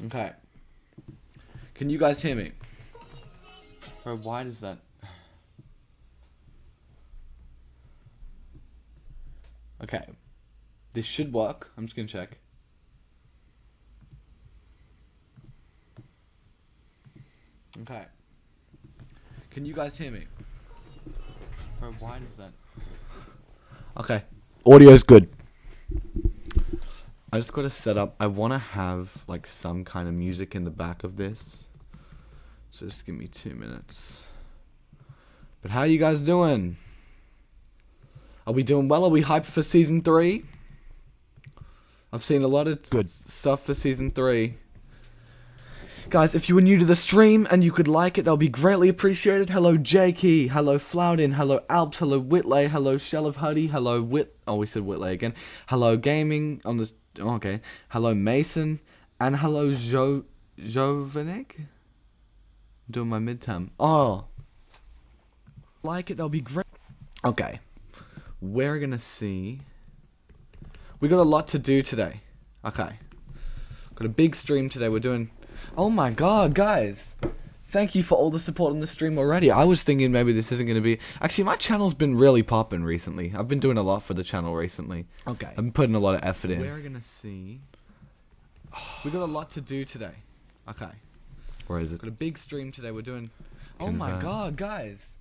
Okay. Can you guys hear me? Bro, why does that... Okay. This should work. I'm just gonna check. Okay. Can you guys hear me? Bro, why does that... Okay. Audio's good. I just gotta set up... I wanna have, like, some kind of music in the back of this. So just give me 2 minutes. But how you guys doing? Are we doing well? Are we hyped for Season 3? I've seen a lot of good stuff for Season 3. Guys, if you were new to the stream and you could like it, that would be greatly appreciated. Hello, Jakey. Hello, Floudin. Hello, Alps. Hello, Whitley. Hello, Shell of Huddy. Hello, Oh, we said Whitley again. Hello, Gaming. On this... Oh, okay. Hello, Mason. And hello, Jovanik. Doing my midterm. Oh. Like it, that would be great. Okay. We're gonna see... We got a lot to do today. Okay. Got a big stream today. We're doing... Oh my god, guys. Thank you for all the support on the stream already. I was thinking maybe this isn't going to be... Actually, my channel's been really popping recently. I've been doing a lot for the channel recently. Okay. I've been putting a lot of effort in. We're going to see... We got a lot to do today. Okay. Where is it? Got a big stream today. We're doing... Oh my god, guys.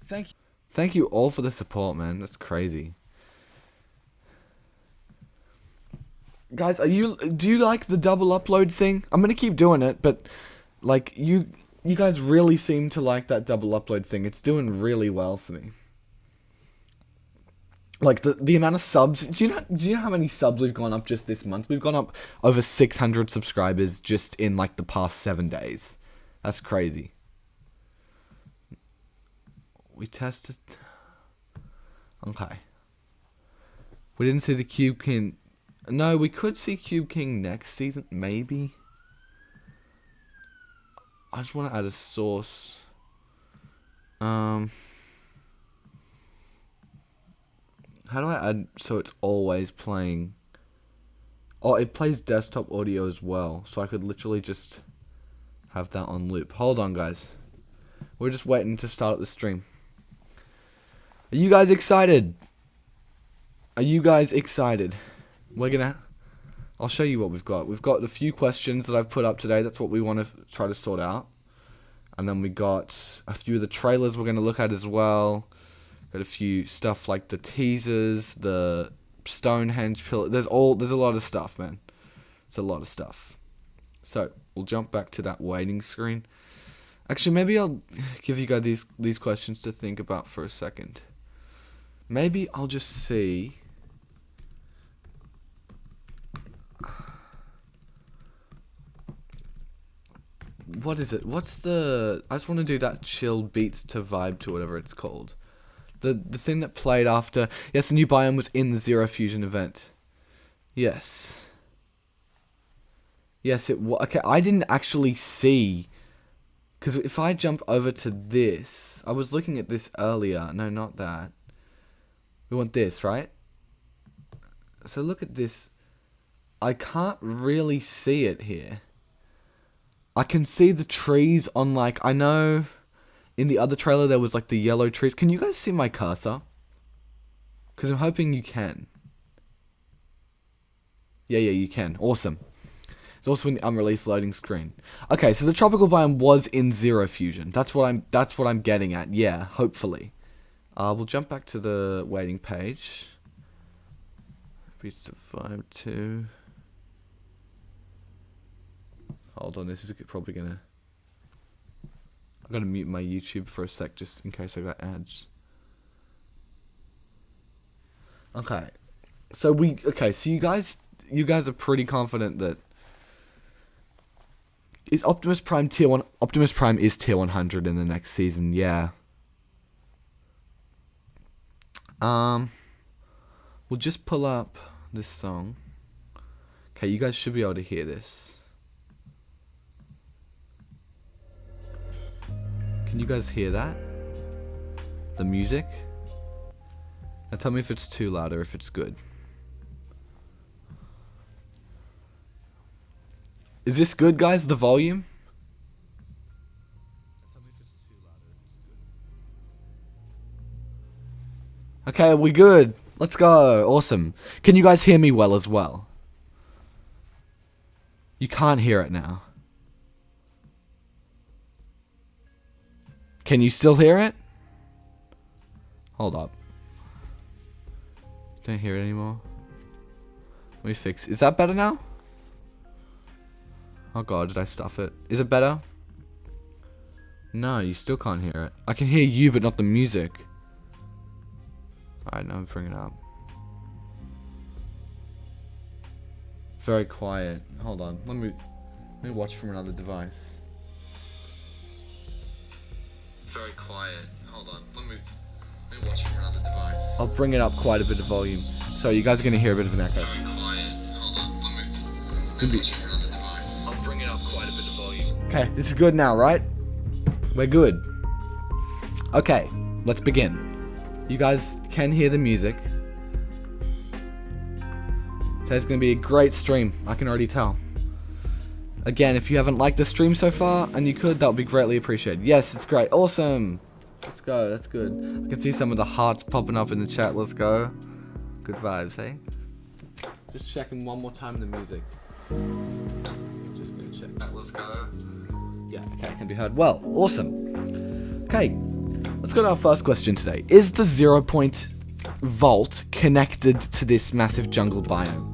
Thank you. Thank you all for the support, man. That's crazy. Guys, do you like the double upload thing? I'm gonna keep doing it, but like you guys really seem to like that double upload thing. It's doing really well for me. Like the amount of subs. Do you know how many subs we've gone up just this month? We've gone up over 600 subscribers just in like the past 7 days. That's crazy. We tested. Okay. We didn't see the Cube King. No, we could see Cube King next season, maybe. I just want to add a source. How do I add so it's always playing? Oh, it plays desktop audio as well, so I could literally just have that on loop. Hold on, guys. We're just waiting to start the stream. Are you guys excited? Are you guys excited? I'll show you what we've got. We've got a few questions that I've put up today. That's what we want to try to sort out. And then we got a few of the trailers we're going to look at as well. Got a few stuff like the teasers, the Stonehenge pillar. There's a lot of stuff, man. There's a lot of stuff. So, we'll jump back to that waiting screen. Actually, maybe I'll give you guys these questions to think about for a second. Maybe I'll just see... What is it? I just want to do that chill beats to vibe to whatever it's called. The thing that played after... Yes, the new biome was in the Zero Fusion event. Yes. Yes, it was. Okay, I didn't actually see... Because if I jump over to this... I was looking at this earlier. No, not that. We want this, right? So look at this. I can't really see it here. I can see the trees on, like, I know in the other trailer there was, like, the yellow trees. Can you guys see my cursor? Because I'm hoping you can. Yeah, you can. Awesome. It's also in the unreleased loading screen. Okay, so the tropical biome was in Zero Fusion. That's what I'm getting at. Yeah, hopefully. We'll jump back to the waiting page. Beats to 5-2. Hold on, this is probably gonna... I've got to mute my YouTube for a sec just in case I got ads. Okay. So you guys are pretty confident that... Is Optimus Prime tier 1... Optimus Prime is tier 100 in the next season, yeah. We'll just pull up this song. Okay, you guys should be able to hear this. Can you guys hear that? The music? Now tell me if it's too loud or if it's good. Is this good, guys? The volume? Tell me if it's too loud or if it's good. Okay, we good. Let's go. Awesome. Can you guys hear me well as well? You can't hear it now. Can you still hear it? Hold up. Don't hear it anymore. Let me fix. Is that better now? Oh god, did I stuff it? Is it better? No, you still can't hear it. I can hear you, but not the music. Alright, now I'm bringing it up. Very quiet. Hold on. Let me watch from another device. Very quiet. Hold on. Let me watch from another device. I'll bring it up quite a bit of volume. So you guys are gonna hear a bit of an echo. Very quiet. Hold on. Let me watch from another device. I'll bring it up quite a bit of volume. Okay, this is good now, right? We're good. Okay, let's begin. You guys can hear the music. Today's gonna be a great stream. I can already tell. Again, if you haven't liked the stream so far, and you could, that would be greatly appreciated. Yes, it's great. Awesome. Let's go. That's good. I can see some of the hearts popping up in the chat. Let's go. Good vibes, hey? Just checking one more time the music. Just gonna check that. Let's go. Yeah, okay, it can be heard well. Awesome. Okay, let's go to our first question today. Is the 0-point vault connected to this massive jungle biome?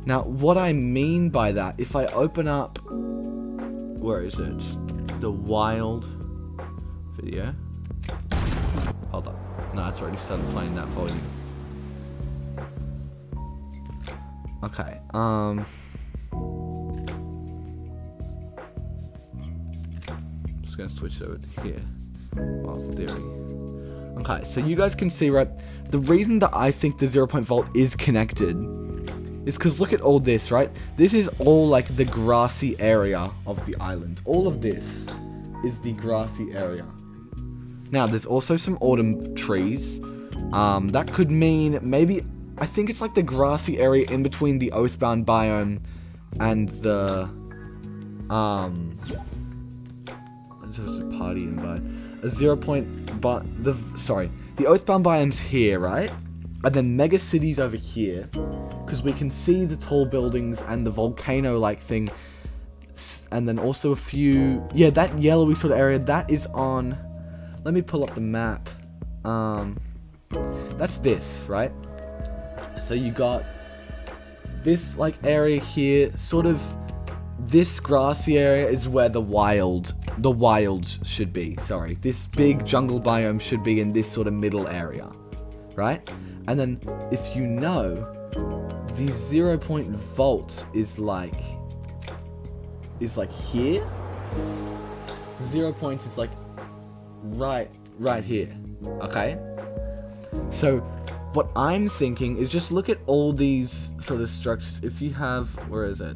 Now, what I mean by that, if I open up, where is it? The wild video. Hold up. No, it's already started playing that volume. Okay, just gonna switch over to here. Wild theory. Okay, so you guys can see, right? The reason that I think the 0-point vault is connected is because look at all this, right? This is all like the grassy area of the island. All of this is the grassy area. Now, there's also some autumn trees. That could mean maybe, I think it's like the grassy area in between the Oathbound biome and the, there's a party invite. A 0-point, but the Oathbound biome's here, right? And then Mega City's over here, because we can see the tall buildings and the volcano-like thing, and then also a few, yeah, that yellowy sort of area, that is on, let me pull up the map, that's this, right? So you got this, like, area here, sort of, this grassy area is where the wild should be, sorry. This big jungle biome should be in this sort of middle area, right? And then, if you know, the 0-point vault is like here. 0-point is like right here, okay? So, what I'm thinking is just look at all these sort of structures. If you have, where is it?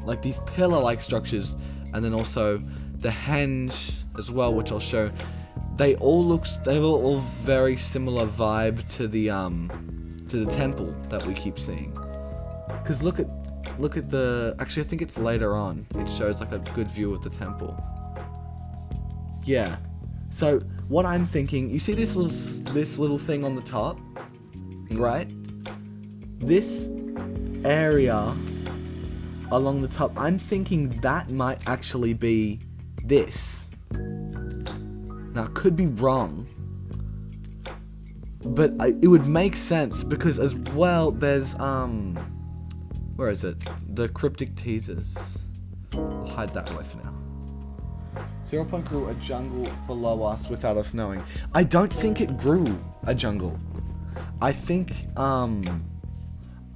Like these pillar-like structures, and then also the henge as well, which I'll show. They all all very similar vibe to the temple that we keep seeing. Cause look at the, actually I think it's later on. It shows like a good view of the temple. Yeah. So what I'm thinking, you see this little thing on the top, right? This area along the top, I'm thinking that might actually be this. Now, I could be wrong, but it would make sense because as well, there's, where is it? The cryptic teasers. I'll hide that away for now. 0-point grew a jungle below us without us knowing. I don't think it grew a jungle. I think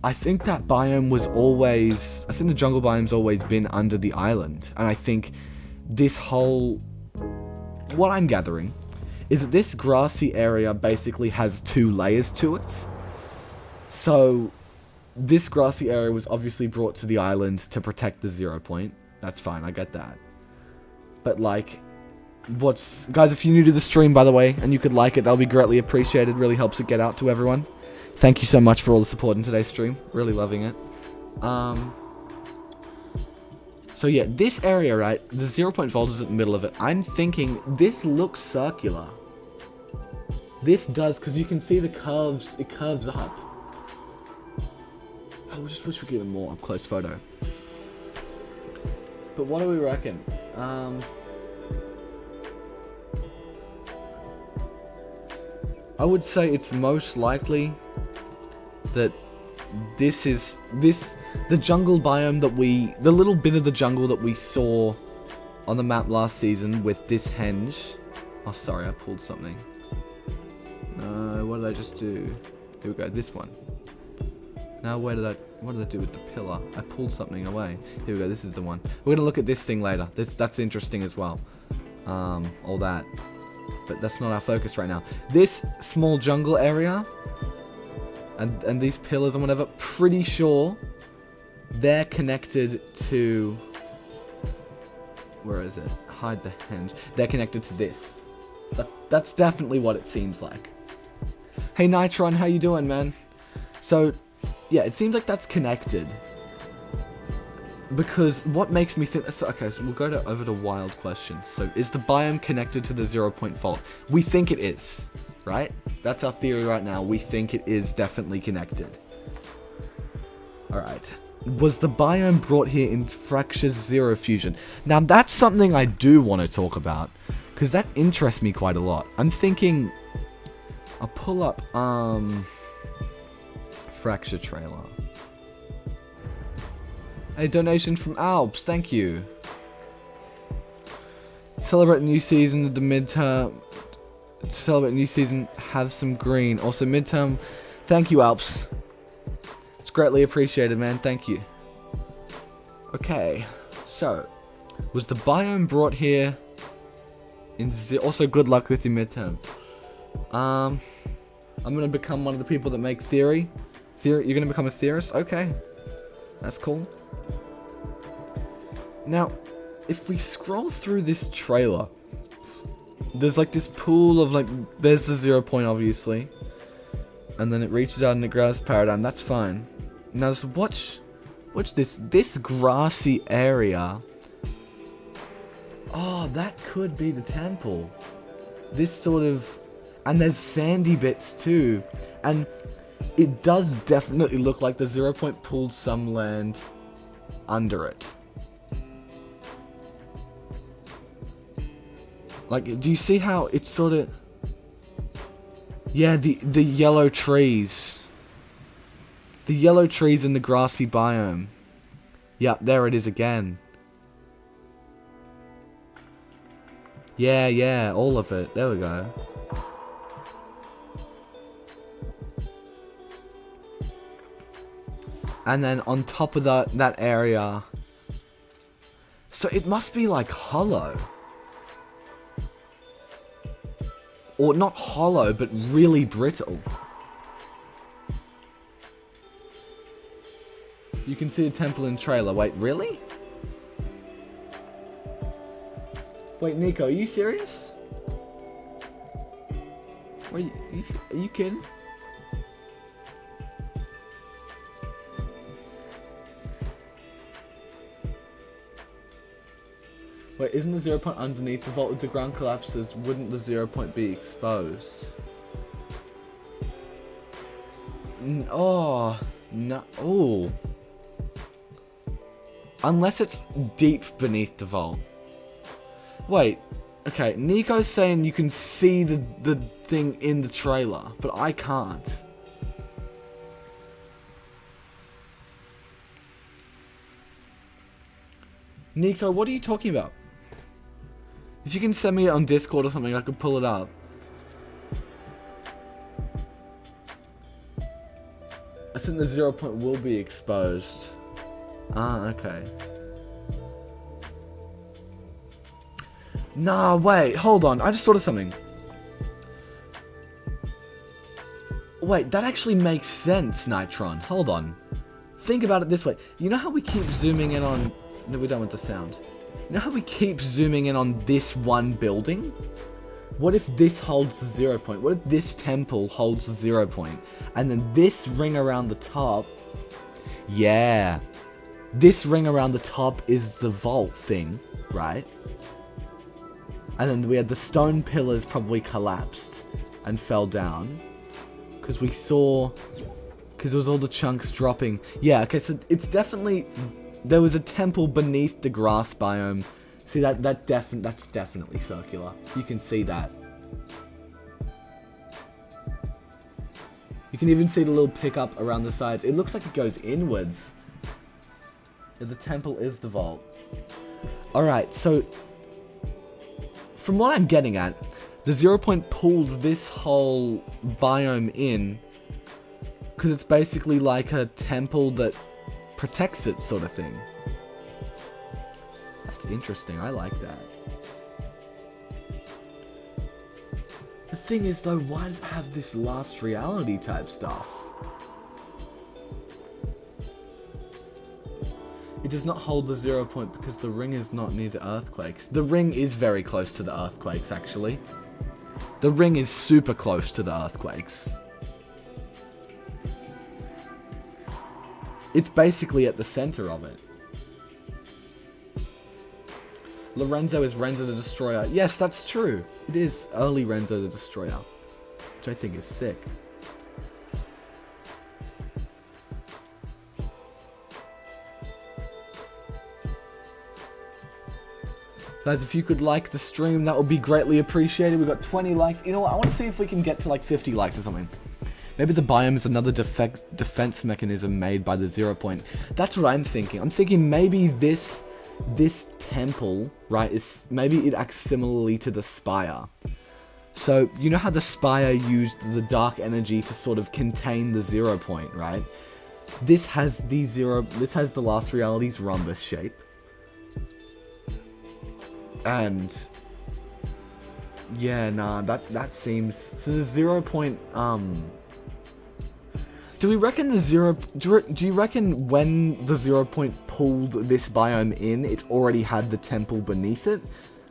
that biome was always, I think the jungle biome's always been under the island. And I think this whole, what I'm gathering is that this grassy area basically has 2 layers to it. So this grassy area was obviously brought to the island to protect the 0-point. That's fine, I get that. But like, guys, if you're new to the stream, by the way, and you could like it, that'll be greatly appreciated. Really helps it get out to everyone. Thank you so much for all the support in today's stream. Really loving it. So yeah, this area, right? The 0 point vault is in the middle of it. I'm thinking this looks circular. This does, because you can see the curves. It curves up. I just wish we could get a more up close photo. But what do we reckon? I would say it's most likely that the jungle biome that the little bit of the jungle that we saw on the map last season with this henge. Oh, sorry, I pulled something. No, what did I just do? Here we go, this one. Now, what did I do with the pillar? I pulled something away. Here we go, this is the one. We're gonna look at this thing later. That's interesting as well. All that. But that's not our focus right now. This small jungle area and these pillars and whatever, pretty sure they're connected to, where is it? Hide the henge. They're connected to this. That's definitely what it seems like. Hey Nitron, how you doing, man? So, yeah, it seems like that's connected. Because what makes me think... So, okay, so we'll go over to wild questions. So, is the biome connected to the 0 point fault? We think it is, right? That's our theory right now. We think it is definitely connected. Alright. Was the biome brought here in Fracture's Zero Fusion? Now, that's something I do want to talk about. Because that interests me quite a lot. I'm thinking... I'll pull up, Fracture trailer. A donation from Alps, thank you. Celebrate new season of the midterm. To celebrate new season, have some green. Also midterm, thank you Alps. It's greatly appreciated, man, thank you. Okay, so, was the biome brought here in also good luck with your midterm. I'm gonna become one of the people that make theory. You're gonna become a theorist? Okay. That's cool. Now, if we scroll through this trailer, there's like this pool of like, there's the 0 point obviously, and then it reaches out and it grabs paradigm. That's fine. Now just watch this grassy area. Oh, that could be the temple. This sort of, and there's sandy bits too, and it does definitely look like the 0 point pulled some land under it. Like, do you see how it's sort of... Yeah, the yellow trees. The yellow trees in the grassy biome. Yep, there it is again. Yeah, all of it. There we go. And then on top of that area... So it must be like hollow. Or not hollow, but really brittle. You can see the temple in trailer. Wait, really? Wait, Nico, are you serious? Wait, are you kidding? Wait, isn't the 0 point underneath the vault? If the ground collapses, wouldn't the 0 point be exposed? Oh, no. Oh. Unless it's deep beneath the vault. Wait. Okay, Nico's saying you can see the thing in the trailer, but I can't. Nico, what are you talking about? If you can send me it on Discord or something, I could pull it up. I think the 0 point will be exposed. Ah, okay. Nah, wait, hold on. I just thought of something. Wait, that actually makes sense, Nitron. Hold on. Think about it this way. You know how we keep zooming in on... No, we're done with the sound. You know how we keep zooming in on this one building? What if this holds the 0 point? What if this temple holds the 0 point? And then this ring around the top... Yeah. this ring around the top is the vault thing, right? And then we had the stone pillars probably collapsed and fell down. Because we saw... Because it was all the chunks dropping. Yeah, okay, so it's definitely... There was a temple beneath the grass biome. See, that's definitely circular. You can see that. You can even see the little pickup around the sides. It looks like it goes inwards. The temple is the vault. Alright, so... From what I'm getting at, the 0 point pulls this whole biome in... Because it's basically like a temple that protects it, sort of thing. That's interesting, I like that. The thing is though, why does it have this last reality type stuff? It does not hold the 0 point because the ring is not near the earthquakes. The ring is very close to the earthquakes, actually. The ring is super close to the earthquakes. It's basically at the center of it. Lorenzo is Renzo the Destroyer. Yes, that's true. It is early Renzo the Destroyer. Which I think is sick. Guys, if you could like the stream, that would be greatly appreciated. We've got 20 likes. You know what? I want to see if we can get to like 50 likes or something. Maybe the biome is another defense mechanism made by the 0 point. That's what I'm thinking. I'm thinking maybe this temple, right, is maybe it acts similarly to the spire. So, you know how the spire used the dark energy to sort of contain the 0 point, right? This has the last reality's rhombus shape. And yeah, nah, that seems so the 0 point do we reckon the do you reckon when the 0 point pulled this biome in, it already had the temple beneath it?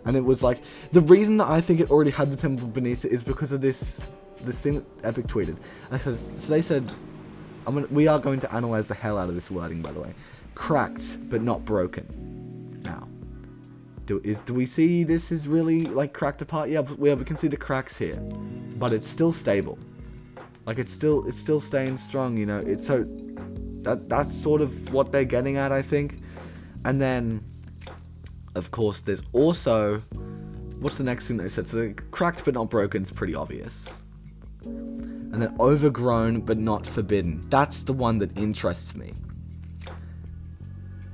And it was like, the reason that I think it already had the temple beneath it is because of this thing that Epic tweeted. So they said, we are going to analyze the hell out of this wording, by the way. Cracked, but not broken. Now, do we see this is really like cracked apart? Yeah, we can see the cracks here, but it's still stable. Like it's still staying strong, you know. So that's sort of what they're getting at, I think. And then, of course, there's also, what's the next thing they said? So cracked but not broken is pretty obvious. And then overgrown but not forbidden. That's the one that interests me.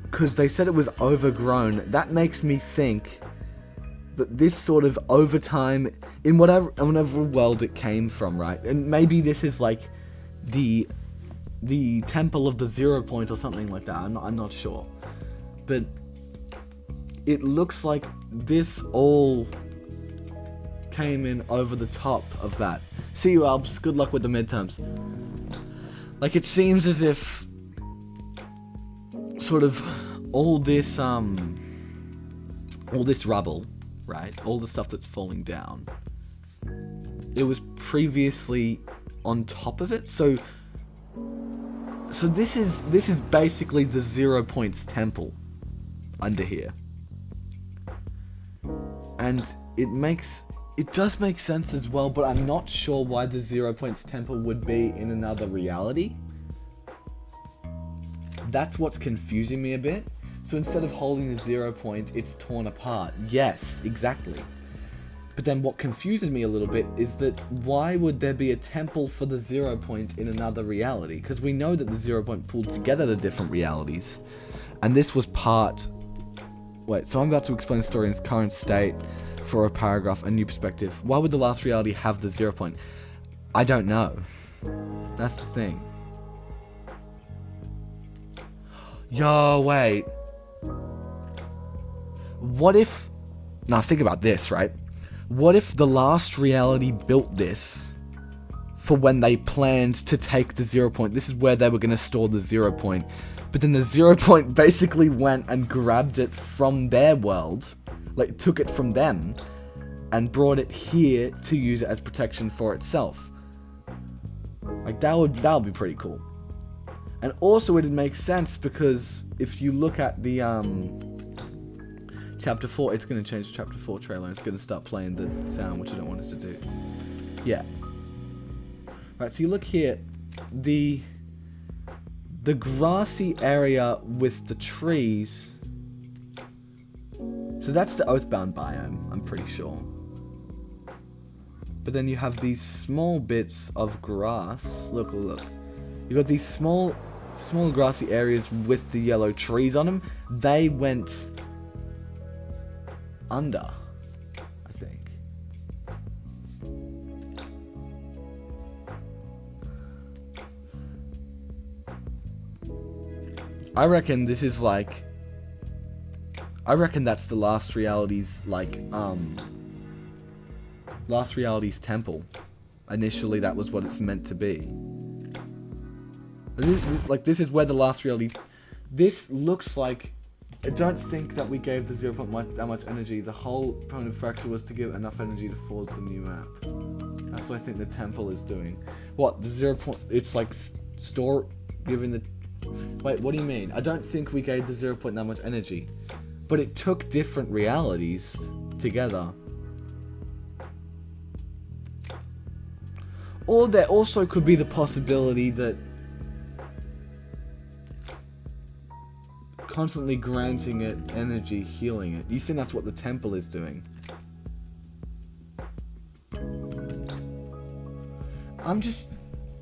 Because they said it was overgrown. That makes me think that this sort of overtime, in whatever world it came from, right? And maybe this is like the temple of the 0 point or something like that. I'm not sure. But it looks like this all came in over the top of that. See you, Albs. Good luck with the midterms. Like, it seems as if sort of all this rubble, right? All the stuff that's falling down, it was previously on top of it. So this is basically the 0 points temple under here. And it does make sense as well, but I'm not sure why the 0 points temple would be in another reality. That's what's confusing me a bit. So instead of holding the 0 point, it's torn apart. Yes, exactly. But then what confuses me a little bit is that why would there be a temple for the 0 point in another reality? Because we know that the 0 point pulled together the different realities. And this was part... Wait, so I'm about to explain the story in its current state for a paragraph, a new perspective. Why would the last reality have the 0 point? I don't know. That's the thing. Yo, wait. What if... Now think about this, right? What if the last reality built this for when they planned to take the 0 point? This is where they were going to store the 0 point. But then the 0 point basically went and grabbed it from their world. Like, took it from them and brought it here to use it as protection for itself. Like, that would be pretty cool. And also it makes sense because if you look at the chapter 4, it's going to change the chapter 4 trailer and it's going to start playing the sound, which I don't want it to do. Yeah. Right, so you look here, the grassy area with the trees, so that's the Oathbound biome, I'm pretty sure. But then you have these small bits of grass. Look. You got these small grassy areas with the yellow trees on them. They went under, I think. I reckon this is like, I reckon that's the Last Reality's Last Reality's temple. Initially that was what it's meant to be. This is where the Last Reality... This looks like... I don't think that we gave the 0. That much energy. The whole point of Fracture was to give enough energy to forge the new map. That's what I think the temple is doing. What? The 0. It's like store... Giving the... Wait, what do you mean? I don't think we gave the 0. That much energy. But it took different realities together. Or there also could be the possibility that constantly granting it energy, healing it. You think that's what the temple is doing? I'm just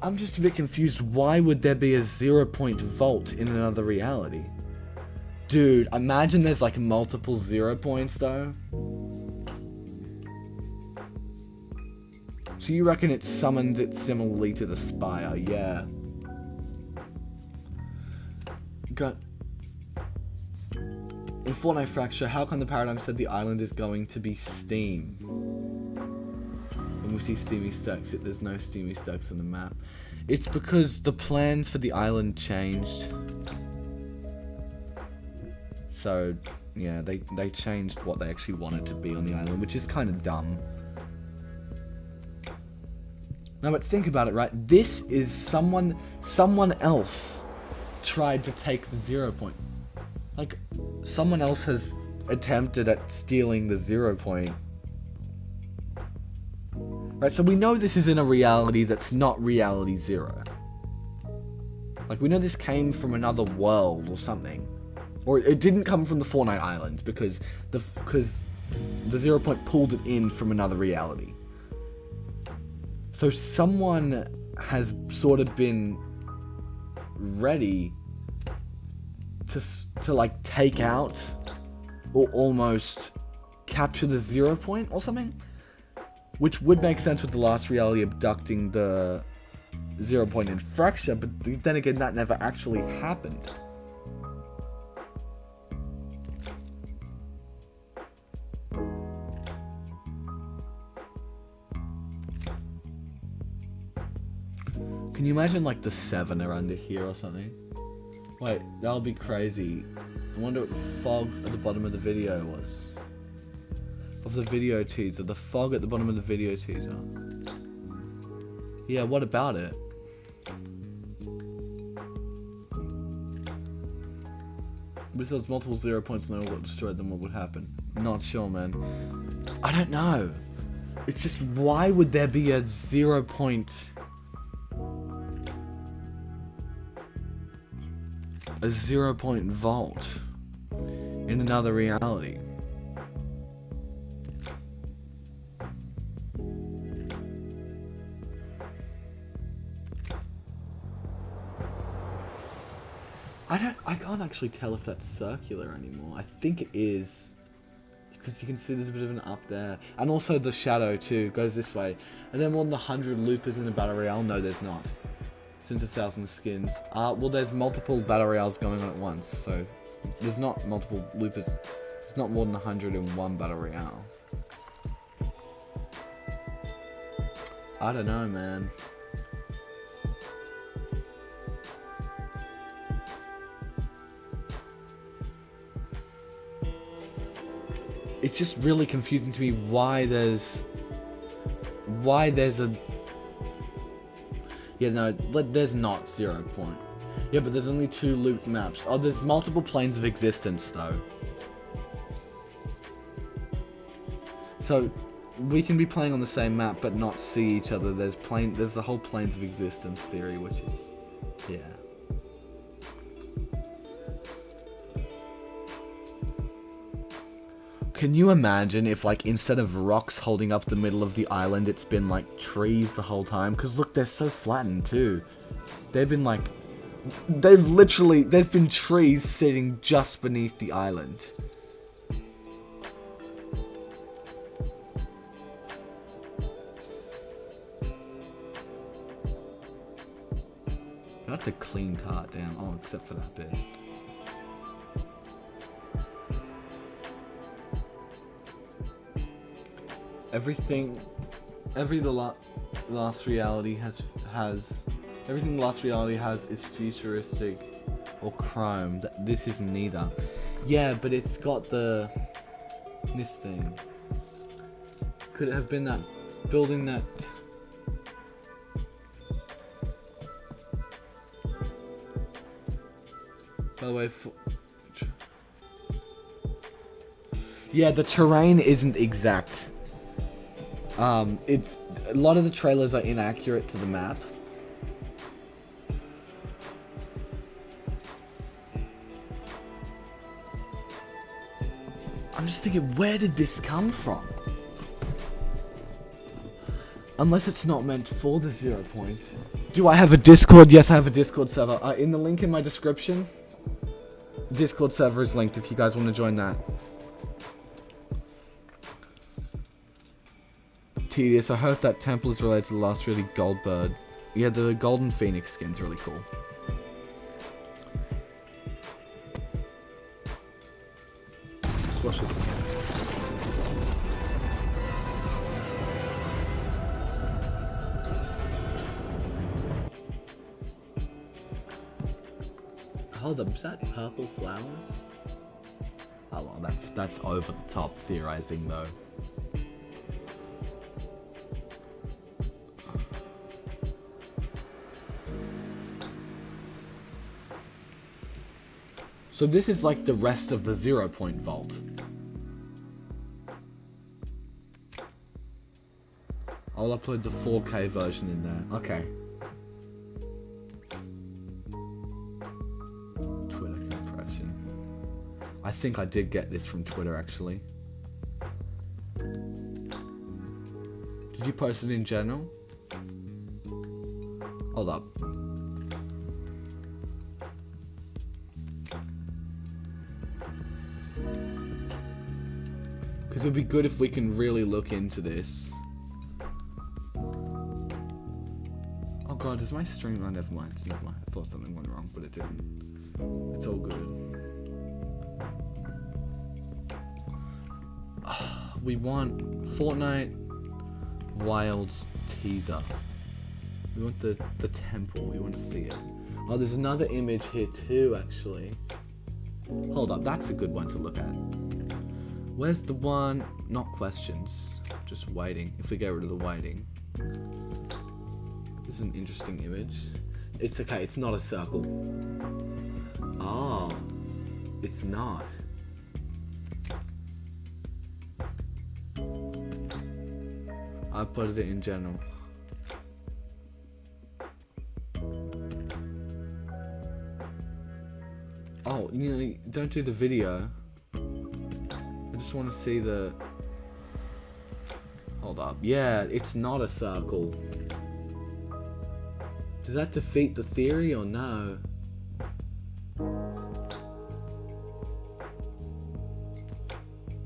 a bit confused. Why would there be a 0 vault in another reality? Dude, imagine there's like multiple 0 points though. So you reckon it summoned it similarly to the Spire? Yeah. In Fortnite Fracture, how come the Paradigm said the island is going to be steam? When we see steamy stacks, there's no steamy stacks on the map. It's because the plans for the island changed. So, yeah, they changed what they actually wanted to be on the island, which is kind of dumb. No, but think about it, right? This is someone else tried to take the 0. Like, someone else has attempted at stealing the 0. Right, so we know this is in a reality that's not reality 0. Like, we know this came from another world or something. Or it didn't come from the Fortnite Island because the 0 pulled it in from another reality. So someone has sort of been ready to like take out or almost capture the 0 or something, which would make sense with the Last Reality abducting the 0 in Fracture, but then again that never actually happened. Can you imagine like the 7 are under here or something? Wait, that'll be crazy. I wonder what the fog at the bottom of the video was. Of the video teaser. The fog at the bottom of the video teaser. Yeah, what about it? If there's multiple 0 and they all got destroyed, then what would happen? Not sure, man. I don't know. It's just, why would there be a 0 a 0 vault in another reality? I can't actually tell if that's circular anymore. I think it is, because you can see there's a bit of an up there, and also the shadow too goes this way. And then more than 100 loopers in the battle royale? No, there's not. Since 1,000 skins. Well, there's multiple battle royales going on at once, so there's not multiple loopers. There's not more than 100 in one battle royale. I don't know, man. It's just really confusing to me why there's a... Yeah, no, there's not 0. Yeah, but there's only 2 looped maps. Oh, there's multiple planes of existence, though. So, we can be playing on the same map, but not see each other. There's the whole planes of existence theory, which is... yeah. Can you imagine if, like, instead of rocks holding up the middle of the island, it's been, like, trees the whole time? Because, look, they're so flattened, too. They've been, like... there's been trees sitting just beneath the island. That's a clean car, damn. Oh, except for that bit. Everything the last reality has everything the last reality has is futuristic or chrome. This is neither. Yeah, but it's got this thing. Could it have been that building that? By the way, yeah, the terrain isn't exact. It's a lot of the trailers are inaccurate to the map. I'm just thinking, where did this come from? Unless it's not meant for the 0 point. Do I have a Discord? Yes, I have a Discord server. In the link in my description, Discord server is linked if you guys want to join that. Tedious. I hope that temple is related to the last really gold bird. Yeah, the golden phoenix skin's really cool. Just watch this again. Hold up, is that purple flowers? Oh well, that's over the top theorizing though. So this is like the rest of the 0 point vault. I'll upload the 4K version in there. Okay. Twitter compression. I think I did get this from Twitter actually. Did you post it in general? Hold up. Because it would be good if we can really look into this. Oh god, does my stream... Oh, never mind. Never mind. I thought something went wrong, but it didn't. It's all good. We want Fortnite Wilds teaser. We want the temple. We want to see it. Oh, there's another image here too, actually. Hold up, that's a good one to look at. Where's the one? Not questions, just waiting. If we get rid of the waiting. This is an interesting image. It's okay, it's not a circle. Oh, it's not. I put it in general. Oh, you know, don't do the video. I just want to see the... Hold up. Yeah, it's not a circle. Does that defeat the theory or no?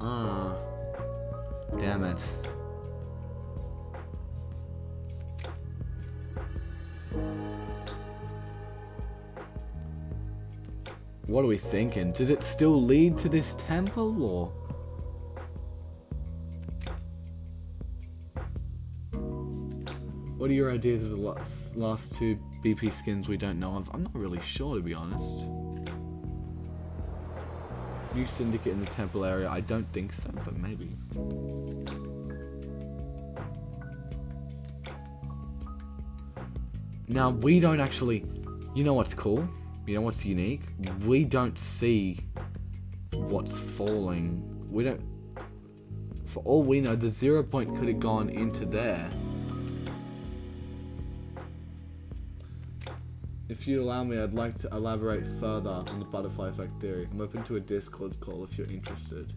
Ah. Damn it. What are we thinking? Does it still lead to this temple, or...? What are your ideas of the last 2 BP skins we don't know of? I'm not really sure, to be honest. New Syndicate in the temple area? I don't think so, but maybe. Now, we don't actually... You know what's cool? You know what's unique? We don't see what's falling. We don't... For all we know, the 0 point could have gone into there. If you allow me, I'd like to elaborate further on the butterfly effect theory. I'm open to a Discord call if you're interested.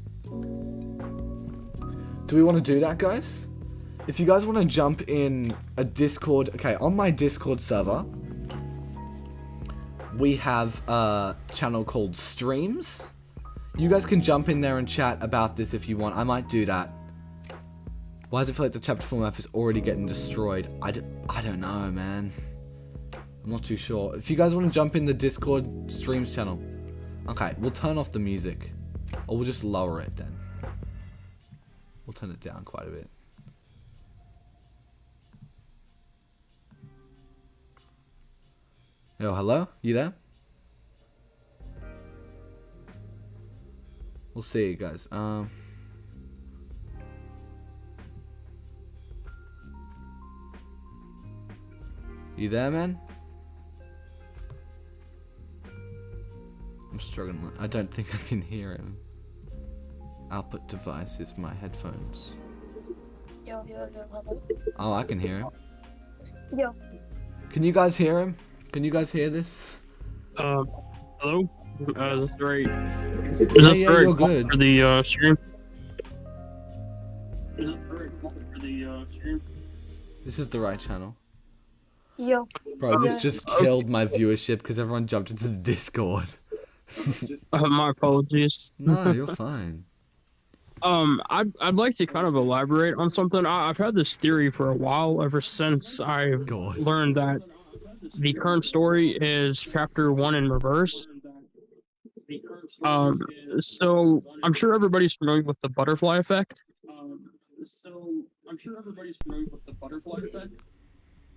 Do we want to do that, guys? If you guys want to jump in a Discord... Okay, on my Discord server, we have a channel called Streams. You guys can jump in there and chat about this if you want. I might do that. Why does it feel like the chapter 4 map is already getting destroyed? I don't know, man. I'm not too sure. If you guys want to jump in the Discord Streams channel. Okay, we'll turn off the music. Or we'll just lower it then. We'll turn it down quite a bit. Yo, hello? You there? We'll see you guys. You there, man? I'm struggling. I don't think I can hear him. Output device is my headphones. Yo, hello. Oh, I can hear him. Yo. Can you guys hear him? Can you guys hear this? Hello? Is this right? Yeah, you're good. For the stream? Is this right for the stream? This is the right channel. Yo. Bro, this just killed my viewership because everyone jumped into the Discord. My apologies. No, you're fine. I'd like to kind of elaborate on something. I've had this theory for a while, ever since I've learned that the current story is chapter 1 in reverse. So I'm sure everybody's familiar with the butterfly effect.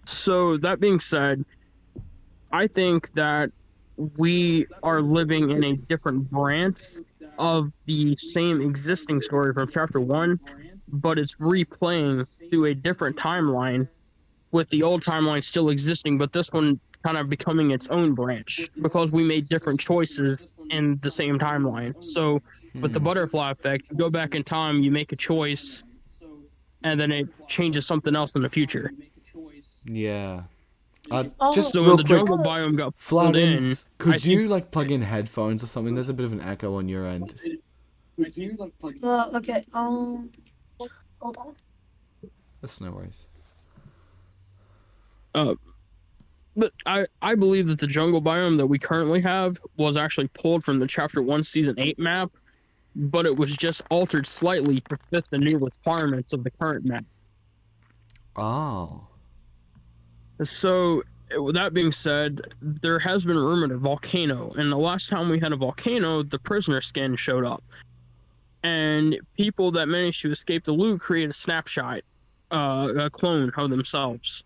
So that being said, I think that we are living in a different branch of the same existing story from chapter 1, but it's replaying through a different timeline with the old timeline still existing, but this one kind of becoming its own branch because we made different choices in the same timeline. So with the butterfly effect, you go back in time, you make a choice, and then it changes something else in the future. Yeah. Just so when the jungle biome got pulled in, could you like plug in headphones or something? There's a bit of an echo on your end. Okay. Hold on. That's no worries. But I believe that the jungle biome that we currently have was actually pulled from the chapter 1 season 8 map, but it was just altered slightly to fit the new requirements of the current map. Oh. So, with that being said, there has been rumored a volcano, and the last time we had a volcano, the prisoner skin showed up. And people that managed to escape the loot created a snapshot, a clone of themselves.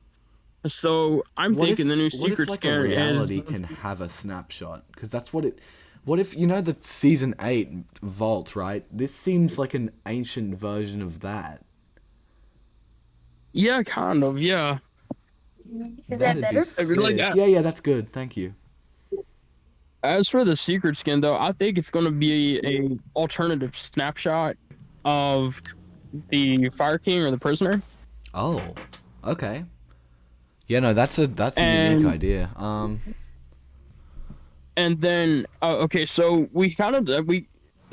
So, I'm thinking the new secret skin is... reality can have a snapshot? Because that's what it... What if, you know the season 8 vault, right? This seems like an ancient version of that. Yeah, kind of, yeah. Is that better? Yeah, that's good. Thank you. As for the secret skin, though, I think it's going to be a alternative snapshot of the Fire King or the prisoner. Oh, okay. Yeah, no, that's a unique idea. And then, okay, so I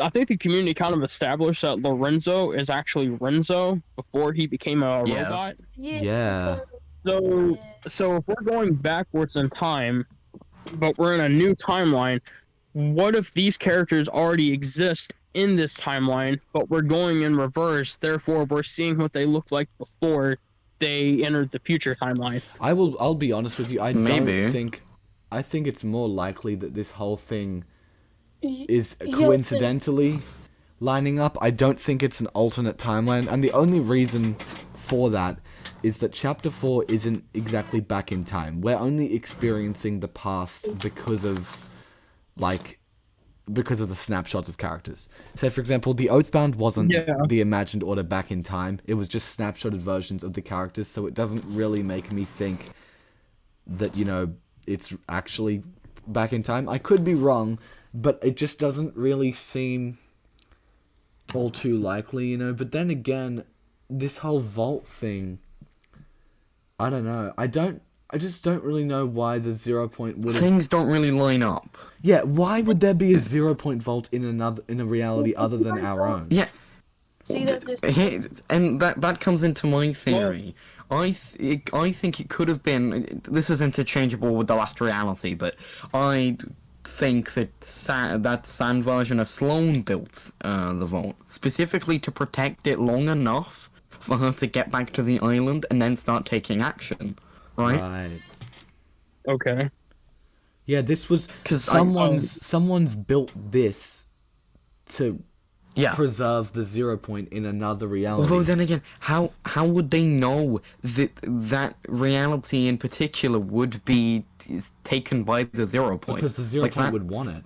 think the community kind of established that Lorenzo is actually Renzo before he became a robot. Yes, Yeah. So if we're going backwards in time, but we're in a new timeline, what if these characters already exist in this timeline, but we're going in reverse, therefore we're seeing what they looked like before they entered the future timeline? I'll be honest with you, I think it's more likely that this whole thing is coincidentally lining up. I don't think it's an alternate timeline, and the only reason for that is that chapter 4 isn't exactly back in time. We're only experiencing the past because of the snapshots of characters. So, for example, the Oathbound wasn't the imagined order back in time. It was just snapshotted versions of the characters, so it doesn't really make me think that, you know, it's actually back in time. I could be wrong, but it just doesn't really seem all too likely, you know. But then again, this whole vault thing, I don't know. I just don't really know why the 0 point would have... Things don't really line up. Yeah, why would there be a 0 point vault in a reality other than our own? Yeah. See that this And that comes into my theory. I think it could have been. This is interchangeable with the last reality, but I think that that sand version of Sloane built the vault specifically to protect it long enough for her to get back to the island and then start taking action. Right? Okay. Yeah, this was... Because someone's built this to preserve the 0 point in another reality. Although then again, how would they know that reality in particular would be taken by the 0 point? Because the 0 point would want it.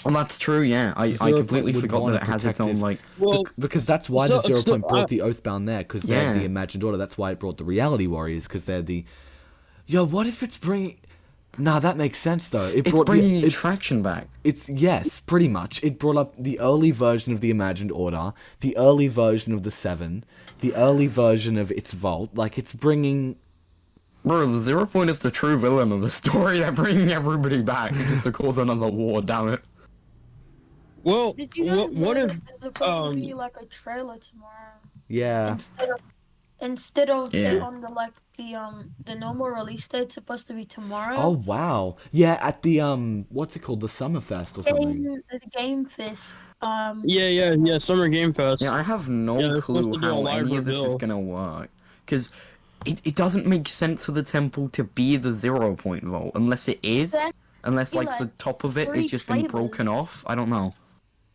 Well, that's true, yeah. I completely forgot that it has its own, like... Well, because that's why the 0 point brought the Oathbound there, because they're the imagined order. That's why it brought the Reality Warriors, because they're the... Yo, what if it's bringing... Nah, that makes sense, though. It's bringing attraction back. Yes, pretty much. It brought up the early version of the imagined order, the early version of the Seven, the early version of its vault. Like, it's bringing... Bro, the 0 point is the true villain of the story. They're bringing everybody back just to cause another war, damn it. Well, Did you guys know what if that there's supposed to be like a trailer tomorrow? Yeah. Instead of it on the normal release date, it's supposed to be tomorrow. Oh, wow. Yeah, at the, what's it called? The Summerfest or something. The Game Fest. Yeah, Summer Game Fest. Yeah, I have no clue how any of this is gonna work. Because it doesn't make sense for the temple to be the 0 point vault, unless it is. Unless, like, the top of it has just been broken off. I don't know.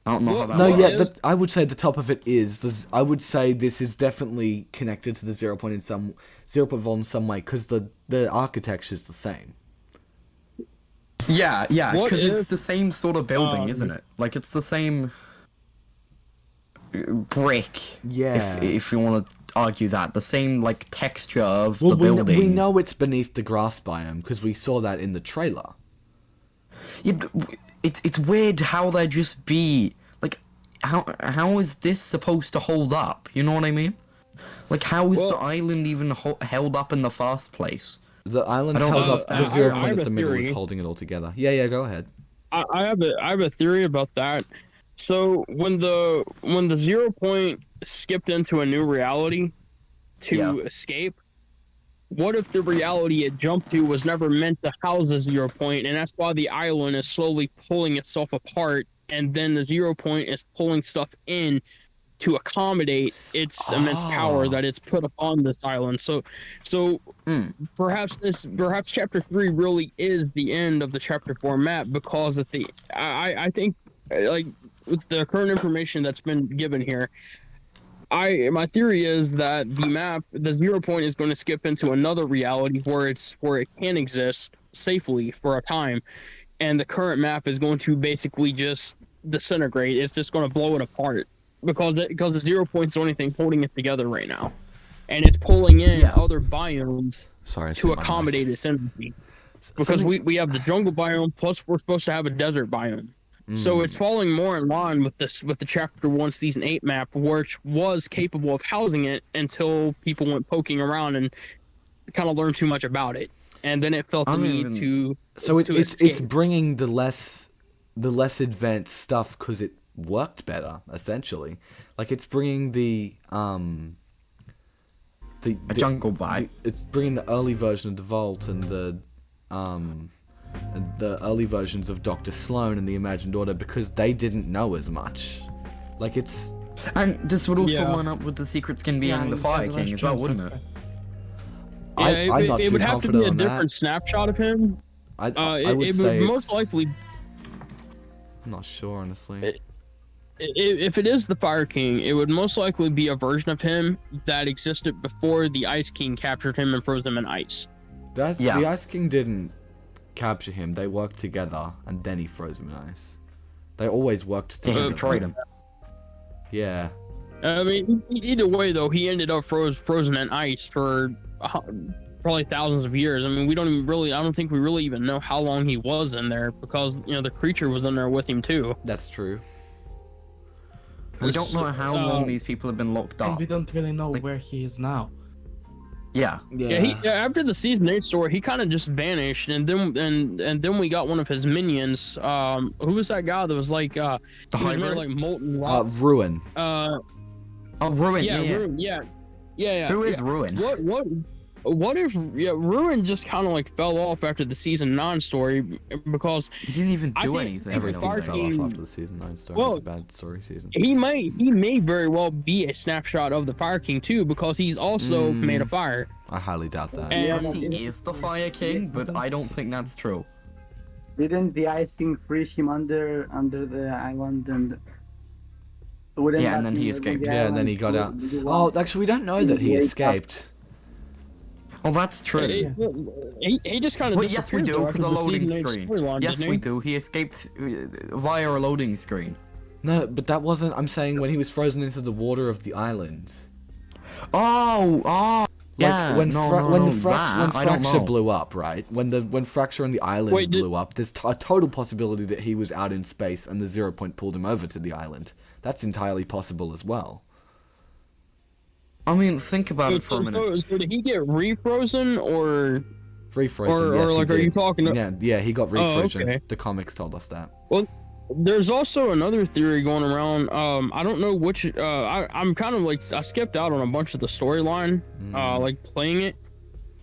I don't know how that works. Yeah, I would say the top of it is. I would say this is definitely connected to the 0 point in some 0 point vault in some way, because the architecture is the same. Yeah, because it's the same sort of building, isn't it? Like, it's the same brick. Yeah. If you want to argue that, the same like texture of the building. We know it's beneath the grass biome because we saw that in the trailer. Yeah, but it's weird how they just be like, how is this supposed to hold up? You know what I mean? Like, how is the island even held up in the first place? The island's held up. The 0 point at the middle is holding it all together. Yeah, go ahead. I have a theory about that. So when the 0 point skipped into a new reality to escape, what if the reality it jumped to was never meant to house the 0 point, and that's why the island is slowly pulling itself apart, and then the 0 point is pulling stuff in to accommodate its immense power that it's put upon this island. So perhaps chapter 3 really is the end of the chapter 4 map, because I think, like, with the current information that's been given here, my theory is that the 0 point is going to skip into another reality where it can exist safely for a time, and the current map is going to basically just disintegrate. It's just going to blow it apart because the 0 point's the only thing holding it together right now, and it's pulling in other biomes to accommodate its energy. Because we have the jungle biome, plus we're supposed to have a desert biome. So it's falling more in line with the chapter 1 season 8 map, which was capable of housing it until people went poking around and kind of learned too much about it, and then it felt the need to. So it's bringing the less advanced stuff because it worked better, essentially. Like, it's bringing the jungle biome. It's bringing the early version of the vault and the early versions of Dr. Sloan and the Imagined Order, because they didn't know as much. Like, it's... And this would also line up with the secret skin being the Fire King as well, wouldn't it? I'm not too confident on that. It would have to be a different snapshot of him. I would it say would most likely... I'm not sure, honestly. If it is the Fire King, it would most likely be a version of him that existed before the Ice King captured him and froze him in ice. The Ice King didn't capture him. They worked together, and then he froze him in ice. They always worked together. He destroyed him. Yeah. I mean, either way, though, he ended up frozen in ice for probably thousands of years. I mean, we don't even really. I don't think we really even know how long he was in there because the creature was in there with him too. That's true. We don't know how long these people have been locked And up. we don't really know Like- where he is now. Yeah. Yeah, after the season 8 story, he kind of just vanished, and then we got one of his minions. Who was that guy that was like The he was made of, hybrid? like molten rock? Ruin. Oh, Ruin. Yeah, Yeah. Ruin, yeah. Who is yeah. Ruin? What if Ruin just kind of like fell off after the season 9 story because He didn't even I do think anything. every Everything Fire fell King- off after the season 9 story. Well, It was a bad story season. he may very well be a snapshot of the Fire King too because he's also made of fire. I highly doubt that. And Yes, he is the Fire King, but I don't think that's true. Didn't the Ice King freeze him under the island and? Yeah, and then he escaped. Yeah, and then he got out. Oh, actually, we don't know that he escaped. Oh, that's true. He just kind of Wait, yes, we do, because a loading screen. Yes, we do. He escaped via a loading screen. No, but that wasn't. I'm saying when he was frozen into the water of the island. Oh, yeah. When I don't Fracture know. blew up, right? When Fracture and the island Wait, blew up, there's a total possibility that he was out in space and the 0 point pulled him over to the island. That's entirely possible as well. I mean, think about it for a minute. So did he get refrozen or? Refrozen, Or yes, like, he are you did. talking? Yeah, he got refrozen. okay. The comics told us that. Well, there's also another theory going around. I don't know which. I'm kind of like I skipped out on a bunch of the storyline, like playing it.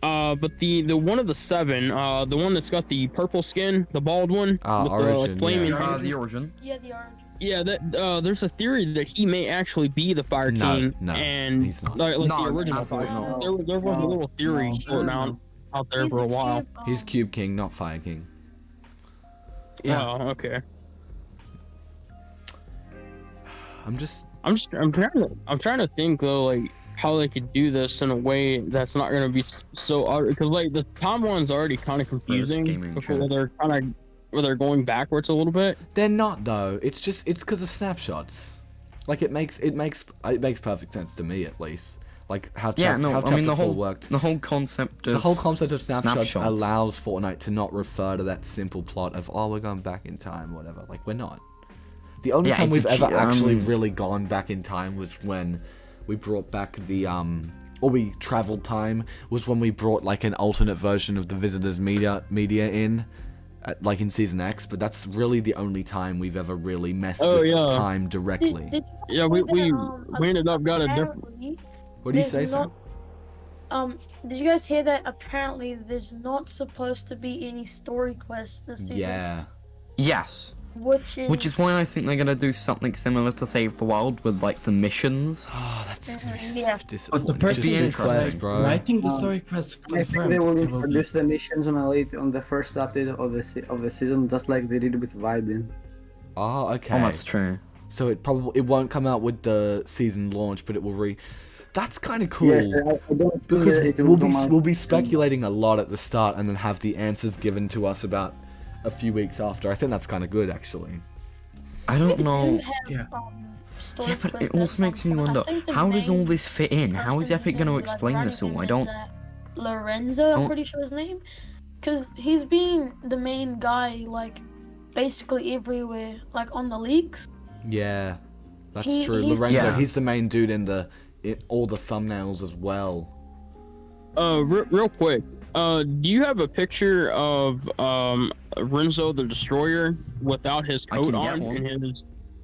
But the one of the 7, the one that's got the purple skin, the bald one with Origin, the like, flaming. yeah. The origin. Yeah, the orange. Yeah, that there's a theory that he may actually be the Fire No, King, no, and he's not. like No, the original absolutely Fire not. King. There was a little theory No. floating out there He's for a while. cube, He's Cube King, not Fire King. Yeah. Oh, okay. I'm I'm trying to think though, like how they could do this in a way that's not going to be so because like the timeline's already kind of confusing gaming before chat. they're kind of where they're going backwards a little bit. They're not though. It's because of snapshots. Like it makes perfect sense to me at least. Like how Yeah, how no, I chapter mean the 4 whole worked. the whole concept of The whole concept of snapshots snapshots. allows Fortnite to not refer to that simple plot of we're going back in time, whatever. Like we're not. The only Yeah, time it's we've a ever key- actually really gone back in time was when we brought back the or we traveled time was when we brought like an alternate version of the Visitors media in. Like in Season X, but that's really the only time we've ever really messed with yeah. time directly. Yeah, we ended up got a different. What do you say, Sam? Did you guys hear that? Apparently, there's not supposed to be any story quests this season. Yeah. yes, Which which is why I think they're gonna do something similar to Save the World with like the missions. Oh, that's gonna be Yeah. so But disappointing. the person be that's interesting, like bro. writing the story quest I think confirmed they will it will be. introduce the missions on the first update of the season, just like they did with Vibin. Oh, okay. Oh, that's true. So it won't come out with the season launch, but it will That's kind of cool. Yes, I don't think Because that it will come out we'll be soon. speculating a lot at the start and then have the answers given to us about a few weeks after. I think that's kind of good, actually. I don't know. Yeah. Story Yeah, but quests it at also some makes me point. I wonder, think the how does all main this fit in? How is person Epic going to like, explain writing this all? him I is, don't. Lorenzo, I'm Oh. pretty sure his name, because he's been the main guy like basically everywhere, like on the leaks. Yeah, that's He- true. he's- Lorenzo, Yeah. he's the main dude in all the thumbnails as well. Real quick. Do you have a picture of Renzo the Destroyer without his I coat can get on one.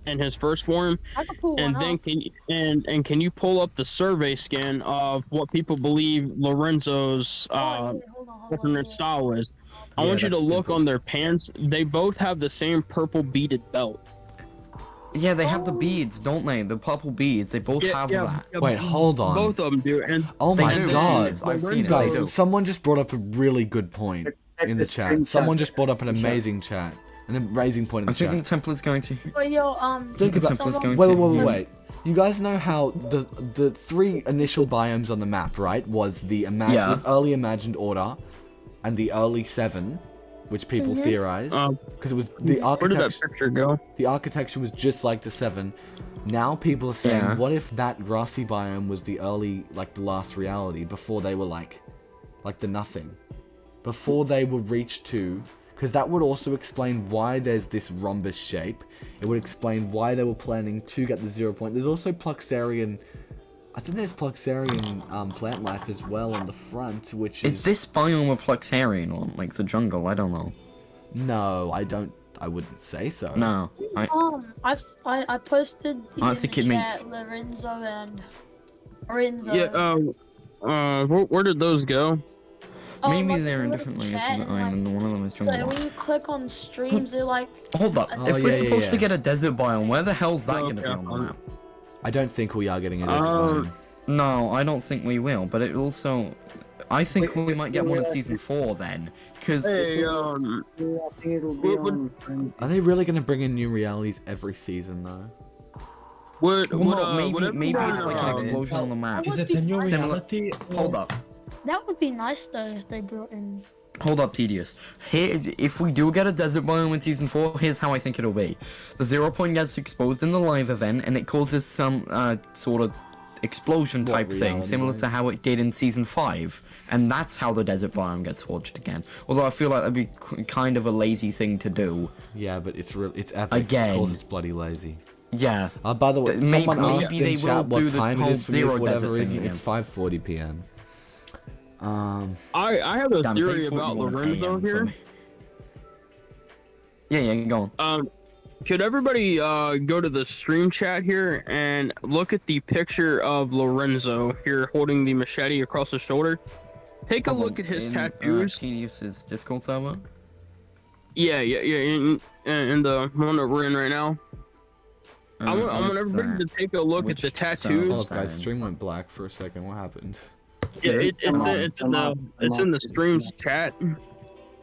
in his first form? I could pull And one then up. can you pull up the survey scan of what people believe Lorenzo's Oh, yeah, hold on, alternate style is? I Yeah, want you to that's look simple. on their pants. They both have the same purple beaded belt. Yeah, they have the Oh. beads, don't they? The purple beads. They both have that. yeah, Wait, hold on. Both of them do. And Oh my They do. god. I've seen it. Guys, They do. someone just brought up a really good point Check in the chat. Someone just brought up an Chat. amazing chat. An amazing point in I the think the chat. temple is going to. But yo, Think about- Temple is going Wait, to. wait. You guys know how the 3 initial biomes on the map, right? Was the Yeah. early imagined order and the early 7, which people theorize because it was the where did that architecture. picture go? The architecture was just like the 7. Now people are saying, Yeah. what if that grassy biome was the early, like the last reality before they were like like the nothing, before they would reach to, because that would also explain why there's this rhombus shape. It would explain why they were planning to get the 0 point. There's also Pluxarian, I think there's Pluxarian plant life as well on the front, which is... Is this biome a Pluxarian one, like the jungle? I don't know. No, I wouldn't say so. No, I posted I in think the it may- chat Lorenzo and Lorenzo. Yeah. Where did those go? maybe like, they're in the different layers chat of the and, island, and one of them is So jungle. when you click on streams, they're like, Hold up, Oh, if we're yeah, supposed to yeah. get a desert biome, where the hell's that gonna be Okay, on the map? I don't think we are getting a desert Um, biome. No, I don't think we will, but it also... I think we might get one in Season 4 then, because... Hey, I think it'll be What would- on. Are they really going to bring in new realities every season, though? maybe it's like an explosion on the map. Is it the new Similar- reality? Hold up. that would be nice though if they brought in. Hold up, Tedious. If we do get a desert biome in Season 4, here's how I think it'll be. The 0 point gets exposed in the live event, and it causes some sort of explosion type thing, reality similar wise? to how it did in Season 5. And that's how the desert biome gets forged again. Although I feel like that'd be kind of a lazy thing to do. Yeah, but it's epic Again. because it's bloody lazy. Yeah. By the way, someone asked maybe in they chat will what do the time it whole is for me zero for whatever desert reason. thing It's 5:40 p.m. I have a Damn, it's theory about 8:41 Lorenzo AM for here. me. Yeah, go on. Could everybody go to the stream chat here and look at the picture of Lorenzo here holding the machete across his shoulder? Take a look at his tattoos. Tedious's Discord server? Yeah, in the one that we're in right now. I want everybody to take a look at the Which server? tattoos. Oh, guys, stream went black for a second. What happened? Yeah, it's in the streams chat.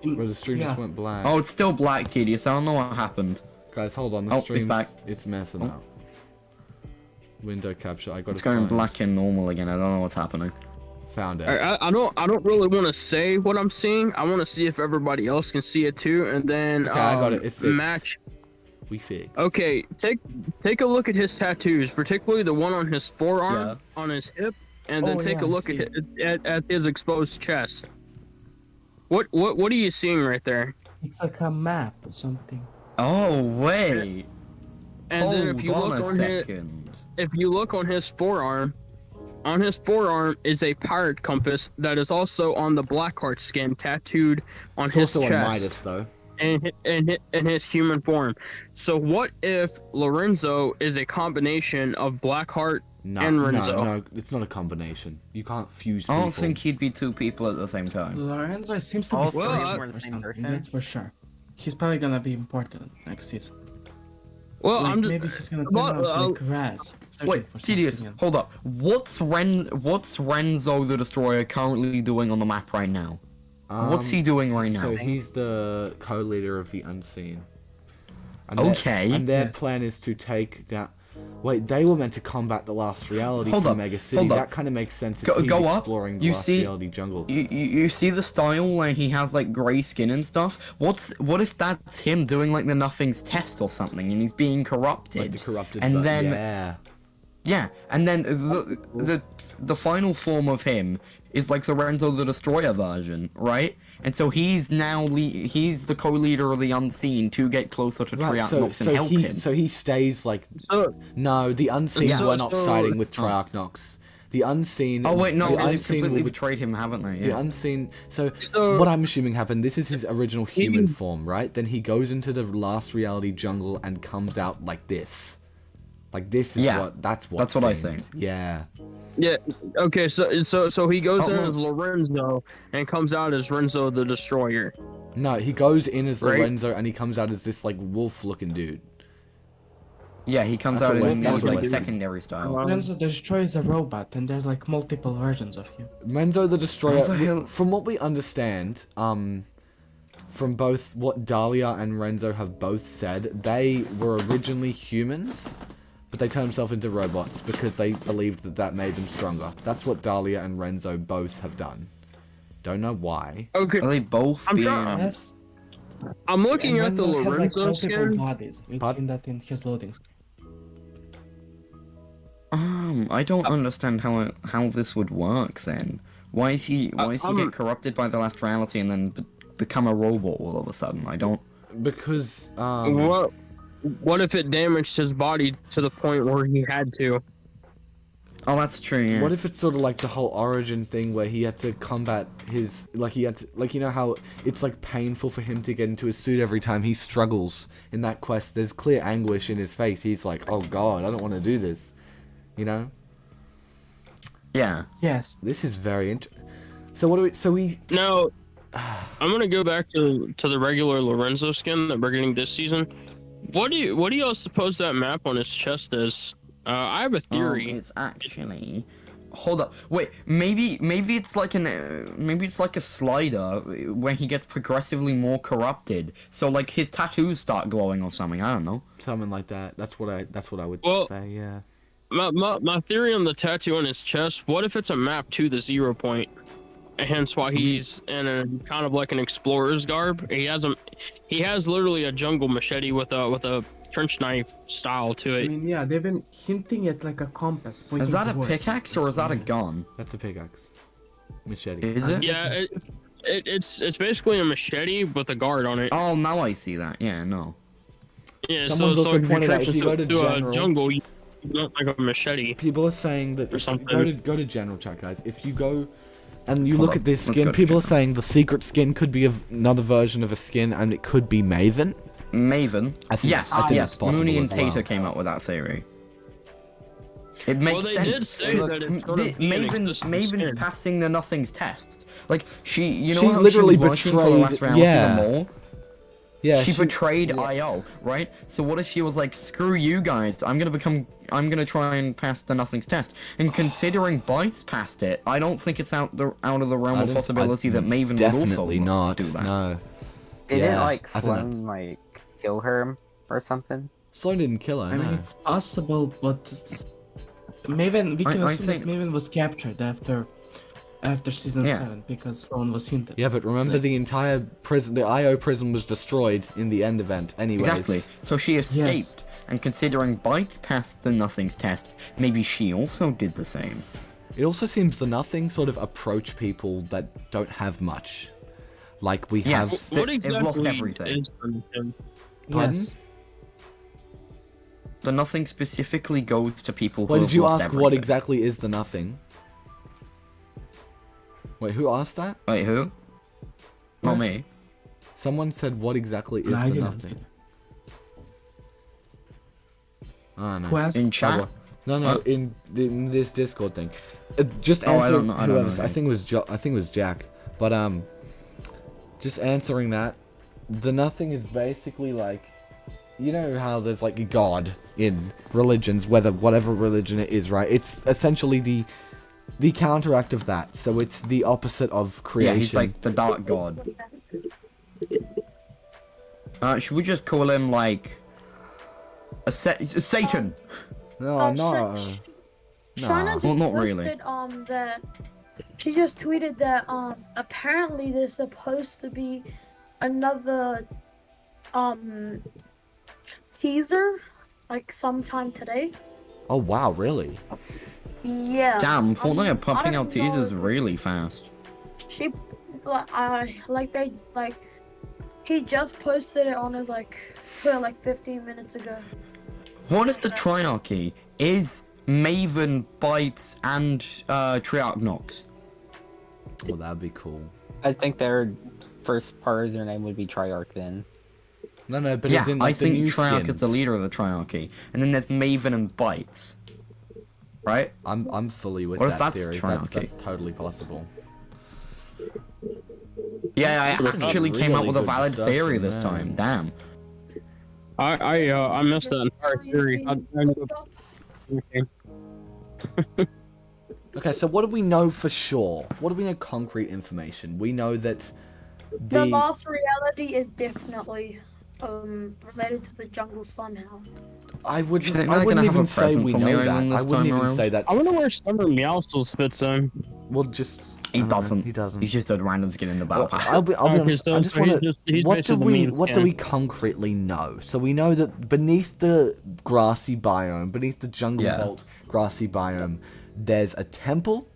Where the stream Yeah. just went black. Oh, it's still black, Tedious. I don't know what happened. Guys, hold on. The Oh, it's stream's back. it's messing Oh. up. Window capture. I got It's going black and normal again. I don't know what's happening. Found it. I don't really want to say what I'm seeing. I want to see if everybody else can see it too, and then Okay, I got it. It fixed. match. We fixed. Okay, take a look at his tattoos, particularly the one on his forearm, Yeah. on his hip, and then Oh, take yeah, a I look see. at his exposed chest. What are you seeing right there? It's like a map or something. Oh, wait. And then if you Hold look on a on his, second. if you look on his forearm is a pirate compass that is also on the Blackheart skin tattooed on It's his also on chest. Midas though. in his human form. So what if Lorenzo is a combination of Blackheart No, and Renzo? no, it's not a combination. You can't fuse I people. don't think he'd be two people at the same time. Lorenzo seems to be Also, Well, searching I- we're the for same something, person. that's for sure. He's probably gonna be important next season. Well, Like, I'm just maybe he's gonna turn well, out like Raz. searching Wait, for Tedious, something else. hold up. What's Renzo the Destroyer currently doing on the map right now? What's he doing right now? So he's the co-leader of the Unseen. And Okay. and their plan is to take down. Wait, they were meant to combat the last reality Hold from up, Mega City. hold up. That kind of makes sense if Go- he's go up. exploring the You last see- reality jungle. You see the style where he has like grey skin and stuff? What if that's him doing like the Nothing's test or something and he's being corrupted? Like the corrupted. and but then yeah. yeah, and then the final form of him is like the Renzo the Destroyer version, right? And so he's now he's the co-leader of the Unseen to get closer to Right, Triarchnox and help him. so he stays like so, no, the Unseen Yeah. were not So- siding with Triarchnox. The Unseen. Oh wait, no, the they've Unseen completely will- betrayed him, haven't they? The Yeah. Unseen. So, So- what I'm assuming happened. This is his original human He- form, right? Then he goes into the last reality jungle and comes out like this. Like this is Yeah, what. That's what. that's what I seemed. think. Yeah. yeah, okay, so he goes Oh, in no. as Lorenzo and comes out as Renzo the Destroyer. No, he goes in as Right. Lorenzo and he comes out as this like wolf-looking dude. Yeah, he comes That's out what in Wes- his that's what like Wes- secondary style. Lorenzo the Destroyer is a robot, and there's like multiple versions of him. Renzo the Destroyer. How the hell- From what we understand, from both what Dahlia and Renzo have both said, they were originally humans, but they turned themselves into robots because they believed that that made them stronger. That's what Dahlia and Renzo both have done. Don't know why. Okay, Are they both I'm being? trying- Yes. I'm looking and at the Renzo has, like, Lorenzo multiple skin. bodies. We've But- seen that in his loading screen. I don't understand how this would work then. Why is he I'm- get corrupted by the last reality and then become a robot all of a sudden? I don't. Because What if it damaged his body to the point where he had to? Oh, that's true. Yeah. what if it's sort of like the whole origin thing where he had to combat his he had to, you know how it's like painful for him to get into his suit every time he struggles in that quest. There's clear anguish in his face. He's like, oh god, I don't want to do this. You know? Yeah. Yes. This is very So what do we? So we. Now, I'm gonna go back to the regular Lorenzo skin that we're getting this season. What do you all suppose that map on his chest is? I have a theory. It's actually. Hold up. Wait. Maybe it's like maybe it's like a slider where he gets progressively more corrupted. So like his tattoos start glowing or something. I don't know. Something like that. That's what I would Well, say. Yeah. My theory on the tattoo on his chest. What if it's a map to the 0 point? Hence why he's in a kind of like an explorer's garb. He has literally a jungle machete with a trench knife style to I it. mean, yeah, they've been hinting at like a compass. Is that a towards pickaxe or is that a something. gun? That's a pickaxe. Machete. Is it? Yeah, it's basically a machete with a guard on it. Oh, now I see that. Yeah. No. Yeah, Someone's so also if you pointed out trench if you go to into general- a jungle, you don't like a machete. People are saying that Or if you something. go to general chat, guys. If you go and you Hold look on, at this let's skin, go to people are general. saying the secret skin could be another version of a skin, and it could be Maven. Maven. I think- Yes. I think Yes. it's possible Mooney and as well. Tater came up with that theory. It makes Well, they sense. did say 'cause that it's gonna be an existing Maven's skin. passing the nothing's test. Like you know She how literally she was working for the betrayed- last reality yeah. the mall? Yeah. She betrayed IO, right? So what if she was like, screw you guys, I'm gonna try and pass the nothing's test. And considering Bites passed it, I don't think it's out of the realm of possibility that Maven would also definitely not. do that. No. Didn't Yeah, like I think Sloan that's- like kill her or something? Sloan didn't kill her. I mean, no. it's possible, but Maven. We can I assume think- that Maven was captured after season Yeah. 7 because Sloan was hinted. Yeah, but remember the entire prison, the IO prison was destroyed in the end event anyways. Exactly. So she escaped, and considering Bites passed the nothing's test, maybe she also did the same. It also seems the nothing sort of approach people that don't have much. Like we Yes. have... What They've exactly lost everything. is him? Pardon? Yes. The nothing specifically goes to people who Wait, have did you lost ask everything. what exactly is the nothing? Wait, who asked that? Wait, who? Not Yes. me. Someone said what exactly is No, I the didn't. nothing? I don't Who know. asked? In chat? No, Huh? in this Discord thing. Just Oh, I answer don't know- I don't know whoever. I any. think it was Jack. But just answering that, the nothing is basically like, you know how there's like a god in religions, whatever religion it is, right? It's essentially the counteract of that. So it's the opposite of creation. Yeah, he's like the dark god. Should we just call him like Satan? No, no. Shana Nah. just Well, not posted really. that she just tweeted that apparently there's supposed to be another teaser like sometime today. Oh wow, really? Yeah. Damn, Fortnite are I pumping don't out teasers know. really fast. She he just posted it on his Twitter 15 minutes ago. What if the Triarchy is Maven, Bites, and Triarch Nox? Well, that'd be cool. I think their first part of their name would be Triarch then. No, but Yeah, as in I like the think new Triarch is skins. the leader of the Triarchy, and then there's Maven and Bites. Right? I'm fully with What if that that's theory. Triarchy? That's totally possible. Yeah, I actually came up really with a good valid discussion, theory this man. time. Damn. I missed that entire theory. Okay. Okay, so what do we know for sure? What do we know concrete information? We know that The last reality is definitely related to the jungle somehow. I would Do you think I they're wouldn't gonna have even a say presence we on the know that. island I this wouldn't time even around? say that. I wonder where Summer Meowscles fits in. Well, just He I don't know, doesn't. He doesn't. He's just a random skin in the battle Well, pass. I'll be Okay, honest. so- I just so want he's to. What do basically the we? main What do skin. we concretely know? So we know that beneath the grassy biome, beneath the jungle Yeah. vault grassy biome, there's a temple,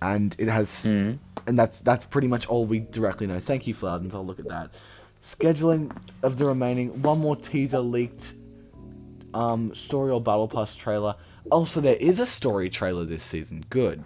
and it has, and that's pretty much all we directly know. Thank you, Floudens. I'll look at that. Scheduling of the remaining, one more teaser leaked, story or battle pass trailer. Also, there is a story trailer this season. Good.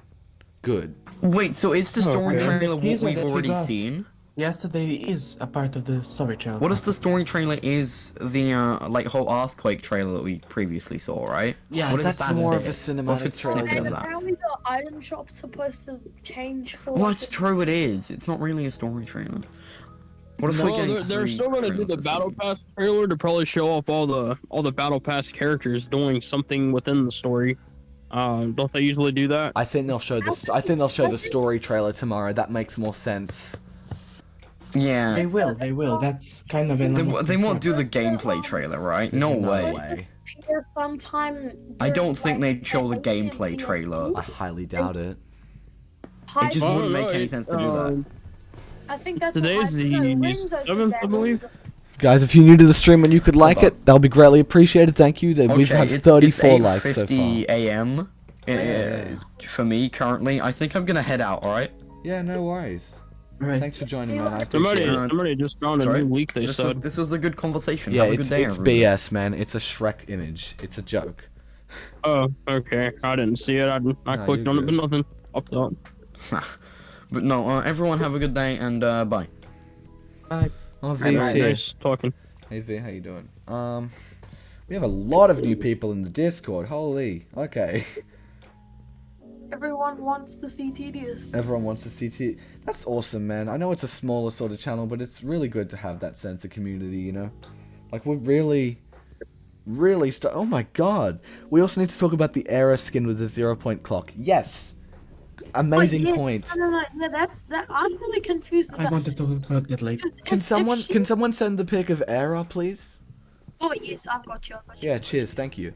Wait, so is the story Okay. trailer what Teaser we've that we already got seen? Yesterday is a part of the story trailer. What if the story trailer is the like whole earthquake trailer that we previously saw, right? Yeah, What if That's that's more it? of a What if cinematic it's trailer snippet than of that. Apparently the item shop's supposed to change for. Well, like, that's the- true. It is. It's not really a story trailer. What if we're No, getting they're three still gonna do trailers the this battle season? pass trailer to probably show off all the battle pass characters doing something within the story. Don't they usually do that? I think they'll show this. I think they'll show the story trailer tomorrow. That makes more sense. Yeah. They will. That's kind of an They won't do the gameplay trailer, right? No No way. way. Appear sometime. I don't during, think like, they'd show the Asian gameplay PS2. trailer. I highly doubt it. It just Well, wouldn't no, make any it- sense to do that. I think that's Today's what the Renzo said 7th, that I believe. Renzo- Guys, if you're new to the stream and you could like Hold on. it, that'll be greatly appreciated. Thank you. We've had 34 likes so far. 8:50 a.m. For me currently. I think I'm gonna head out. All right. Yeah, no worries. Right. Thanks for joining, man. I Somebody, appreciate it. somebody just found a Sorry? new leak. They said. This was a good conversation. Yeah, Have a good day, it's everybody. BS, man. It's a Shrek image. It's a joke. Oh, okay. I didn't see it. I No, clicked you're on it, but good. nothing popped up. But no, everyone have a good day and bye. Oh, V's Alright, here. nice talking. Hey V, how you doing? We have a lot of new people in the Discord. Holy. Okay. Everyone wants to see Tedious. Everyone wants to see T. That's awesome, man. I know it's a smaller sort of channel, but it's really good to have that sense of community, you know? Like, we're really oh my god. We also need to talk about the Era skin with the 0-point clock. Yes! Amazing Wait, yeah, point. No. Yeah, that. I'm really confused I about. wanted to talk about that later. Can someone send the pic of Era, please? Oh yes, I've got you. Yeah, cheers, thank you.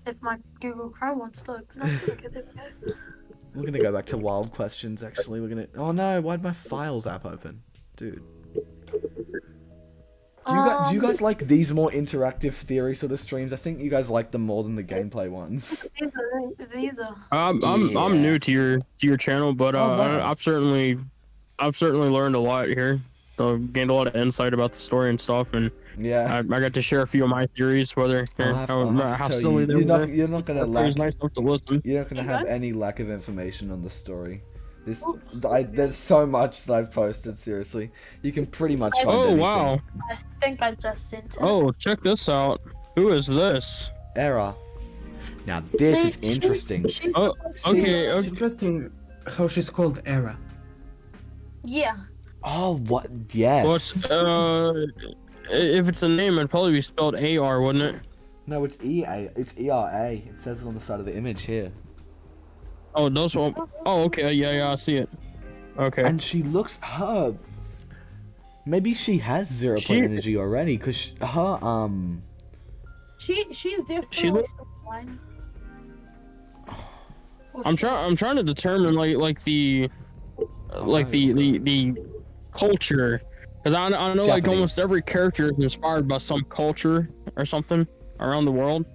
If my Google Chrome wants to open up, okay, there we go. We're gonna go back to wild questions, actually. Oh no, why'd my files app open? Dude. Do you guys like these more interactive theory sort of streams? I think you guys like them more than the gameplay ones. These are. I'm new to your channel, but Oh, wow. I've certainly learned a lot here. So gained a lot of insight about the story and stuff, and Yeah. I got to share a few of my theories, whether I'll have to how tell silly you, they you're were. not gonna It lack was nice enough to listen. you're not gonna have Okay. any lack of information on the story. There's so much that I've posted, seriously. You can pretty much find Oh anything. wow! I think I just sent it. Oh, check this out. Who is this? Era. Now this is interesting. She's Oh, supposed to- okay, It's okay. interesting how she's called Era. Yeah. Oh, what? Yes. What's if it's a name, it'd probably be spelled AR, wouldn't it? No, it's EA. It's ERA. It says it on the side of the image here. Oh, those one. Oh, okay, yeah, I see it. Okay. And she looks her. Maybe she has 0-point She- energy already, cause her She's definitely looks- still fine. I'm trying to determine the culture, because I know like almost Japanese. every character is inspired by some culture or something around the world.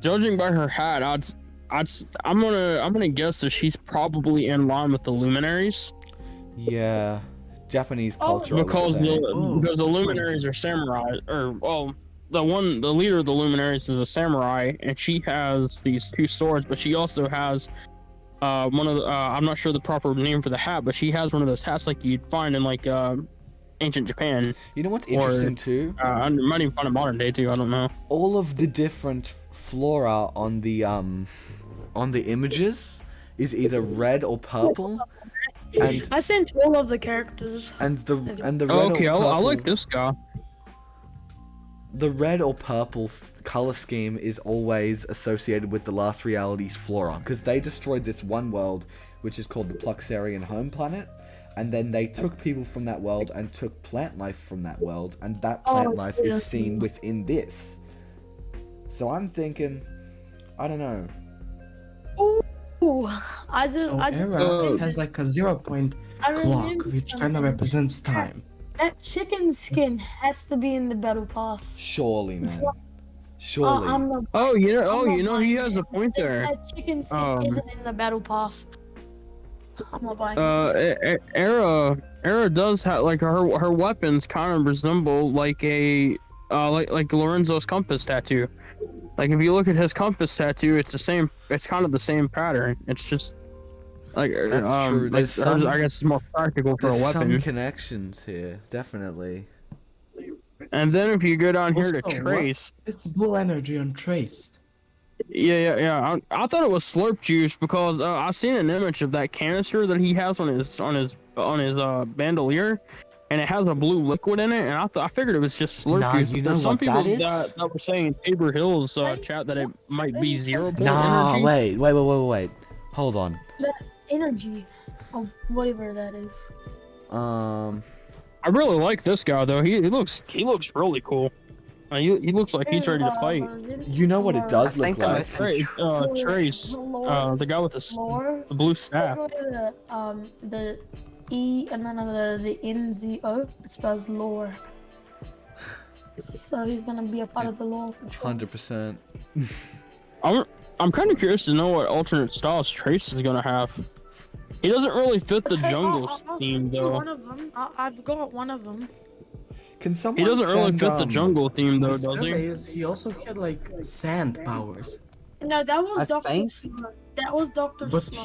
Judging by her hat, I'm gonna guess that she's probably in line with the luminaries, Yeah, Japanese Oh, culture. I would because say. the luminaries are samurai, or well, the leader of the luminaries is a samurai, and she has these two swords, but she also has one of the I'm not sure the proper name for the hat, but she has one of those hats like you'd find in like ancient Japan. You know what's interesting too? I might even find in modern day too. I don't know. All of the different flora on the images is either red or purple, and I sent all of the characters. the red Okay, or purple, I like this guy. The red or purple color scheme is always associated with the Last Reality's flora, because they destroyed this one world, which is called the Pluxarian home planet, and then they took people from that world and took plant life from that world, and that plant life yeah. is seen within this. So I'm thinking, I don't know. Ooh, I just So I just Era has like a 0-point I clock, remember which kind of something. represents time. That chicken skin has to be in the battle pass. Surely, It's man. not- Surely. Oh, I'm you not know, he buying has it. a point It says there. that chicken skin Um, isn't in the battle pass. I'm not buying it. Era does have like her weapons kind of resemble like a like Lorenzo's compass tattoo. Like if you look at his compass tattoo, it's the same. It's kind of the same pattern. It's just like That's true. like There's hers, some. I guess, is more practical for a There's some weapon. connections here, definitely. And then if you go down here to Also, Trace, it's blue energy on Trace. yeah. I thought it was slurp juice because I seen an image of that canister that he has on his bandolier, and it has a blue liquid in it, and I figured it was just slurp Nah, juice. you But know there's some what people that is? that were saying in Tabor Hills Trace, chat that it what's might that be in 0 Trace? point Nah, energy. wait. Hold on. Energy, or whatever that is. I really like this guy though. He looks really cool. He looks like he's ready to fight. You know what it does I look think like? Trace, the guy with Lore. the blue staff. The E and then the NZO. It spells lore. So he's gonna be a part of the lore for sure. 100%. I'm kind of curious to know what alternate styles Trace is gonna have. He doesn't really fit the jungle I'll theme send you though. one of them. I've got one of them. Can someone He doesn't really send, fit the jungle theme though, The does survey he? is he also had like sand powers, No, that was I Doctor think- Slow. That was Doctor but Slow.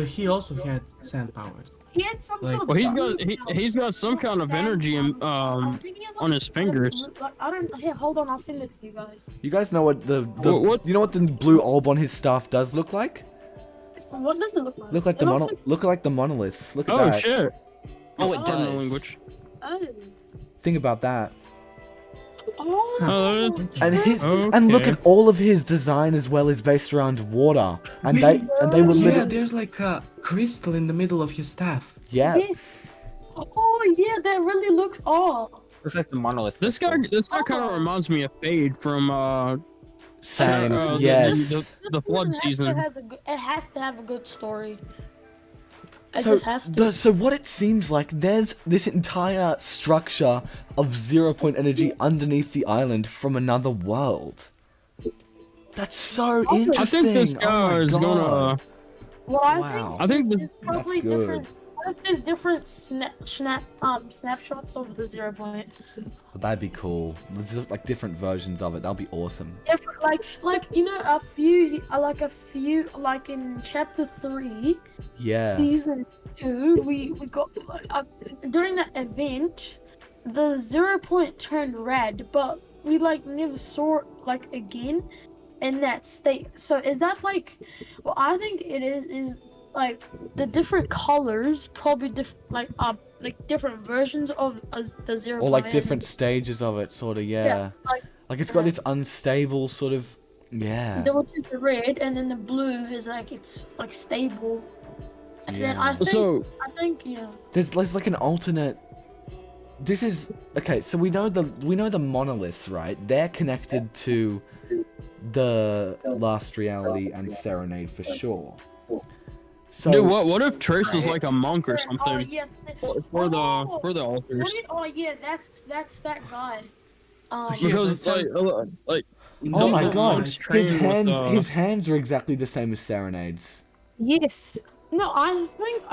he also had sand powers. He had some like- sort of. Well, gun. he's got some kind of Sand energy powers. I think he had, on his fingers. I don't. Here, hold on. I'll send it to you guys. You guys know what the What? you know what the blue orb on his staff does look like? What does it look like? Look like It the looks look like the monoliths. Look at Oh that. shit! Oh, it Oh. does language. Oh. Think about that. Oh. And his Okay. and look at all of his design as well is based around water. And they were Yeah, literally there's like a crystal in the middle of his staff. yeah. Yes. Oh yeah, that really looks. Oh. Looks like the monolith. This guy crystal. kind of reminds me of Fade from Same. the- Yes. the flood season. It has to have a good story. It So, just has to. so what it seems like, there's this entire structure of 0 point energy underneath the island from another world. That's so I interesting. I think this Oh guy my is God. gonna. Well, I Wow. I think there's probably That's good. different. What if there's different snapshots of the 0 point? That'd be cool. There's like different versions of it. That'll be awesome. Different, like you know, a few, like in chapter 3, Yeah. season 2, we got during that event, the 0 point turned red, but we like never saw it like again in that state. So is that like? Well, I think it is like the different colors, probably like different versions of the 0 Or like point. different stages of it, sort of. Yeah. Yeah, Like it's got its unstable sort of. Yeah. The which is the red, and then the blue is like it's like stable. And then I Yeah. think yeah. There's like an alternate. This is okay. So we know the monoliths, right? They're connected to the Last Reality and Serenade for sure. So Dude, what if Trace is like a monk or Oh something yes. for the altars? Oh yeah, that's that guy. So Because Yeah, like oh my Those are God, monks his trained with, his hands are exactly the same as Serenade's. Yes. No, I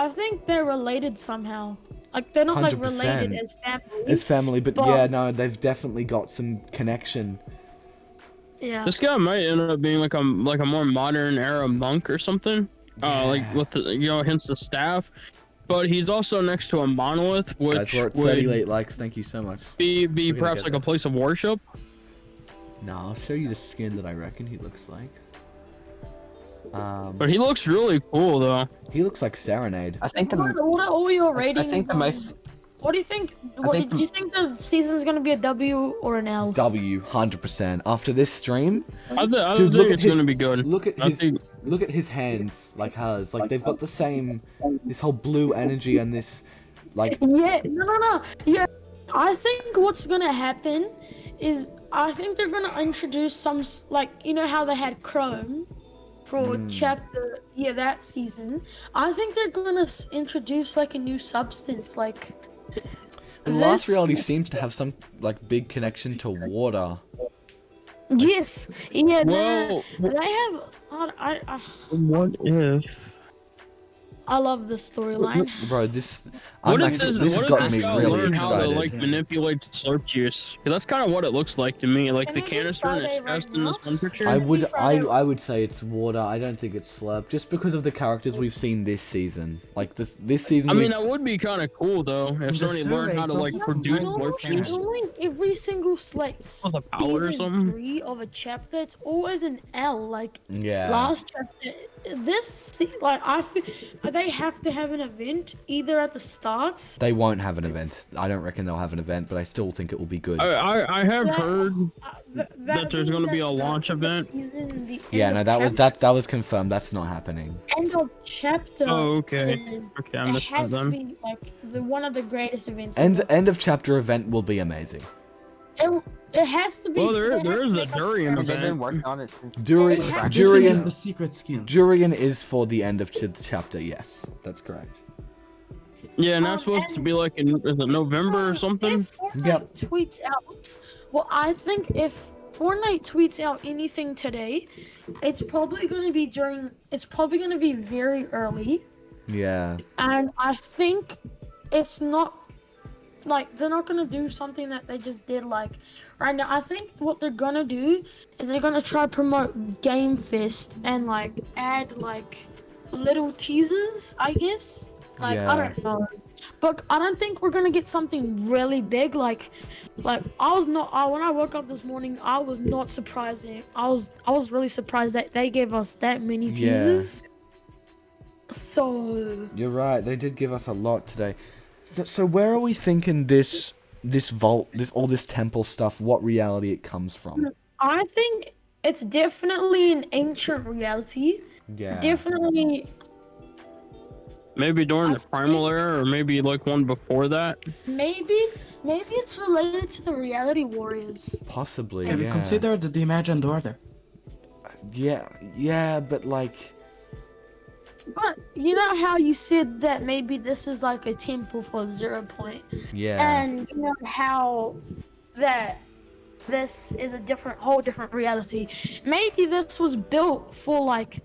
think they're related somehow. Like they're not like 100%. related as family. As family, but But- yeah, no, they've definitely got some connection. Yeah. this guy might end up being like a more modern era monk or something. Like Yeah. with the, hence the staff. But he's also next to a monolith, which Guys, we're at would 38 likes. Thank you so much. be We're gonna perhaps get like a there. place of worship. No, I'll show you the skin that I reckon he looks like. But he looks really cool though. He looks like Serenade. I think What are all your I ratings? think the most. What do you think? think Do you think the season's gonna be a W or an L? W, 100%. After this stream, I Dude, think look at it's his- gonna be good. look at I his think look at his hands, like hers. Like they've got the same, this whole blue energy and this, like Yeah, no. Yeah, I think what's gonna happen is I think they're gonna introduce some like you know how they had Chrome for chapter that season. I think they're gonna introduce like a new substance like. and Last this- Reality seems to have some like big connection to water. Yes. Yeah. Well, They have. what if? I love the storyline. Bro, this What I'm if actually this? this What has if gotten this me guy really learned how to excited. like manipulate slurp juice? 'Cause that's kind of what it looks like to me. Like Can the it be canister and his Friday right chest in this now? one picture. I Can it would be Friday? I would say it's water. I don't think it's slurp, just because of the characters we've seen this season. Like this season. I mean, we've- that would be kind of cool though In the if somebody learned survey, how to it's like also produce combined slurp with juice sand. Knowing every single with a powder or season something. 3 of a chapter, it's always an L. Like yeah. last chapter, like I feel they have to have an event either at the start. They won't have an event. I don't reckon they'll have an event, but I still think it will be good. I have That- heard That that there's means gonna be that a launch the event. Season, the Yeah, end no, of that was chapter- that was confirmed. That's not happening. End of chapter. Oh, okay. Is, Okay, I it missed that has to then. be like one of the greatest events. End ever. end of chapter event will be amazing. It has to be. Well, they there have is to a make durian They've event. been working on it since. Durian They have- This thing is Durian the secret skin. Durian is for the end of chapter. Yes, that's correct. Yeah, and that's supposed to be like in is it November or So, something? If Fortnite Yep. tweets out, well, I think if Fortnite tweets out anything today, it's probably going to be during. It's probably going to be very early, Yeah. and I think it's not like they're not going to do something that they just did like right now. I think what they're going to do is they're going to try promote Game Fest and like add like little teasers, I guess. Like Yeah. I don't know, but I don't think we're gonna get something really big. Like I was not. When I woke up this morning, I was not surprised. I was really surprised that they gave us that many Yeah. teasers. So You're right. They did give us a lot today. So where are we thinking this vault, all this temple stuff? What reality it comes from? I think it's definitely an ancient reality. Yeah. Definitely, Maybe during the I primal think- era, or maybe like one before that. maybe it's related to the reality warriors. Possibly. Have you Yeah. considered the imagined order? Yeah, but like. But you know how you said that maybe this is like a temple for 0 Point. Yeah. And you know how that this is a whole different reality. Maybe this was built for like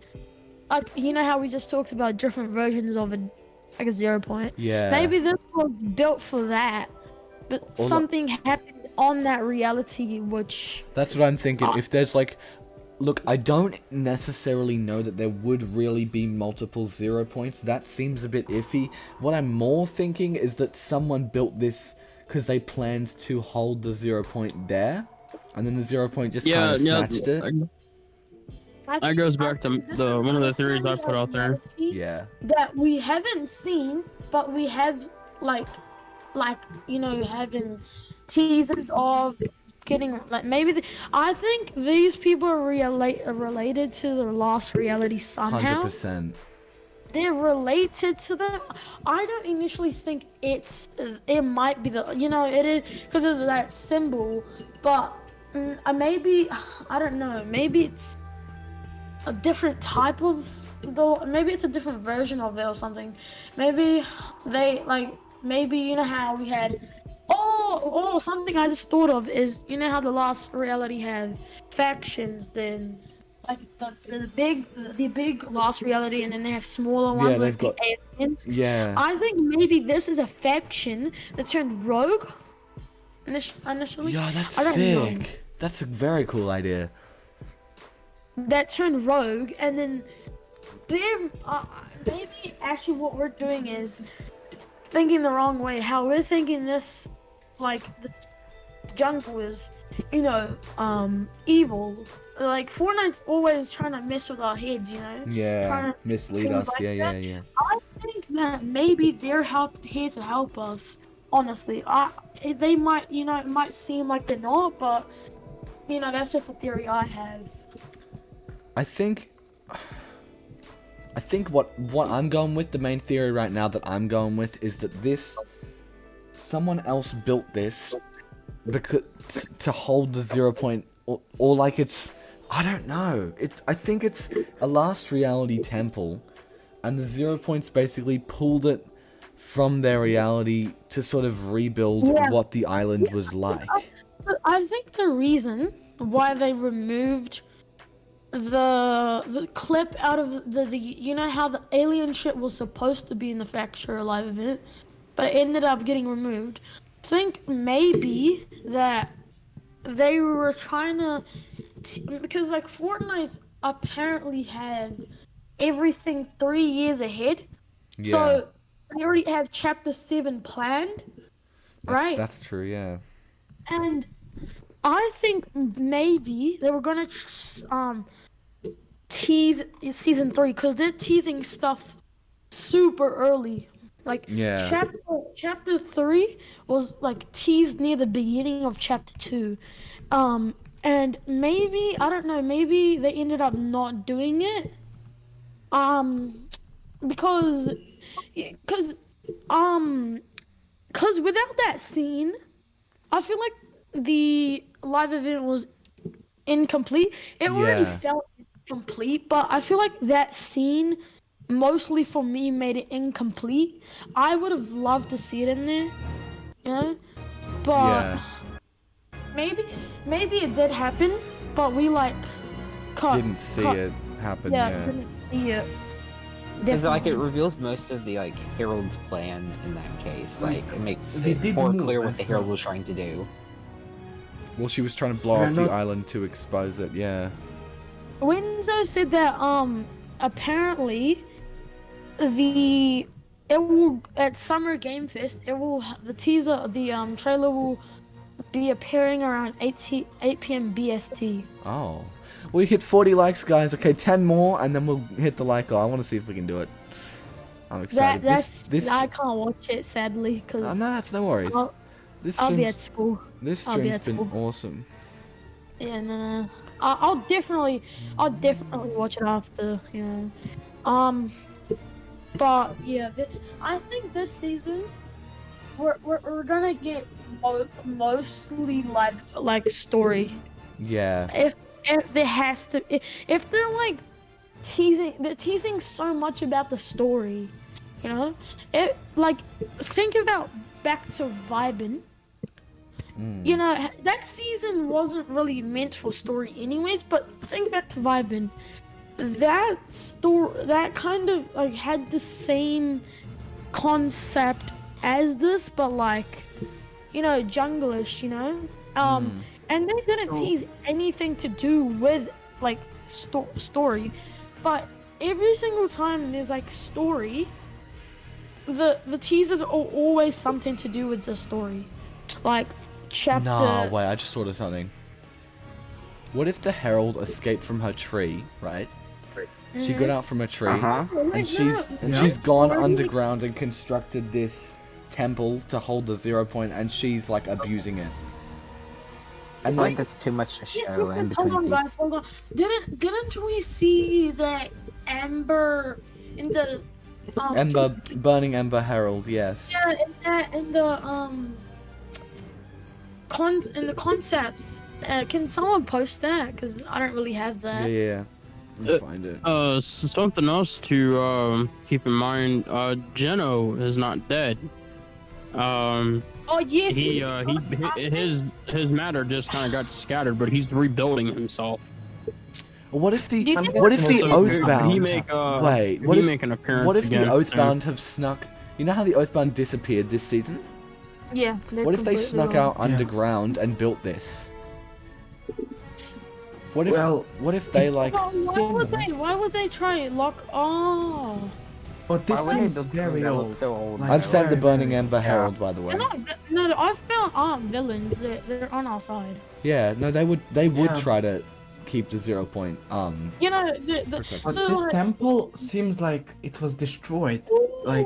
you know how we just talked about different versions of a 0 Point. Yeah. Maybe this was built for that, but Or something happened on that reality which. That's what I'm thinking. If there's like, look, I don't necessarily know that there would really be multiple 0 points. That seems a bit iffy. What I'm more thinking is that someone built this because they planned to hold the 0 point there, and then the 0 point just kind of snatched it. That goes back to one of the theories I put out there. Yeah. That we haven't seen, but we have like you know having teasers of getting like maybe I think these people are related to the lost reality somehow. 100%. They're related to them. I don't initially think it might be it is because of that symbol, but maybe I don't know. Maybe it's a different type of maybe it's a different version of it or something. Maybe maybe you know how we had something I just thought of is you know how the Lost Reality have factions, then like that's the big Lost Reality, and then they have smaller ones they've like the got- aliens. Yeah. I think maybe this is a faction that turned rogue initially. Yeah, that's I don't know. sick. That's a very cool idea. That turned rogue, and then maybe actually what we're doing is thinking the wrong way. How we're thinking this, like the jungle is, evil. Like Fortnite's always trying to mess with our heads, Yeah. Trying to Mislead things us. like Yeah. that. I think that maybe they're here to help us. Honestly, they might, it might seem like they're not, but that's just a theory I have. I think what I'm going with, the main theory right now that I'm going with is that someone else built this because to hold the 0 point or like it's, I don't know. I think it's a Lost Reality temple, and the 0 points basically pulled it from their reality to sort of rebuild Yeah. what the island was like. I think the reason why they removed the clip out of the you know how the alien ship was supposed to be in the Factory Live event, but it ended up getting removed. I think maybe that they were trying to because like Fortnite apparently have everything 3 years ahead. Yeah. So they already have chapter 7 planned, right? That's true, yeah. And I think maybe they were gonna tease season 3 because they're teasing stuff super early. Like Yeah. chapter 3 was like teased near the beginning of chapter 2. And maybe I don't know, maybe they ended up not doing it. Because because because without that scene, I feel like the live event was incomplete. It already Yeah. felt complete, but I feel like that scene mostly for me made it incomplete. I would have loved to see it in there, you know? But Yeah. maybe it did happen, but we like cut. Didn't see it happen, Yeah, yeah. didn't see it. Because like it Definitely. reveals most of the like Herald's plan in that case. Like it makes they it did more move clear what as the Herald well. was trying to do. Well, she was trying to blow They're up the not- island to expose it, yeah. Wenzo said that apparently the it will at Summer Game Fest the teaser the trailer will be appearing around 8 p.m. BST. Oh. We hit 40 likes, guys. Okay, 10 more, and then we'll hit the like goal. I want to see if we can do it. I'm excited. I can't watch it sadly because No, that's no worries. I'll, This I'll be at stream's, school. this I'll be stream's at been school. awesome. Yeah, no. I'll definitely watch it after, you know. But yeah, I think this season we're gonna get mostly like story. Yeah. If there has to, if they're like they're teasing so much about the story, you know. It like think about back to Vibin. You know, that season wasn't really meant for story anyways, but think back to Vibin. That story, that kind of like had the same concept as this, but like, you know, junglish, you know? And they didn't tease anything to do with like story, but every single time there's like story, the teasers are always something to do with the story. Like, chapter. Nah, wait, I just thought of something. What if the Herald escaped from her tree, right? She got out from her tree, and she's gone underground and constructed this temple to hold the 0 point, and she's like abusing it. And I then think that's too much to show Yes, in hold between on, people. guys, hold on. Didn't we see that Amber in the Burning Ember Herald, yes. Yeah, in the concepts. Can someone post that? Because I don't really have that. Yeah. Let me find it. Something else to keep in mind. Geno is not dead. Oh yes. His matter just kind of got scattered, but he's rebuilding himself. What if the Did you- Oathbound? He make Wait, what he if make an appearance what if the again Oathbound have snuck? You know how the Oathbound disappeared this season? Yeah. What if they snuck out underground and built this? What if Well, what if they like? Why would they try and lock? Oh. but this Why would they seems build very something that old. looks so old? Like, I've sent the very, Burning very Ember Yeah. Herald, by the way. No, I've found villains. They're on our side. Yeah, no, they would Yeah. try to keep the 0 point. You know, Protect. But so this like, temple seems like it was destroyed. Like,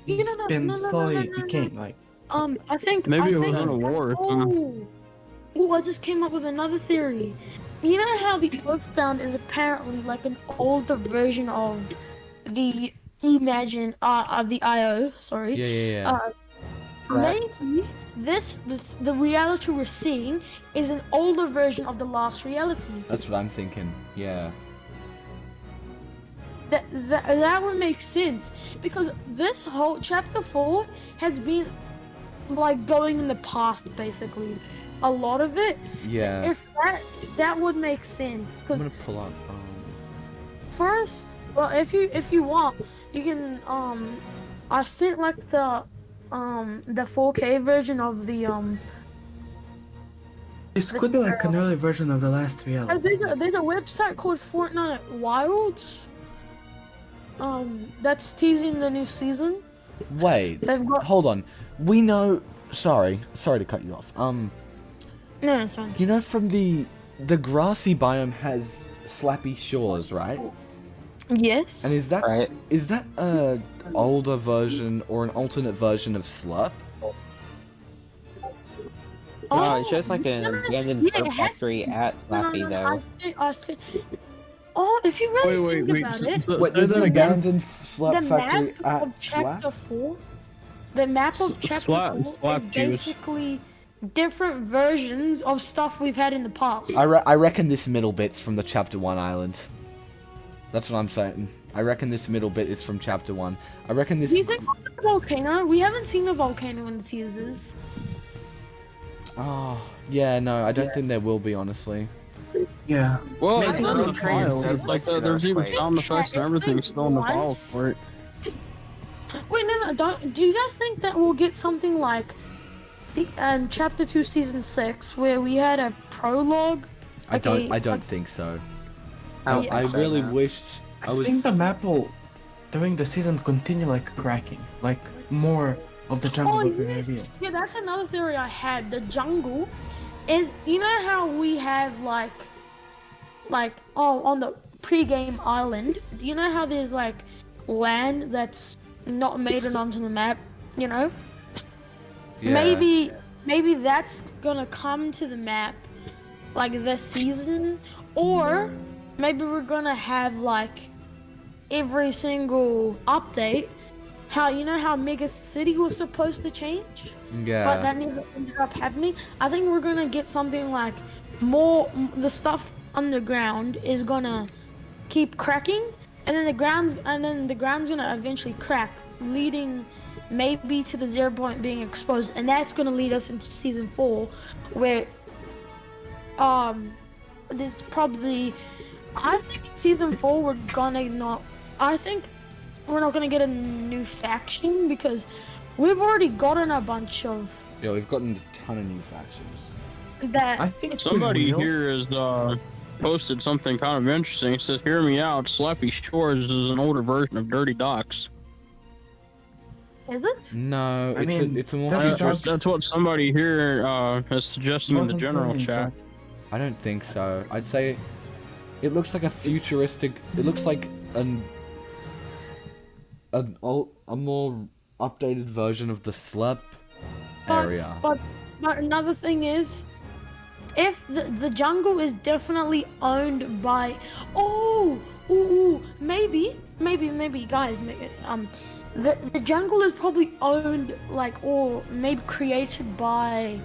it's been slowly became like. I think Maybe I it think, was in a war. Oh, I just came up with another theory. You know how the Earthbound is apparently like an older version of the Imagine of the IO. Sorry. Yeah. Maybe the reality we're seeing is an older version of the last reality. That's what I'm thinking. Yeah. That would make sense because this whole chapter 4 has been like going in the past basically. a lot of it. Yeah. If that would make sense, I'm because gonna pull up. first, well, if you want, you can I sent like the 4K version of the This could be like an early version of the last reality. there's a website called Fortnite Wilds. That's teasing the new season. Wait. They've got Hold on. We know. Sorry to cut you off. no, it's fine. You know, from the grassy biome has slappy shores, right? Yes. And is that Right. a older version or an alternate version of Slurp? No, it's just like an abandoned yeah, surf it has factory to be. at Slappy, though. I think. Oh, if you really think about it, So, Wait, say there's that an again. abandoned Slurp the factory map at of Chapter Slap? 4, the map of Chapter 4 Slap is juice. basically different versions of stuff we've had in the past. I reckon this middle bit's from the Chapter 1 island. That's what I'm saying. I reckon this middle bit is from Chapter 1. I reckon this... Do you think it's a volcano? We haven't seen a volcano in the teasers. Oh, yeah, no, I don't think there will be, honestly. Yeah. Well, Maybe it's in not the a trial. train, It's like it's there's even earthquake. sound effects and everything still in the files Once- for it. Wait, no, don't. Do you guys think that we'll get something like, Chapter 2, Season 6, where we had a prologue? I Okay, don't think so. I don't I think so, really no. wished I I was... think the map will, during the season, continue like cracking. Like more of the jungle will be yes. revealed. Yeah, that's another theory I had. The jungle is, you know how we have like on the pre-game island. Do you know how there's like land that's not made it onto the map? You know, Yeah. maybe that's gonna come to the map like this season, or maybe we're gonna have like every single update. How you know how Mega City was supposed to change? But Yeah. that never ended up happening. I think we're gonna get something like the stuff underground is gonna keep cracking, and then the ground's gonna eventually crack, leading maybe to the 0 point being exposed, and that's gonna lead us into season 4, where there's probably, I think season 4 we're gonna not. I think we're not gonna get a new faction because we've already gotten a bunch of Yeah, we've gotten a ton of new factions. that. I think Somebody we will. here has posted something kind of interesting. It says, "Hear me out. Slappy Shores is an older version of Dirty Docks." Is it? No, I mean, it's a more Dirty futuristic... Docks- That's what somebody here is suggesting in the Wasn't general funny, chat. I don't think so. I'd say it looks like a futuristic... It looks like a more updated version of the Slurp area. But another thing is, if the jungle is definitely owned by, maybe guys, the jungle is probably owned like, or maybe created by,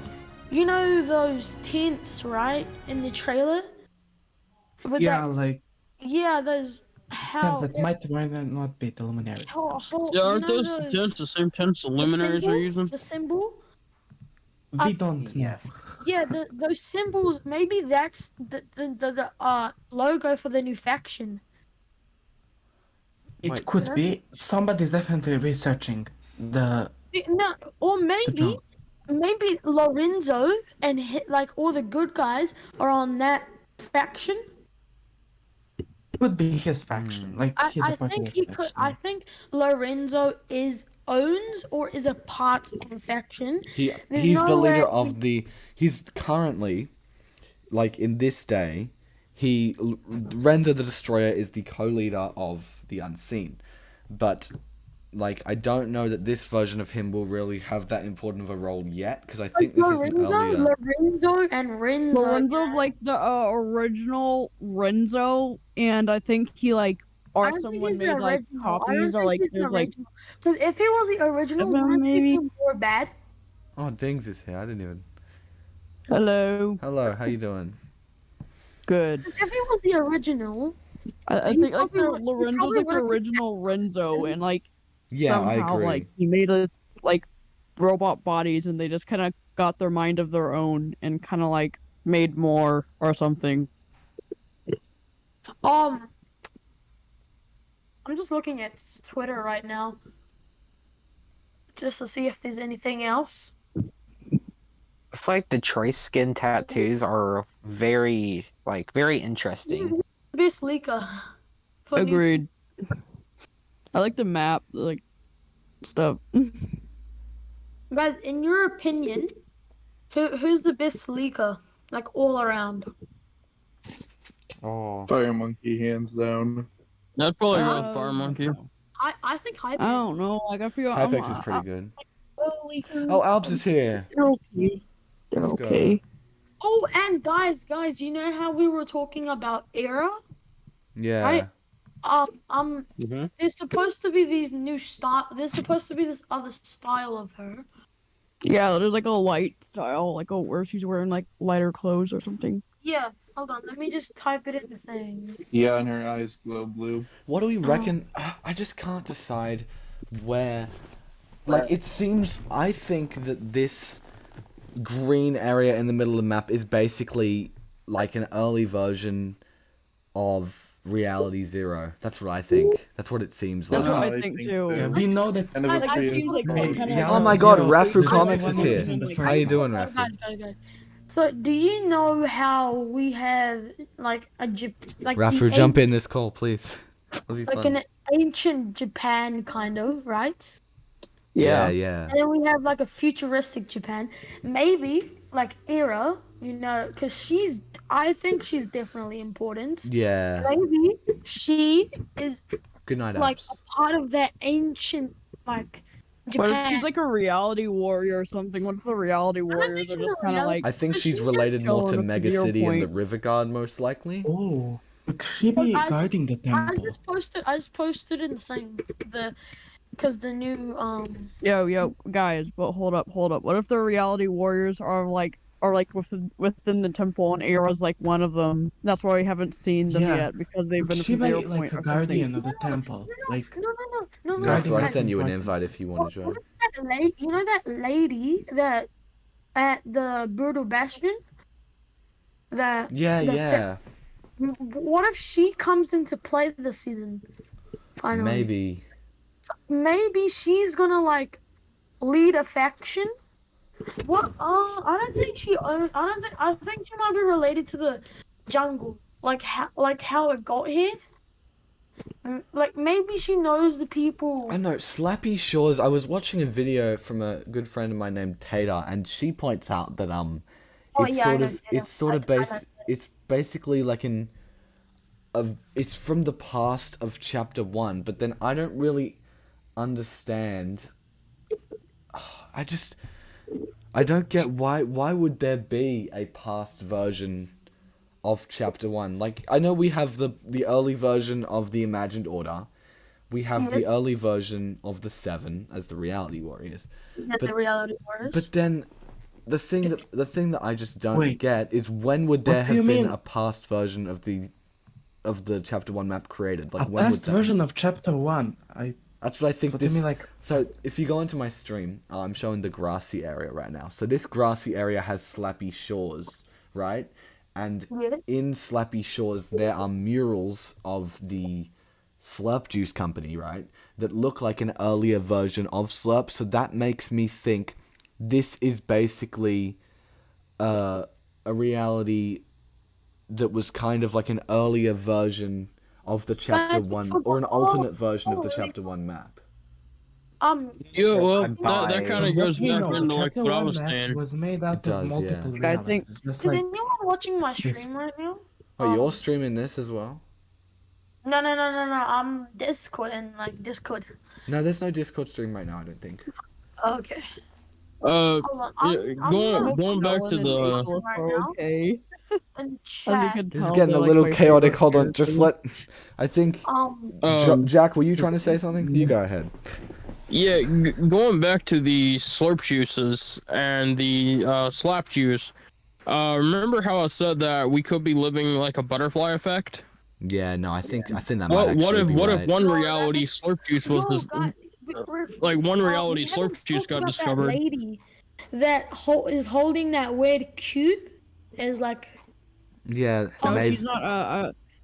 you know those tents, right, in the trailer. But Yeah, that's- like yeah, those how. tents that might not be the luminaries. how- Yeah, you aren't know those the tents, the same tents the the luminaries are symbol? using? The symbol. We don't know. Yeah, those symbols. Maybe that's the logo for the new faction. It Wait. could be. Somebody's definitely researching the. No, or maybe jungle. Lorenzo and like all the good guys are on that faction. Could be his faction. Like he's a I part think of he the could. faction. I think Lorenzo owns or is a part of a faction. There's He's no the way- leader of the... He's currently, like, in this day, Render the Destroyer is the co-leader of the Unseen. But, like, I don't know that this version of him will really have that important of a role yet, because I think this is an earlier... Lorenzo and Renzo. Lorenzo's like the original Renzo, and I think he like I or don't think someone he's the made like original. copies or like there's like Because if he was the original, Well, wouldn't he maybe- be more bad? Oh, Dings is here. I didn't even... hello, Hello, how you doing? good. If he was the original, I You think like probably the would- you Lorenzo's probably like the would've- original Renzo, and like Yeah, I somehow agree. like he made a like robot bodies and they just kind of got their mind of their own and kind of like made more or something. I'm just looking at Twitter right now, just to see if there's anything else. It's like the choice skin tattoos are very interesting. Best leaker. For new- Agreed. I like the map, like stuff. Guys, in your opinion, who's the best leaker, like all around? Oh, Fire Monkey, hands down. That's probably real Fire Monkey. I think Hype. I don't know. Like I feel Hypex is pretty good. Oh, Oh, Alps is here. They're okay. They're Let's go. okay. Oh, and guys, you know how we were talking about Era? Yeah. Right? Mhm. There's supposed to be these new style. There's supposed to be this other style of her. Yeah, there's like a light style, like where she's wearing like lighter clothes or something. Yeah, hold on. Let me just type it in the thing. Yeah, and her eyes glow blue. What do we reckon? I just can't decide where. Like, it seems. I think that this green area in the middle of the map is basically like an early version of Reality Zero. That's what I think. That's what it seems That's like. what I I think think too. Yeah, we know that. And it Guys, was I It pretty- seems like Hey, kind yeah, Oh my God, Zero, Rafu the Comics one is that here. was in the How How first you one. doing, Guys, Rafu? guys. So, do you know how we have like like Rafu, the jump in this call, please. It'll be like fun. an ancient Japan kind of, right? Yeah, Yeah. yeah. And then we have like a futuristic Japan. Maybe like Era, because I think she's definitely important. Yeah. Maybe she is Good night, like Alps. a part of that ancient like What if Japan. she's like a reality warrior or something? What if the reality warriors she's are just a kind of reality- like I think But she's she's related more to chilling with Mega Zero City and the Point. River Guard, most likely. Oh, could she Look, be I just- guarding the I temple? just posted in the thing because the new Yo, guys, but hold up. What if the reality warriors are like within the temple and Era's like one of them? That's why we haven't seen them Yeah. yet because they've been Could she from be Zero like Point a or guardian of the temple? Like, no. Guardian Rafu, I Guys, send you an important. invite if you want to join. What if that lady that at the Brutal Bastion? That Yeah, the yeah. What if she comes into play this season? Finally, maybe she's gonna like lead a faction. What? I don't think she. I think she might be related to the jungle, like how it got here. Like maybe she knows the people. I know, Slappy Shores. I was watching a video from a good friend of mine named Tater, and she points out that it's yeah, I sort know of Tater. it's sort of I know base. It's basically like it's from the past of chapter 1, but then I don't really understand. I don't get why would there be a past version of chapter 1? Like, I know we have the early version of the Imagined Order. We have the early version of the Seven as the Reality Warriors. Yeah, but- the reality wars. But then the thing that I just don't Wait. get is when would there What do you have been mean? a past version of the chapter 1 map created? Like, a when would past that? version of Chapter 1. That's what I think. So do you This mean like So if you go into my stream, I'm showing the grassy area right now. So this grassy area has Slappy Shores, right? And Yeah. in Slappy Shores, there are murals of the Slurp Juice Company, right? That look like an earlier version of Slurp. So that makes me think this is basically a reality that was kind of like an earlier version of the chapter 1, or an alternate version of the chapter 1 map. Yeah, well, Goodbye. that kind of what goes we back know, the into like Chapter what I 1 was map saying. was made out does, of multiple yeah. Guys, think- realities. Just Is like anyone watching my this. stream right now? Oh, you're streaming this as well? No. I'm Discord and like Discord. No, there's no Discord stream right now, I don't think. Okay. Uh, Hold on. yeah, going back to the okay. in As you chat. can This is tell, getting they're, a like, little my chaotic. favorite Hold on, just characters. I think. um, Jack, were you trying to say something? You go ahead. yeah, going back to the slurp juices and the slap juice. Remember how I said that we could be living like a butterfly effect? Yeah, no, I think that might What actually if be what right. if one No, reality that makes- slurp juice was this? Like one we reality haven't slurp juice talked got about discovered. That lady that is holding that weird cube is like. Yeah, No, Maeve. she's not.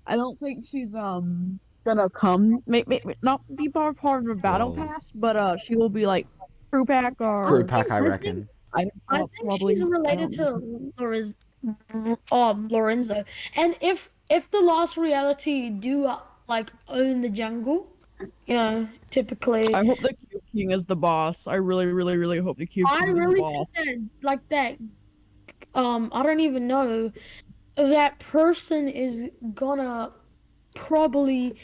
I don't think she's gonna come. May not be part of the battle Whoa. pass, but she will be like crew pack Crew or pack, I I reckon. think probably. she's I related don't know. to Lorenzo. And if the last reality do like own the jungle, typically, I hope the Cube King is the boss. I really, really, really hope the Cube I King is the really boss. think that I don't even know, that person is gonna probably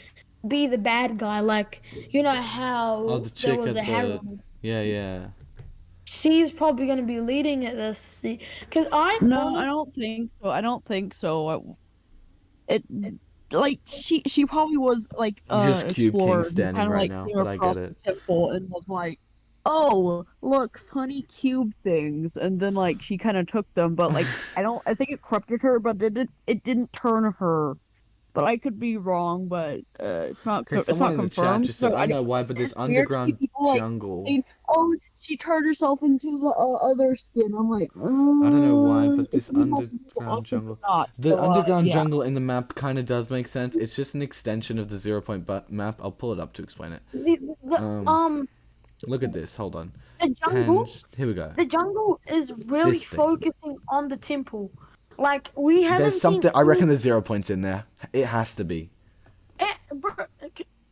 be the bad guy. Like, how Oh, the there chick was a at the. Harold. Yeah. She's probably gonna be leading at this. Because No, I don't think so. I don't think so. It like she probably was like Just Cube King explorer who standing kind of right like now, came but I get across the it. temple and was like, oh look, funny cube things, and then like she kind of took them, but like I think it corrupted her, but it didn't turn her. But I could be wrong, but it's not Okay, it's someone not in the chat confirmed. just said, So I don't know why, but this it's weird to see underground people like jungle. saying, "Oh, she turned herself into the other skin." I'm like, I don't know why, but this it's possible, underground also jungle. not. The So, underground yeah. jungle in the map kind of does make sense. It's just an extension of the 0 point map. I'll pull it up to explain it. Look at this. Hold on. the jungle. Here we go. The jungle is really This thing. focusing on the temple. Like, we haven't There's seen something. I reckon there's 0 points in there. It has to be.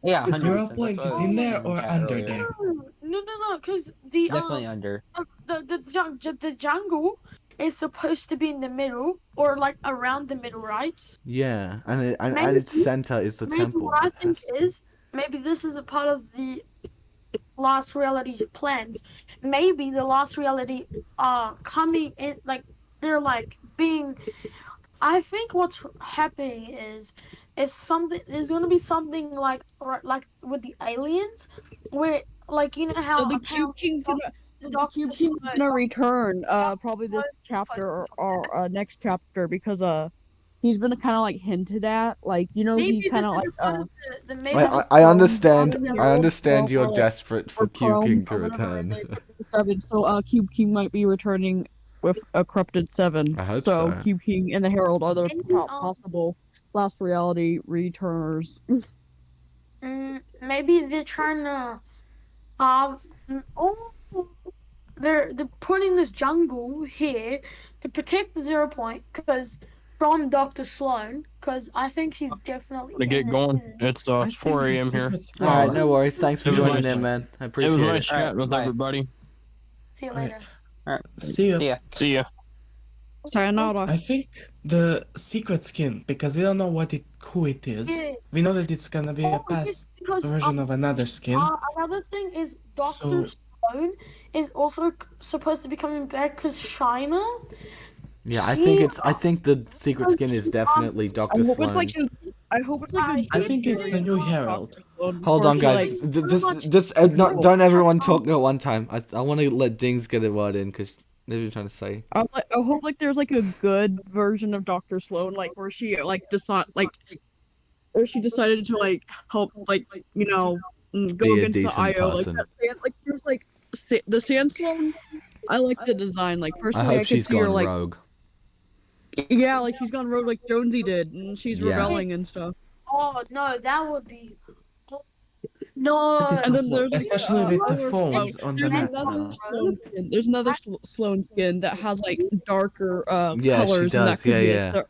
Yeah, 0 100%. point That's is what I in was there saying in or chat under earlier. there? No, because the Definitely under. the jungle is supposed to be in the middle, or like around the middle, right? Yeah, and Maybe- its center is the Maybe temple. what I It think has to be. is, maybe this is a part of the last reality's plans. Maybe the last reality coming in, like, they're like being. I think what's happening is something. There's gonna be something like with the aliens, where, like, how So the apparently The Cube King's gonna return probably this chapter or next chapter because he's been kind of like hinted at, like maybe he kind of like maybe I understand. Yeah. I understand you're Or, like, desperate for or Cube Chrome King to or whatever, return. and they put the 7. So Cube King might be returning with a corrupted 7. I hope so. Cube King and the Herald are the Maybe, possible last reality returners. maybe they're trying to oh, they're putting this jungle here to protect the 0 point, because from Dr. Sloan, because I think he's definitely To get in this going, season. it's I think 4 the a.m. here. secret All right, spot- no worries. Thanks for It was joining nice. in, man. I It appreciate was it. nice chatting with bye. everybody. See you Alright. later. Alright. See ya. See ya. See ya. Sayonara. I think the secret skin, because we don't know who it is. Yeah. We know that it's gonna be a past Because, version of another skin. another thing is Dr. So- Sloan is also supposed to be coming back because China. Yeah, I think the secret skin is definitely I Dr. hope Sloan. it's like I hope it's like a I good think it's the new variant of Herald. Dr. Sloan Hold before on, she, guys. like, Just don't everyone talk at one time. I want to let Dings get a word in because they've been trying to say. I hope like there's like a good version of Dr. Sloan, like where she decided to like help go Be a against the decent IO, like person. that like there's like the Sand Sloan. I like the design. Like I personally, hope could she's see her gone like rogue. yeah, like she's gone rogue like Jonesy did, and she's Yeah. rebelling and stuff. Oh no, that would be. No. It is And then possible, there's like, especially with the other phones Sloan- on the there's map another now. Sloan skin. There's another Sloan skin that has like darker Yeah, she colors, and that does, could yeah, be yeah.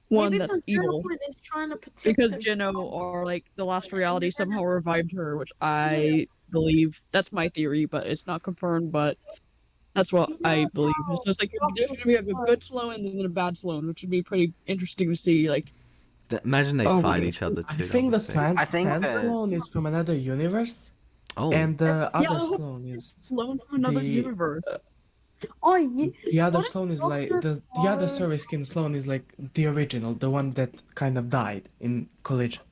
one Maybe that's the evil. One is trying to protect Because the- Jino or like the last reality somehow revived her, which I believe. That's my theory, but it's not confirmed. But that's what I believe. It's just like there's gonna be a good Sloan and then a bad Sloan, which would be pretty interesting to see. Like Imagine they Oh, fight wait. each other I too. think the Sand I think that- Sloan is from another universe, Oh, and the Yeah, other Sloan is Sloan from another The- universe. Oh, yeah. the other What if Sloan is like Dr. the other Sloan- service skin Sloan is like the original, the one that kind of died in collision.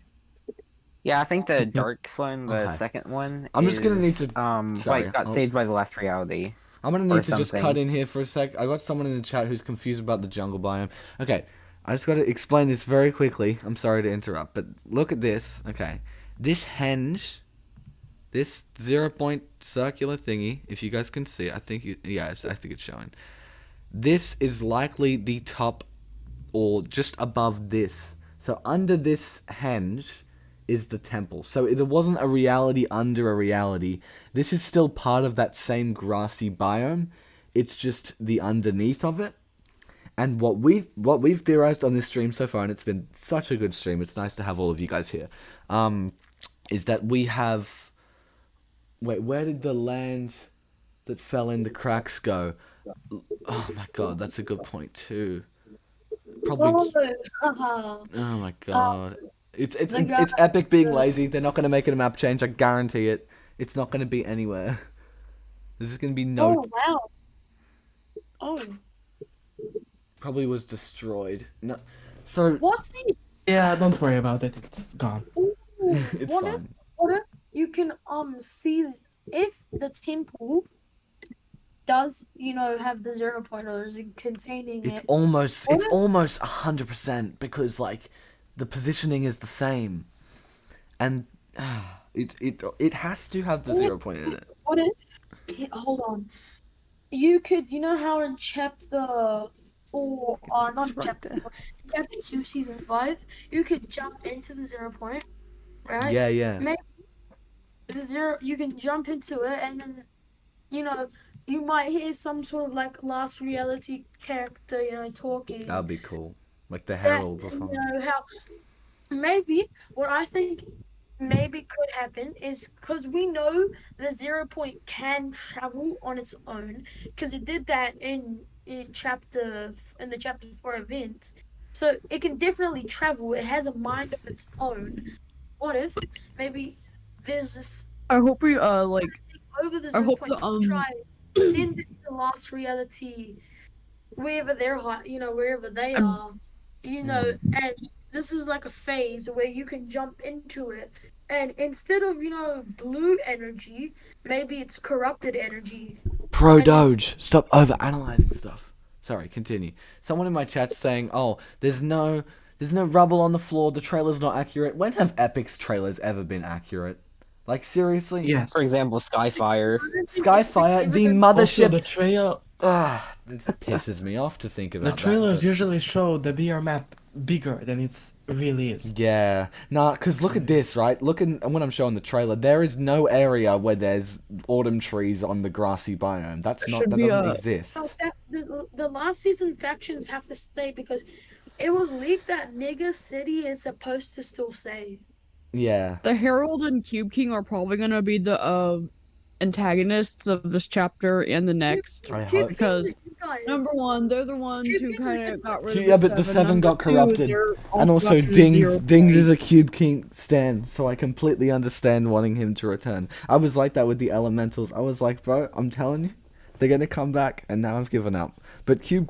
Yeah, I think the Dark Sloan, the Okay. second one. I'm just gonna is, need to- like sorry, got I'll- saved by the last reality. I'm gonna or need to just something. cut in here for a sec. I got someone in the chat who's confused about the jungle biome. Okay, I just gotta explain this very quickly. I'm sorry to interrupt, but look at this. Okay, this henge This 0 point circular thingy, if you guys can see, I think I think it's showing. This is likely the top or just above this. So under this henge is the temple. So it wasn't a reality under a reality. This is still part of that same grassy biome. It's just the underneath of it. And what we've theorized on this stream so far, and it's been such a good stream. It's nice to have all of you guys here. Is that we have. Wait, where did the land that fell in the cracks go? Oh my god, that's a good point too. Probably. Oh my god. It's Epic being lazy. They're not gonna make it a map change. I guarantee it. It's not gonna be anywhere. There's gonna be no. Oh wow. Oh. Probably was destroyed. No. So. What's it? Yeah, don't worry about it. It's gone. It's fine. What if you can seize if the temple does have the 0 pointers containing It's it? almost 100% because like the positioning is the same, and it has to have the 0 point in it. What if? Hold on. You could, how in chapter 4, not chapter 4, chapter 2, season 5, you could jump into the 0 point, right? Yeah. Maybe the 0, you can jump into it, and then, you might hear some sort of like last reality character, talking. That'd be cool, like the Herald or something. How maybe what I think maybe could happen is because we know the 0 point can travel on its own because it did that in the chapter 4 event, so it can definitely travel. It has a mind of its own. What if maybe there's this? I hope we Over the 0 hope point the, try send it to the last reality wherever they're wherever they are, and this is like a phase where you can jump into it, and instead of blue energy, maybe it's corrupted energy. Pro Doge, stop over analyzing stuff. Sorry, continue. Someone in my chat's saying, "Oh, there's no rubble on the floor. The trailer's not accurate." When have Epic's trailers ever been accurate? Like seriously? Yes. For example, Skyfire. Skyfire, the Also, mothership. the trailer. This pisses me off to think about The trailers that, usually show the BR map bigger than it really is. Yeah, nah, because look at this, right? When I'm showing the trailer, there is no area where there's autumn trees on the grassy biome. That doesn't exist. So the last season factions have to stay because it was leaked that Nigga City is supposed to still stay. Yeah. The Herald and Cube King are probably gonna be the antagonists of this chapter and the next. I hope. Because number one, they're the ones who kind of got rid of Yeah, but the 7 got corrupted. And also Dings is a Cube King stan, so I completely understand wanting him to return. I was like that with the Elementals. I was like, bro, I'm telling you, they're gonna come back, and now I've given up. But Cube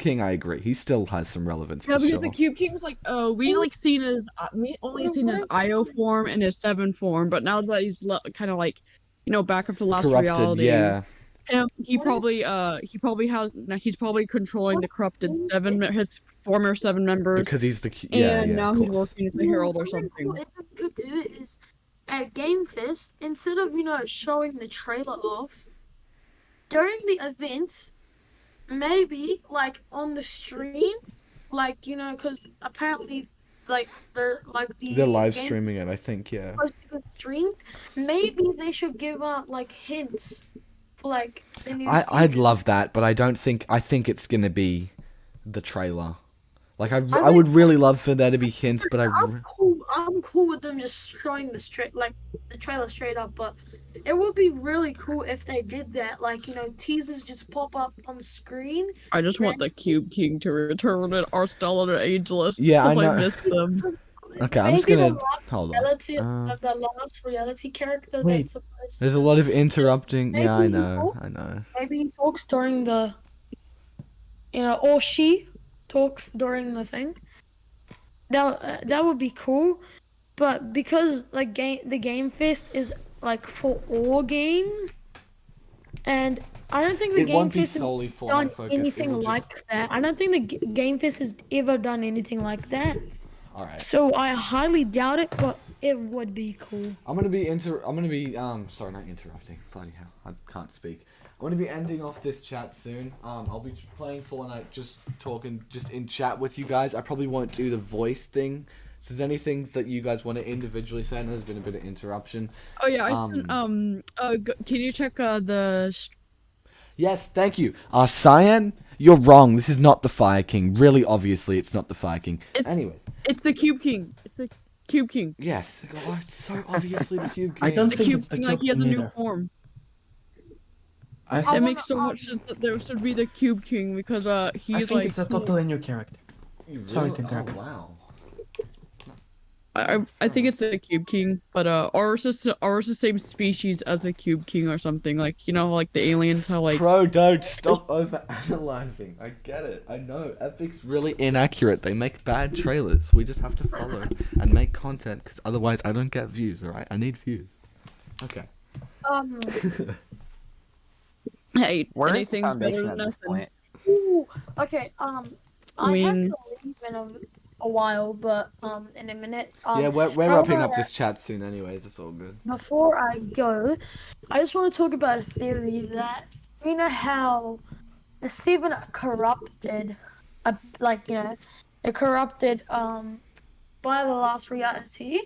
King, I agree. He still has some relevance. Yeah, for because sure. the Cube King's like, we only seen his IO form and his 7 form, but now that he's kind of like, back up to last Corrupted, reality. yeah. And he's probably controlling the corrupted 7, his former 7 members. Because he's the and now he's working as a herald or something. What we could do is at Game Fest, instead of showing the trailer off during the events, maybe like on the stream, like because apparently they're live streaming it, I think, yeah. Streamed. Maybe they should give out like hints, like the new I'd love that, but I think it's gonna be the trailer. Like I would really love for there to be hints, but I'm cool with them just showing the trailer straight up, but it would be really cool if they did that, teasers just pop up on the screen. I just want the Cube King to return and Arstellan and Ageless. Yeah, I know. I miss them. Okay, I'm just gonna hold on. The last reality character. Wait. That's supposed There's a lot of interrupting. Yeah, I Maybe know. Maybe he talks during the, or she talks during the thing. That would be cool, but because the Game Fest is like for all games, and I don't think the Game Fest has done anything like that. I don't think the Game Fest has ever done anything like that. All right. So I highly doubt it, but It would be cool. I'm gonna be sorry, not interrupting. Bloody hell, I can't speak. I'm gonna be ending off this chat soon. I'll be playing Fortnite, just talking, just in chat with you guys. I probably won't do the voice thing. So, is there any things that you guys want to individually say? I know there's been a bit of interruption. Oh yeah, I sent, can you check Yes, thank you. Cyan, you're wrong. This is not the Fire King. Really, obviously, it's not the Fire King. Anyways, it's the Cube King. It's the Cube King. yes, oh, it's so obviously the Cube King. I don't The think Cube it's the King, Cube like he has a King new either. form. I It think, makes so much sense that there should be the Cube King because he's like. it's a totally new character. Sorry to interrupt. Oh, wow. I think it's the Cube King, but ours is the same species as the Cube King or something, like you know, like the aliens how like. Bro, don't stop over analyzing. I get it. I know. Epic's really inaccurate. They make bad trailers. We just have to follow and make content because otherwise I don't get views, alright? I need views. Okay. Hey, Where is the anything's better foundation than at this nothing. point? Ooh, okay. I have Wing. to leave in a while, but in a minute. Yeah, we're however, wrapping up this chat soon anyways. It's all good. Before I go, I just want to talk about a theory that you know how the Steven corrupted, it corrupted by the last reality.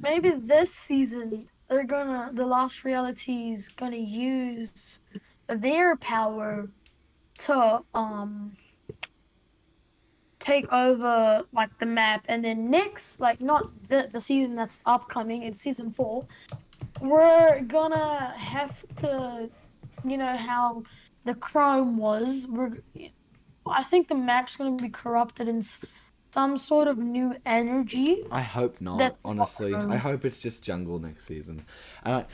Maybe this season the last reality is gonna use their power to take over like the map, and then next, like not the season that's upcoming, it's season 4, we're gonna have to, you know how the Chrome was, I think the map's gonna be corrupted in some sort of new energy. I hope not, That's honestly. not- I hope it's just jungle next season. And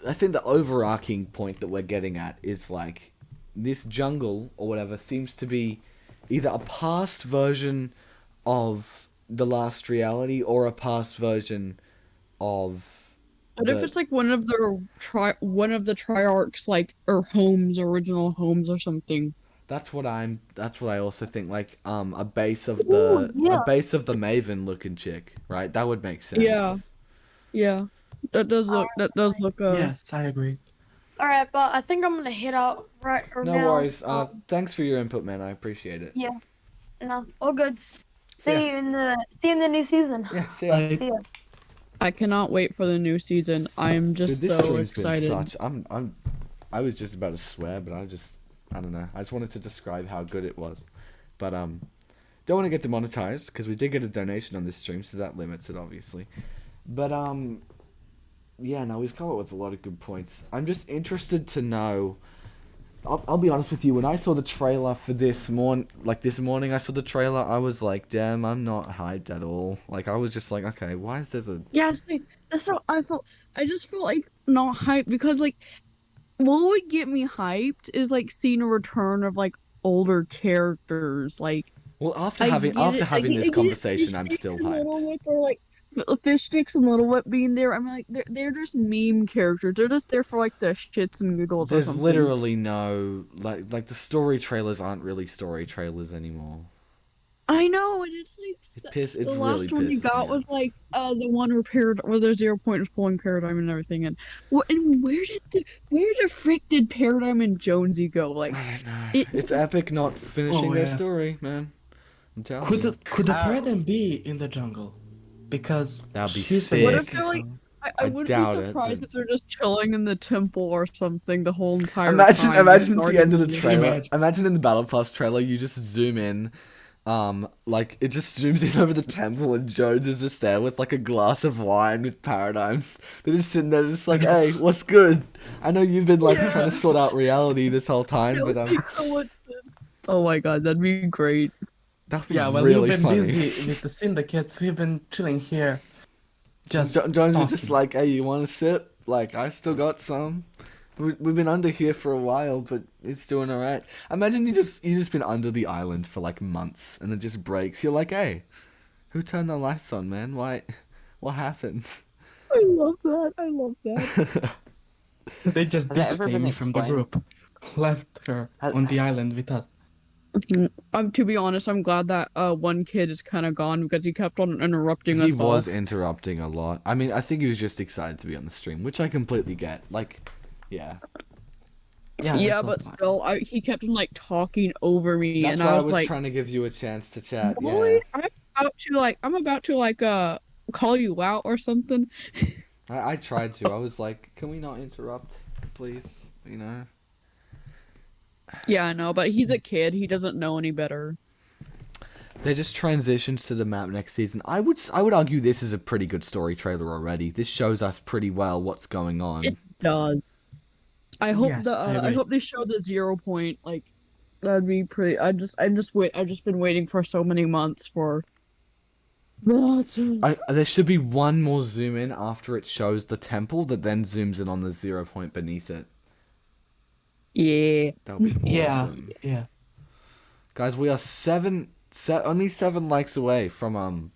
I think the overarching point that we're getting at is like this jungle or whatever seems to be either a past version of the last reality or a past version of What if it's like one of the Triarchs like or original homes or something? That's what I also think, like a base of Ooh, yeah. a base of the Maven looking chick, right? That would make sense. Yeah, that does look Yes, I agree. All right, but I think I'm gonna head out right No now. worries. Thanks for your input, man. I appreciate it. Yeah. No, all good. See Yeah. you in the new season. Yeah, see ya. Like, See ya. I cannot wait for the new season. I'm just Dude, this so stream's excited. been such. I was just about to swear, but I don't know. I just wanted to describe how good it was, but don't want to get demonetized because we did get a donation on this stream, so that limits it obviously. But yeah, no, we've come up with a lot of good points. I'm just interested to know. I'll be honest with you. When I saw the trailer for this morning, I saw the trailer. I was like, damn, I'm not hyped at all. Like, I was just like, okay, why is there a... Yeah, see, that's what I felt. I just felt like not hyped because like what would get me hyped is like seeing a return of like older characters. Like Well, after I having get it, I having get- this I get conversation, Fish I'm Sticks still and Little hyped. Whip or like Fish Sticks and Little Whip being there. I'm like they're just meme characters. They're just there for like the shits and giggles or There's something. literally no like the story trailers aren't really story trailers anymore. I know, and it's like It the really last one you pisses got me was like the one where the 0 point was pulling Paradigm and everything, and where the frick did Paradigm and Jonesy go? Like I don't know. it- It's Epic not finishing Oh, their yeah. story, man. I'm telling you. Could the paradigm be in the jungle? Because That'd be she's been sick. What if missing they're like? from- I I wouldn't doubt be it, surprised but- if they're just chilling in the temple or something the whole entire Imagine time. at the end of the Just trailer. imagine. Imagine in the Battle Pass trailer, you just zoom in. Like it just zooms in over the temple and Jones is just there with like a glass of wine with Paradigm. They're just sitting there, just like, "Hey, what's good? I know you've been like trying to sort out reality this whole time, but That would make so much sense. Oh my god, that'd be great. that'd be Yeah, well, really we've been funny." busy with the syndicates. We've been chilling here. Just Jones is talking. just like, "Hey, you want a sip? Like, I still got some. We've been under here for a while, but it's doing all right." Imagine you just been under the island for like months, and it just breaks. You're like, "Hey, who turned the lights on, man? Why? What happened?" I love that. I love that. They just Has that ditched ever been Amy from the explained? group, left her on the island with us. To be honest, I'm glad that one kid is kind of gone because he kept on interrupting He us was all. interrupting a lot. I mean, I think he was just excited to be on the stream, which I completely get. Like, yeah. Yeah, Yeah, that's all but fine. still, he kept on like talking over me, That's and why I I was was like, trying to give you a chance to chat. "Molly, Yeah. I'm about to call you out or something." I tried to. I was like, can we not interrupt, please? You know? Yeah, I know, but he's a kid. He doesn't know any better. They just transitioned to the map next season. I would argue this is a pretty good story trailer already. This shows us pretty well what's going on. It does. I hope Yes, I I agree. hope they show the 0 point. Like, that'd be pretty. I've just been waiting for so many months for that. There should be one more zoom in after it shows the temple that then zooms in on the 0 point beneath it. Yeah. That would be Yeah, awesome. yeah. Guys, we are only 7 likes away from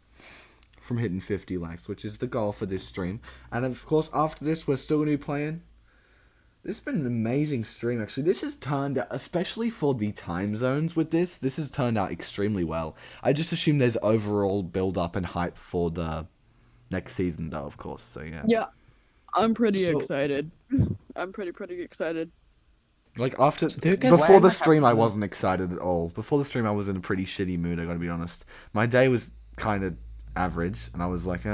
hitting 50 likes, which is the goal for this stream. And of course, after this, we're still gonna be playing. This has been an amazing stream, actually. This has turned out, especially for the time zones with this has turned out extremely well. I just assume there's overall build-up and hype for the next season, though, of course, so yeah. Yeah, I'm pretty So- excited. I'm pretty excited. Like, after, do you guys before the think- stream, I wasn't excited at all. Before the stream, I was in a pretty shitty mood, I gotta be honest. My day was kind of average, and I was like,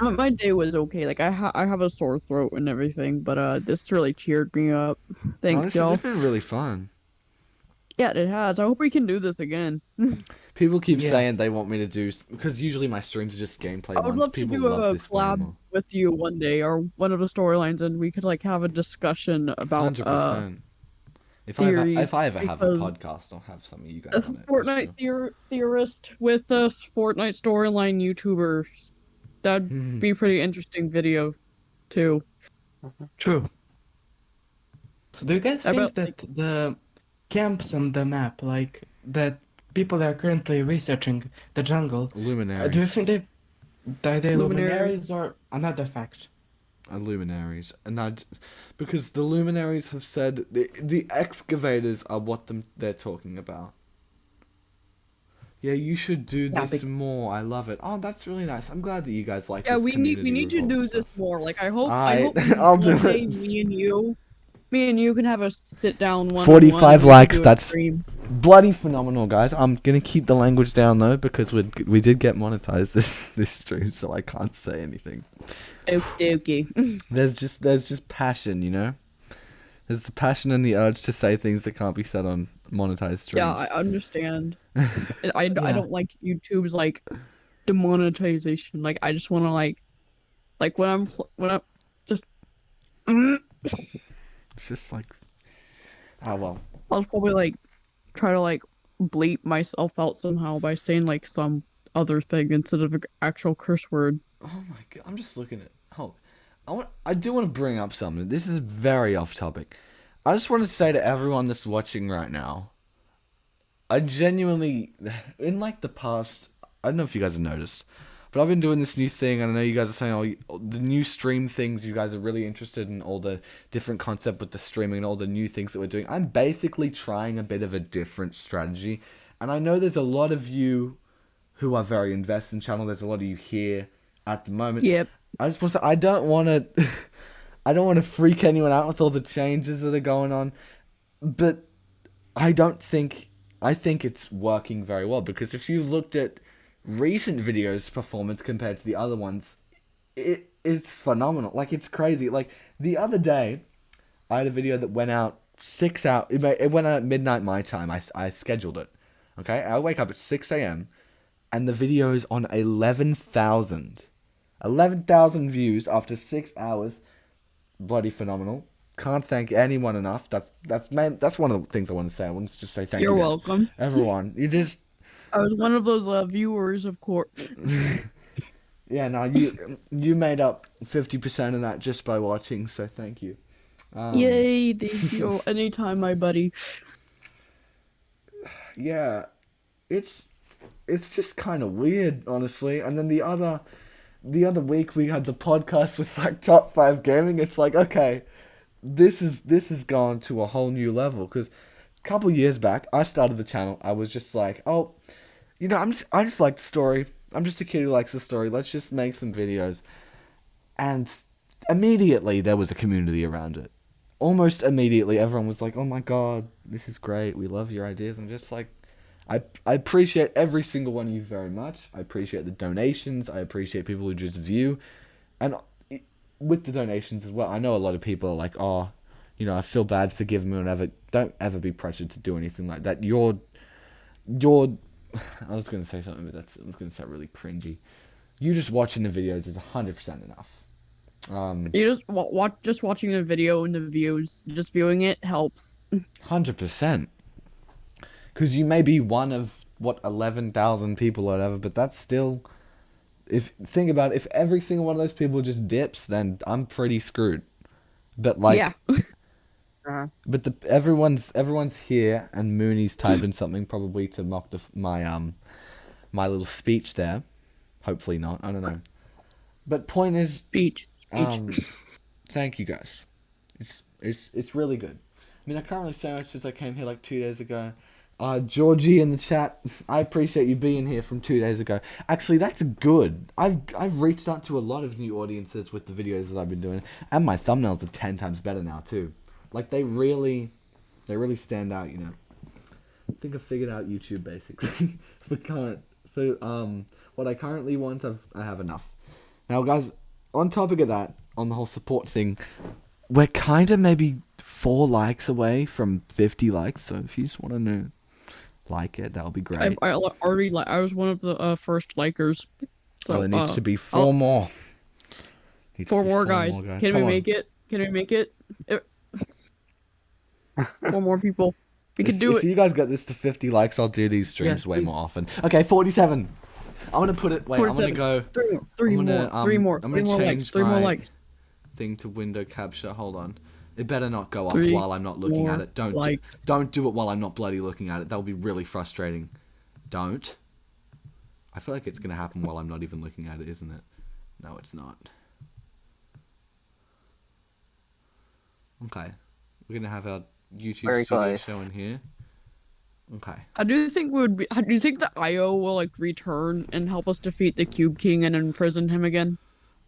My day was okay. Like, I have a sore throat and everything, but this really cheered me up. Thanks, this y'all. has been really fun. Yeah, it has. I hope we can do this again. People keep Yeah. saying they want me to do, because usually my streams are just gameplay I would ones. love to People do love a this way collab more. with you one day, or one of the storylines, and we could like have a discussion about 100%. If theories, I ever have a because podcast, I'll have some of you guys a on it. for sure. Theorist with a Fortnite storyline YouTuber. That'd be a pretty interesting video, too. True. So do you guys I think bet, that the camps on the map, like that people are currently researching the jungle, Luminaries. do you think they Luminaries. luminaries or another fact? Luminaries. Because the luminaries have said the excavators are what they're talking about. Yeah, you should do Yeah, this more. I love it. Oh, that's really nice. I'm glad that you guys like Yeah, this we community need to do revolve this stuff. more. Like, I hope I'll do one day it. me and you can have a sit down one. 45 likes, that's bloody phenomenal, guys. I'm gonna keep the language down though, because we did get monetized this stream, so I can't say anything. Okay. There's just passion, you know. There's the passion and the urge to say things that can't be said on monetized streams. Yeah, I understand. I don't like YouTube's like demonetization. Like, I just want to like when I'm just. It's just like, oh well. I'll probably like try to like bleep myself out somehow by saying like some other thing instead of an actual curse word. Oh my god, I'm just looking at. I do want to bring up something. This is very off topic. I just want to say to everyone that's watching right now, I genuinely, in like the past, I don't know if you guys have noticed, but I've been doing this new thing, and I know you guys are saying all the new stream things. You guys are really interested in all the different concept with the streaming and all the new things that we're doing. I'm basically trying a bit of a different strategy, and I know there's a lot of you who are very invested in channel. There's a lot of you here at the moment. Yep. I just want to say, I don't want to freak anyone out with all the changes that are going on, but I think it's working very well, because if you looked at recent videos' performance compared to the other ones, it is phenomenal. Like, it's crazy. Like, the other day, I had a video that went out 6 hours. It went out at midnight my time. I scheduled it. Okay, I wake up at 6 a.m. and the video is on 11,000 views after 6 hours. Bloody phenomenal. Can't thank anyone enough. That's one of the things I want to say. I want to just say thank you. You're to welcome. everyone. You just. I was one of those viewers, of course. Yeah, no, you made up 50% of that just by watching. So thank you. Yay! Thank you. Anytime, my buddy. Yeah, it's just kind of weird, honestly. And then the other week we had the podcast with like top 5 gaming. It's like, okay, this has gone to a whole new level, because couple years back, I started the channel. I was just like, oh, you know, I just like the story. I'm just a kid who likes the story. Let's just make some videos. And immediately there was a community around it. Almost immediately, everyone was like, oh my god, this is great. We love your ideas. I'm just like, I appreciate every single one of you very much. I appreciate the donations. I appreciate people who just view. And with the donations as well, I know a lot of people are like, oh, you know, I feel bad for giving me whatever. Don't ever be pressured to do anything like that. You're I was going to say something, but I was going to sound really cringy. You just watching the videos is 100% enough. You just watching the video and the views, just viewing it helps. 100%. Because you may be one of, 11,000 people or whatever, but that's still... Think about it, if every single one of those people just dips, then I'm pretty screwed. But like... Yeah. But everyone's here, and Mooney's typing something probably to mock my little speech there. Hopefully not. I don't know. But point is, Speech. thank you guys. It's really good. I mean, I can't really say much since I came here like 2 days ago. Georgie in the chat, I appreciate you being here from 2 days ago. Actually, that's good. I've reached out to a lot of new audiences with the videos that I've been doing, and my thumbnails are 10 times better now too. Like they really stand out, you know. I think I figured out YouTube basically. What I currently want, I have enough. Now, guys, on topic of that, on the whole support thing, we're kind of maybe 4 likes away from 50 likes. So if you just want to like it, that'll be great. I already I was one of the first likers. So it needs to be 4 more. 4 more guys. Can we make it? Can we make it? 4 more people. We can do it. If you guys get this to 50 likes, I'll do these streams way more often. Okay, 47. I'm gonna put it. Wait, 47. I'm gonna go. 3 more. I'm gonna change 3 more likes. Thing to window capture. Hold on. It better not go up 3 while I'm not looking at it. Don't do it while I'm not bloody looking at it. That'll be really frustrating. Don't. I feel like it's gonna happen while I'm not even looking at it, isn't it? No, it's not. Okay, we're gonna have our YouTube studio showing here. Okay. How do you think the IO will like return and help us defeat the Cube King and imprison him again?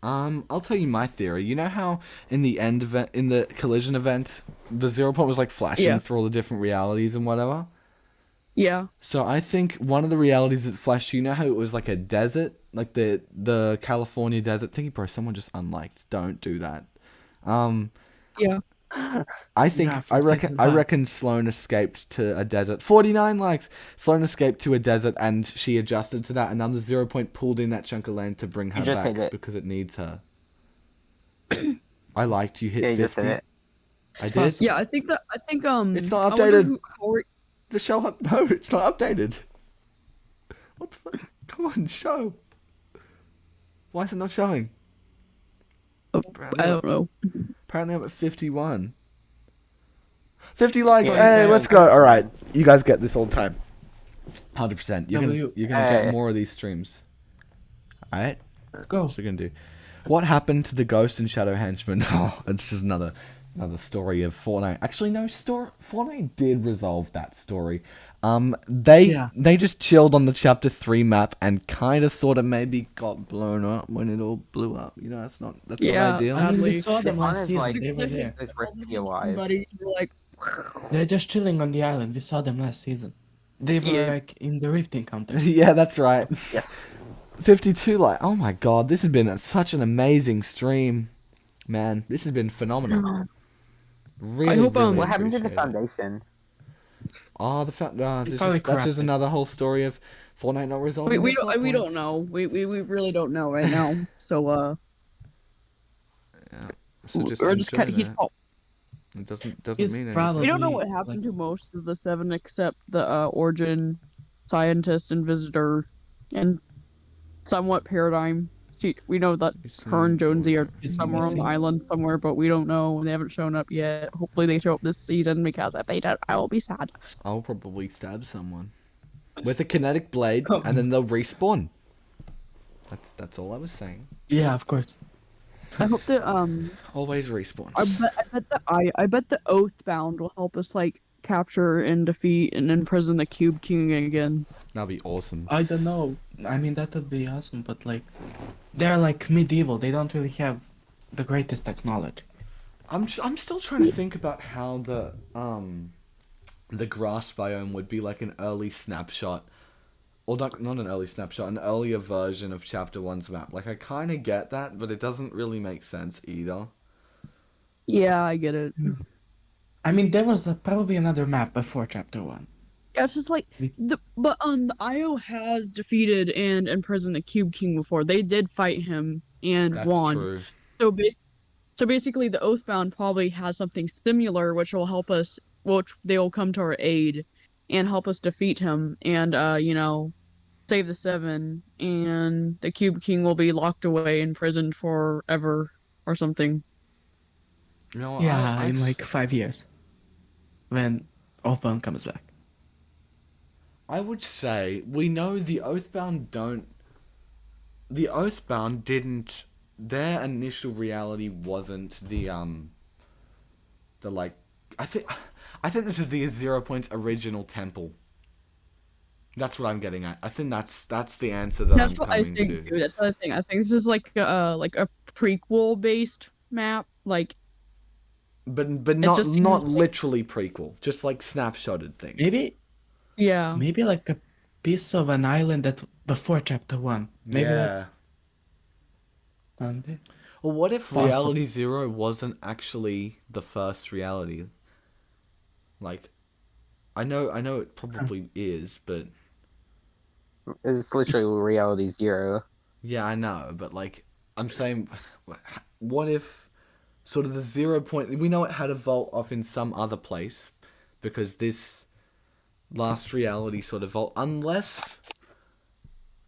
I'll tell you my theory. You know how in the end event, in the collision event, the 0 point was like flashing through all the different realities and whatever? Yeah. So I think one of the realities that flashed, you know how it was like a desert? Like the California desert? Thingy bro, someone just unliked. Don't do that. Yeah. I think I reckon Sloane escaped to a desert. 49 likes. Sloane escaped to a desert and she adjusted to that, and then the 0 point pulled in that chunk of land to bring her back because it needs her. I liked you hit 50. I did. Yeah, I think it's not updated. The show no, it's not updated. What the fuck? Come on, show. Why is it not showing? I don't know. Apparently I'm at 51. 50 likes. Hey, let's go. All right, you guys get this all the time. 100%. You're gonna get more of these streams. All right. Let's go. What's we gonna do? What happened to the Ghost and Shadow Henchman? Oh, it's just another story of Fortnite. Actually, no, Fortnite did resolve that story. They just chilled on the chapter 3 map and kind of sort of maybe got blown up when it all blew up. You know, that's not ideal. I mean, we saw them last season. They were there. They're just chilling on the island. We saw them last season. They were like in the rift encounter. Yeah, that's right. Yes. 52 like, oh my god, this has been such an amazing stream, man. This has been phenomenal. Really, I hope what happened to the foundation? Oh, that's just another whole story of Fortnite not resolving. We don't know. We really don't know right now. So yeah. So we're just kind of it doesn't mean anything. We don't know what happened to most of the 7 except the Origin, Scientist, and Visitor, and somewhat Paradigm. We know that her and Jonesy are somewhere on the island somewhere, but we don't know. They haven't shown up yet. Hopefully they show up this season, because if they don't, I will be sad. I'll probably stab someone with a kinetic blade, and then they'll respawn. That's all I was saying. Yeah, of course. I hope that always respawn. I bet the Oathbound will help us like capture and defeat and imprison the Cube King again. That'd be awesome. I don't know. I mean, that would be awesome, but like, they're like medieval. They don't really have the greatest technology. I'm still trying to think about how the grass biome would be like an early snapshot, or not an early snapshot, an earlier version of Chapter 1's map. Like, I kind of get that, but it doesn't really make sense either. Yeah, I get it. I mean, there was probably another map before Chapter 1. Yeah, it's just like the IO has defeated and imprisoned the Cube King before. They did fight him and That's won. true. So basically, the Oathbound probably has something similar, which will help us. Which they will come to our aid and help us defeat him, and save the Seven. And the Cube King will be locked away, imprisoned forever, or something. You know, Yeah, in like 5 years, when Oathbound comes back. I would say we know the Oathbound don't. The Oathbound didn't. Their initial reality wasn't the like. I think this is the 0 Point's original temple. That's what I'm getting at. I think that's the answer that That's I'm what I coming think to. too. That's what I think. I think this is like a prequel based map. Like, But it not just seems not like- literally prequel, just like snapshotted things. yeah. Maybe like a piece of an island that before Chapter 1. Maybe that's. And Well, what if Possible. Reality Zero wasn't actually the first reality? Like, I know it probably is, but It's literally reality 0. yeah, I know. But like, I'm saying, what if sort of the 0 Point? We know it had a vault off in some other place, because this last reality sort of vault, unless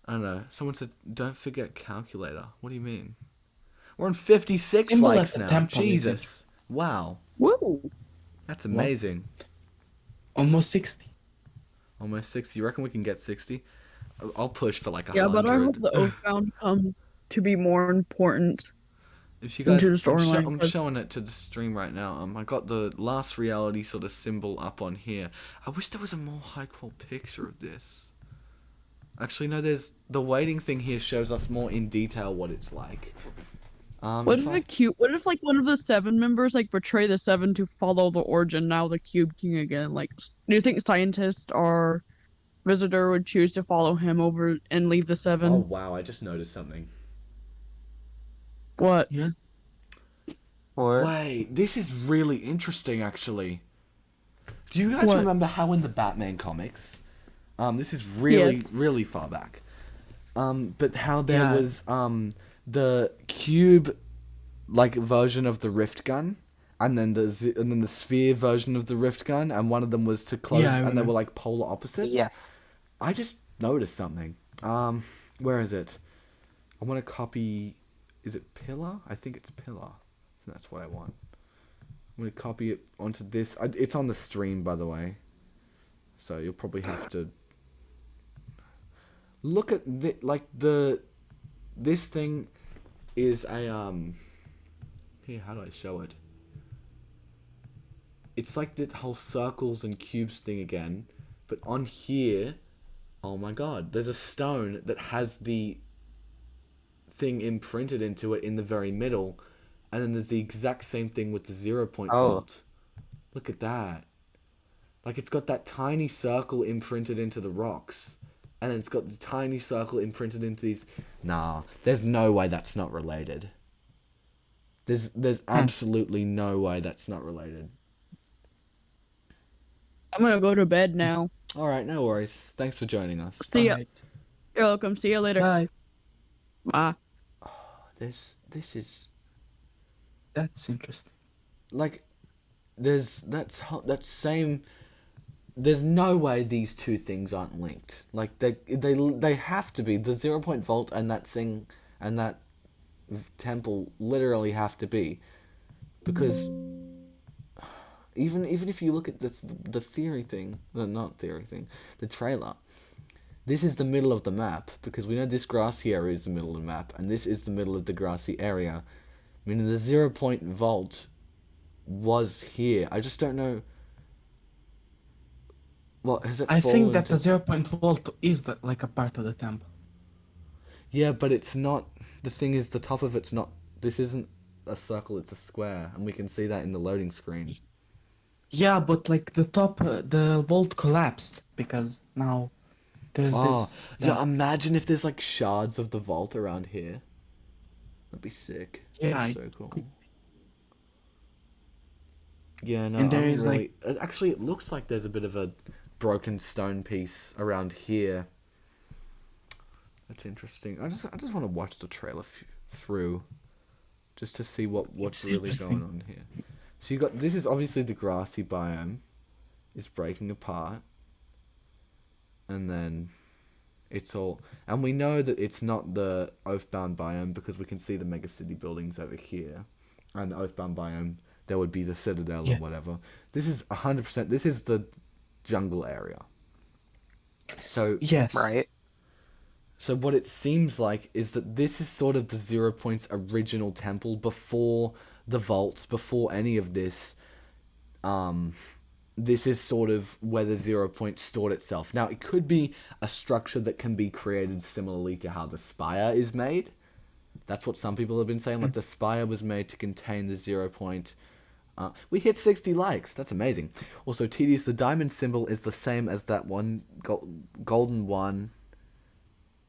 I don't know. Someone said, "Don't forget calculator." What do you mean? We're on 56 Symbol likes at the now. temple, Jesus, wow, Woo! that's amazing. almost 60. Almost 60. You reckon we can get 60? I'll push for like 100. Yeah, but I hope the Oathbound comes to be more important. If you guys, into the storyline, I'm 'cause- showing it to the stream right now. I got the last reality sort of symbol up on here. I wish there was a more high quality picture of this. Actually, no. There's the waiting thing here shows us more in detail what it's like. What if What if like one of the Seven members like betray the Seven to follow the origin? Now the Cube King again. Like, do you think scientist or visitor would choose to follow him over and leave the Seven? Oh wow! I just noticed something. What? Yeah. What? Wait, this is really interesting, actually. Do you guys What? remember how in the Batman comics, this is really, really far back, but how there Yeah. was, the cube, like, version of the Rift Gun, and then the sphere version of the Rift Gun, and one of them was to close, Yeah, I and they remember. were, like, polar opposites? Yes. I just noticed something. Where is it? I want to copy. Is it Pillar? I think it's Pillar. That's what I want. I'm gonna copy it onto this. It's on the stream, by the way. So you'll probably have to look at this thing is a Here, how do I show it? It's like the whole circles and cubes thing again, but on here, oh my god, there's a stone that has the thing imprinted into it in the very middle, and then there's the exact same thing with the 0 Point vault. Look at that. Like, it's got that tiny circle imprinted into the rocks, and then it's got the tiny circle imprinted into these. Nah, there's no way that's not related. There's absolutely no way that's not related. I'm gonna go to bed now. Alright, no worries. Thanks for joining us. See ya. Alright. You're welcome. See you later. Bye. Bye. This is That's interesting. like, there's same. There's no way these two things aren't linked. Like, they have to be. The 0 Point vault and that thing and that temple literally have to be, because even if you look at the theory thing, not theory thing, the trailer. This is the middle of the map, because we know this grassy area is the middle of the map, and this is the middle of the grassy area. Meaning the 0 Point vault was here. I just don't know. What has it I think fallen that the to? 0 point vault is like a part of the temple. Yeah, but it's not. The thing is, the top of it's not. This isn't a circle; it's a square, and we can see that in the loading screen. Yeah, but like the top, the vault collapsed because now there's Oh, this. yeah! Imagine if there's like shards of the vault around here. That'd be sick. That'd Yeah, be so cool. could- Yeah, no, and there I'm is like really. Actually, it looks like there's a bit of a broken stone piece around here. That's interesting. I just want to watch the trailer through, just to see what's it's really going interesting. on here. So you got this is obviously the grassy biome, is breaking apart, and then it's all, and we know that it's not the Oathbound biome because we can see the megacity buildings over here, and the Oathbound biome there would be the Citadel or Yeah. whatever. This is 100%. This is the jungle area. So Yes. Right. So what it seems like is that this is sort of the 0 Point's original temple before the vaults, before any of this. This is sort of where the 0 Point stored itself. Now, it could be a structure that can be created similarly to how the spire is made. That's what some people have been saying, like the spire was made to contain the 0 Point. We hit 60 likes. That's amazing. Also, Tedious, the diamond symbol is the same as that one golden one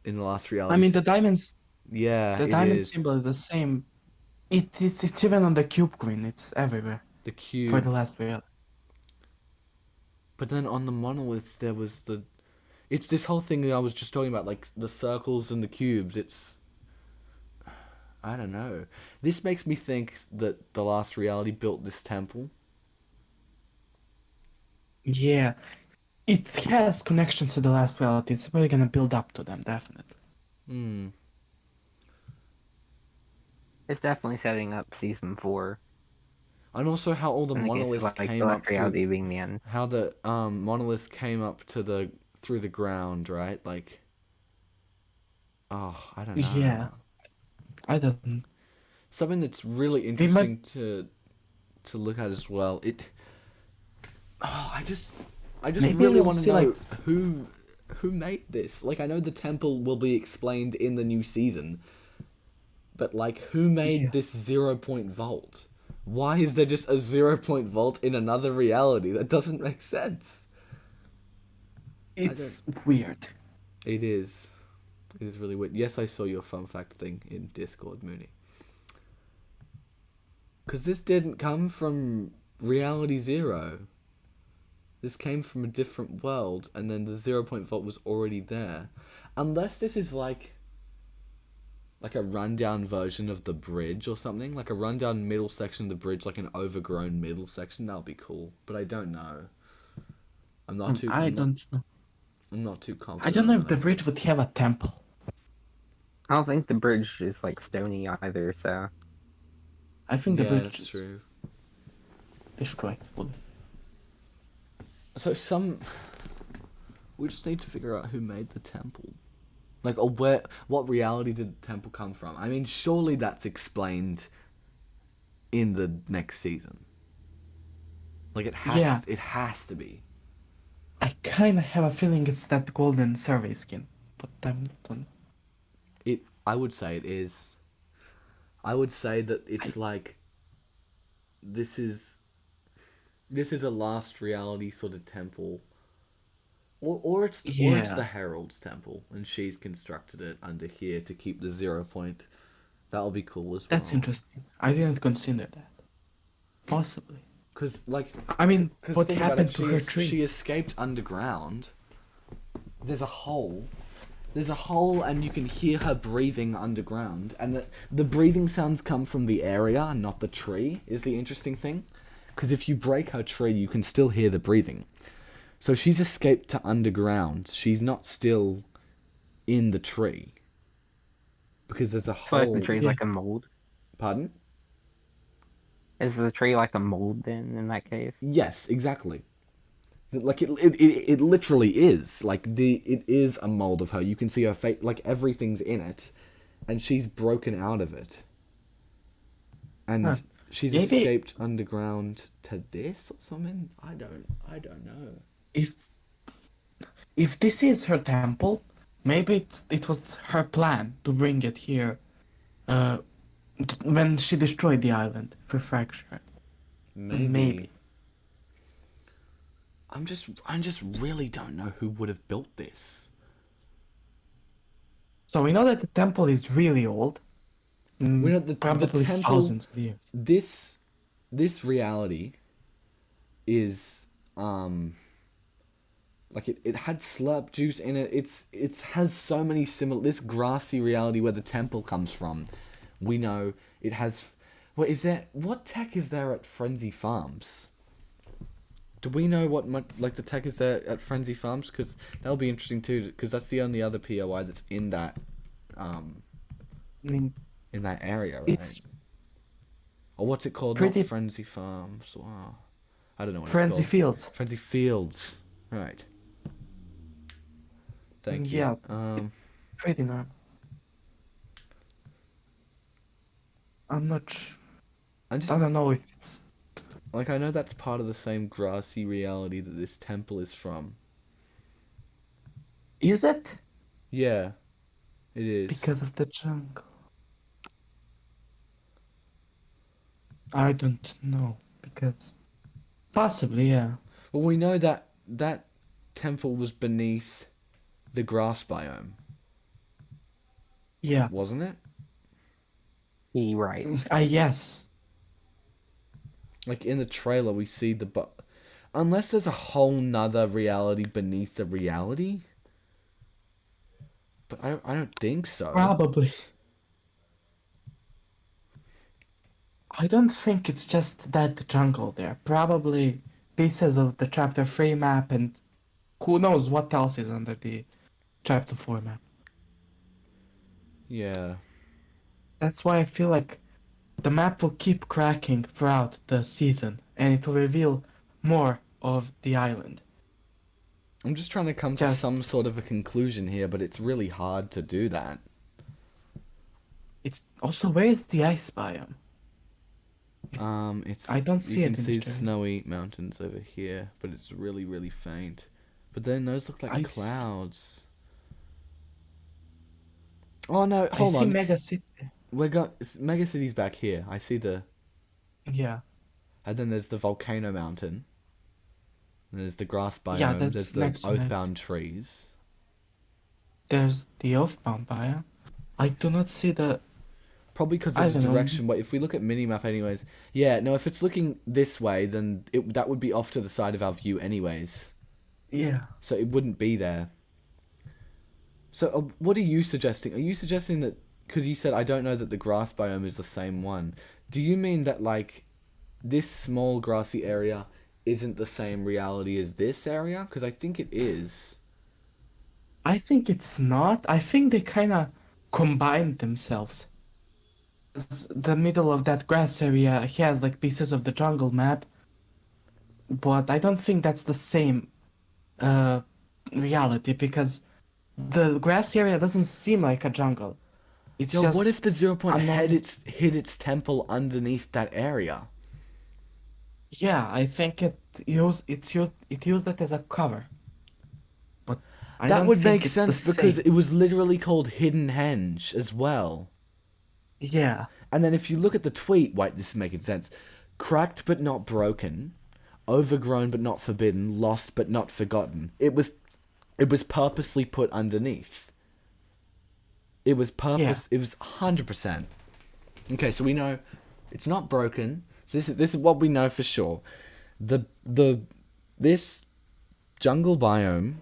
in the last reality. I mean, the diamonds, Yeah, the it diamond is. symbol is the same. It's even on the cube queen. It's everywhere The for cube. the last reality. But then on the monoliths, there was the. It's this whole thing that I was just talking about, like the circles and the cubes. It's. I don't know. This makes me think that the last reality built this temple. Yeah, it has connections to the last reality. It's really gonna build up to them, definitely. Hmm. It's definitely setting up season 4. And also how all the In the case of monoliths like the came up last reality through. being the end. How the monoliths came up to the through the ground, right? Like. Oh, I don't know. Yeah, I don't. Something that's really They might. interesting to look at as well. I just Maybe really you'll want to see, know like- who made this. Like, I know the temple will be explained in the new season, but like, who made Yeah. this 0 Point vault? Why is there just a 0 Point vault in another reality? That doesn't make sense. It's weird. It is. It is really weird. Yes, I saw your fun fact thing in Discord, Mooney. Because this didn't come from Reality Zero. This came from a different world, and then the 0 Point vault was already there. Unless this is like a rundown version of the bridge or something, like a rundown middle section of the bridge, like an overgrown middle section, that would be cool. But I don't know. I'm not too. I don't know. I'm not too confident. I don't know on if the that. bridge would have a temple. I don't think the bridge is like stony either, so I think the Yeah, bridge that's is true. destroyed fully. So we just need to figure out who made the temple. Like, or what reality did the temple come from? I mean, surely that's explained in the next season. Like, it has to be. I kind of have a feeling it's that golden survey skin, but I'm not. I would say it is. I would say that it's like this is a last reality sort of temple. Or it's Yeah. the Herald's temple, and she's constructed it under here to keep the 0 Point. That'll be cool as well. That's interesting. I didn't consider that. Possibly. Because, like, I mean, 'cause what think about happened it, to her tree? She escaped underground. There's a hole. And you can hear her breathing underground. And the breathing sounds come from the area, not the tree, is the interesting thing. Because if you break her tree, you can still hear the breathing. So she's escaped to underground. She's not still in the tree. Because there's a so like hole. the tree's like a mold. Pardon? Is the tree like a mold then in that case? Yes, exactly. Like it literally is. Like it is a mold of her. You can see her face. Like everything's in it, and she's broken out of it. And Huh. she's Maybe- escaped underground to this or something. I don't know. If If this is her temple, maybe it was her plan to bring it here uh, when she destroyed the island for fracture. Maybe. Maybe. I just really don't know who would have built this. So we know that the temple is really old. We know the Probably temple, thousands of years. this reality is like it had slurp juice in it. It has so many similar, this grassy reality where the temple comes from. We know it has. What tech is there at Frenzy Farms? Do we know what the tech is there at Frenzy Farms? Because that'll be interesting too. Because that's the only other POI that's in that I mean, in that area, right? it's Or what's it called? pretty Not Frenzy Farms. Wow. I don't know what Frenzy it's called. Fields. Frenzy Fields. Right. Thank you. Yeah. Pretty normal. I'm not. I don't know if it's. like, I know that's part of the same grassy reality that this temple is from. Is it? Yeah, it is. Because of the jungle. I don't know. Because. Possibly, yeah. Well, we know that that temple was beneath the grass biome, Yeah. wasn't it? Be right. Yes. Like, in the trailer, we see unless there's a whole nother reality beneath the reality. But I don't think so. Probably. I don't think it's just that jungle there. Probably pieces of the Chapter 3 map and who knows what else is under the Chapter 4 map. Yeah. That's why I feel like the map will keep cracking throughout the season and it will reveal more of the island. I'm just trying to come to some sort of a conclusion here, but it's really hard to do that. It's also, where is the ice biome? It's I don't see you it can in see the trailer. snowy mountains over here, but it's really, really faint. But then those look like clouds. Oh no, hold on. I see Mega City. Mega City's back here. I see the. Yeah. And then there's the volcano mountain. And there's the grass biome. Yeah, that's there's the next to it. oathbound trees. There's the Oathbound biome. I do not see the. Probably because I of the don't know. direction. But if we look at minimap, anyways, yeah, no. If it's looking this way, then that would be off to the side of our view, anyways. Yeah. So it wouldn't be there. So what are you suggesting? Are you suggesting that because you said I don't know that the grass biome is the same one? Do you mean that like this small grassy area isn't the same reality as this area? Because I think it is. I think it's not. I think they kind of combined themselves. The middle of that grass area has like pieces of the jungle map, but I don't think that's the same reality because the grass area doesn't seem like a jungle. It's Yo, just what if the 0 point unknown- hid its temple underneath that area? Yeah, I think it used it as a cover. But I That don't would think make it's the sense because same. it was literally called Hidden Henge as well. Yeah. And then if you look at the tweet, wait, this is making sense. Cracked but not broken, overgrown but not forbidden, lost but not forgotten. It was purposely put underneath. It was It was 100%. Okay, so we know it's not broken. So this is what we know for sure. This jungle biome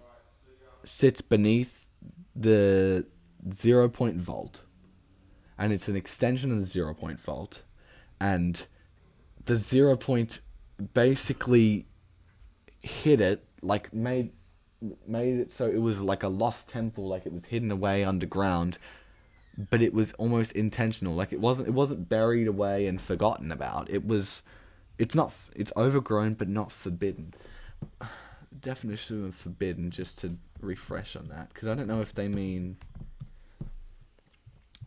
sits beneath the 0 point vault. And it's an extension of the 0 point vault. And the 0 point basically hid it, like made it so it was like a lost temple, like it was hidden away underground, but it was almost intentional. Like it wasn't buried away and forgotten about. It's overgrown but not forbidden. Definition of forbidden, just to refresh on that, because I don't know if they mean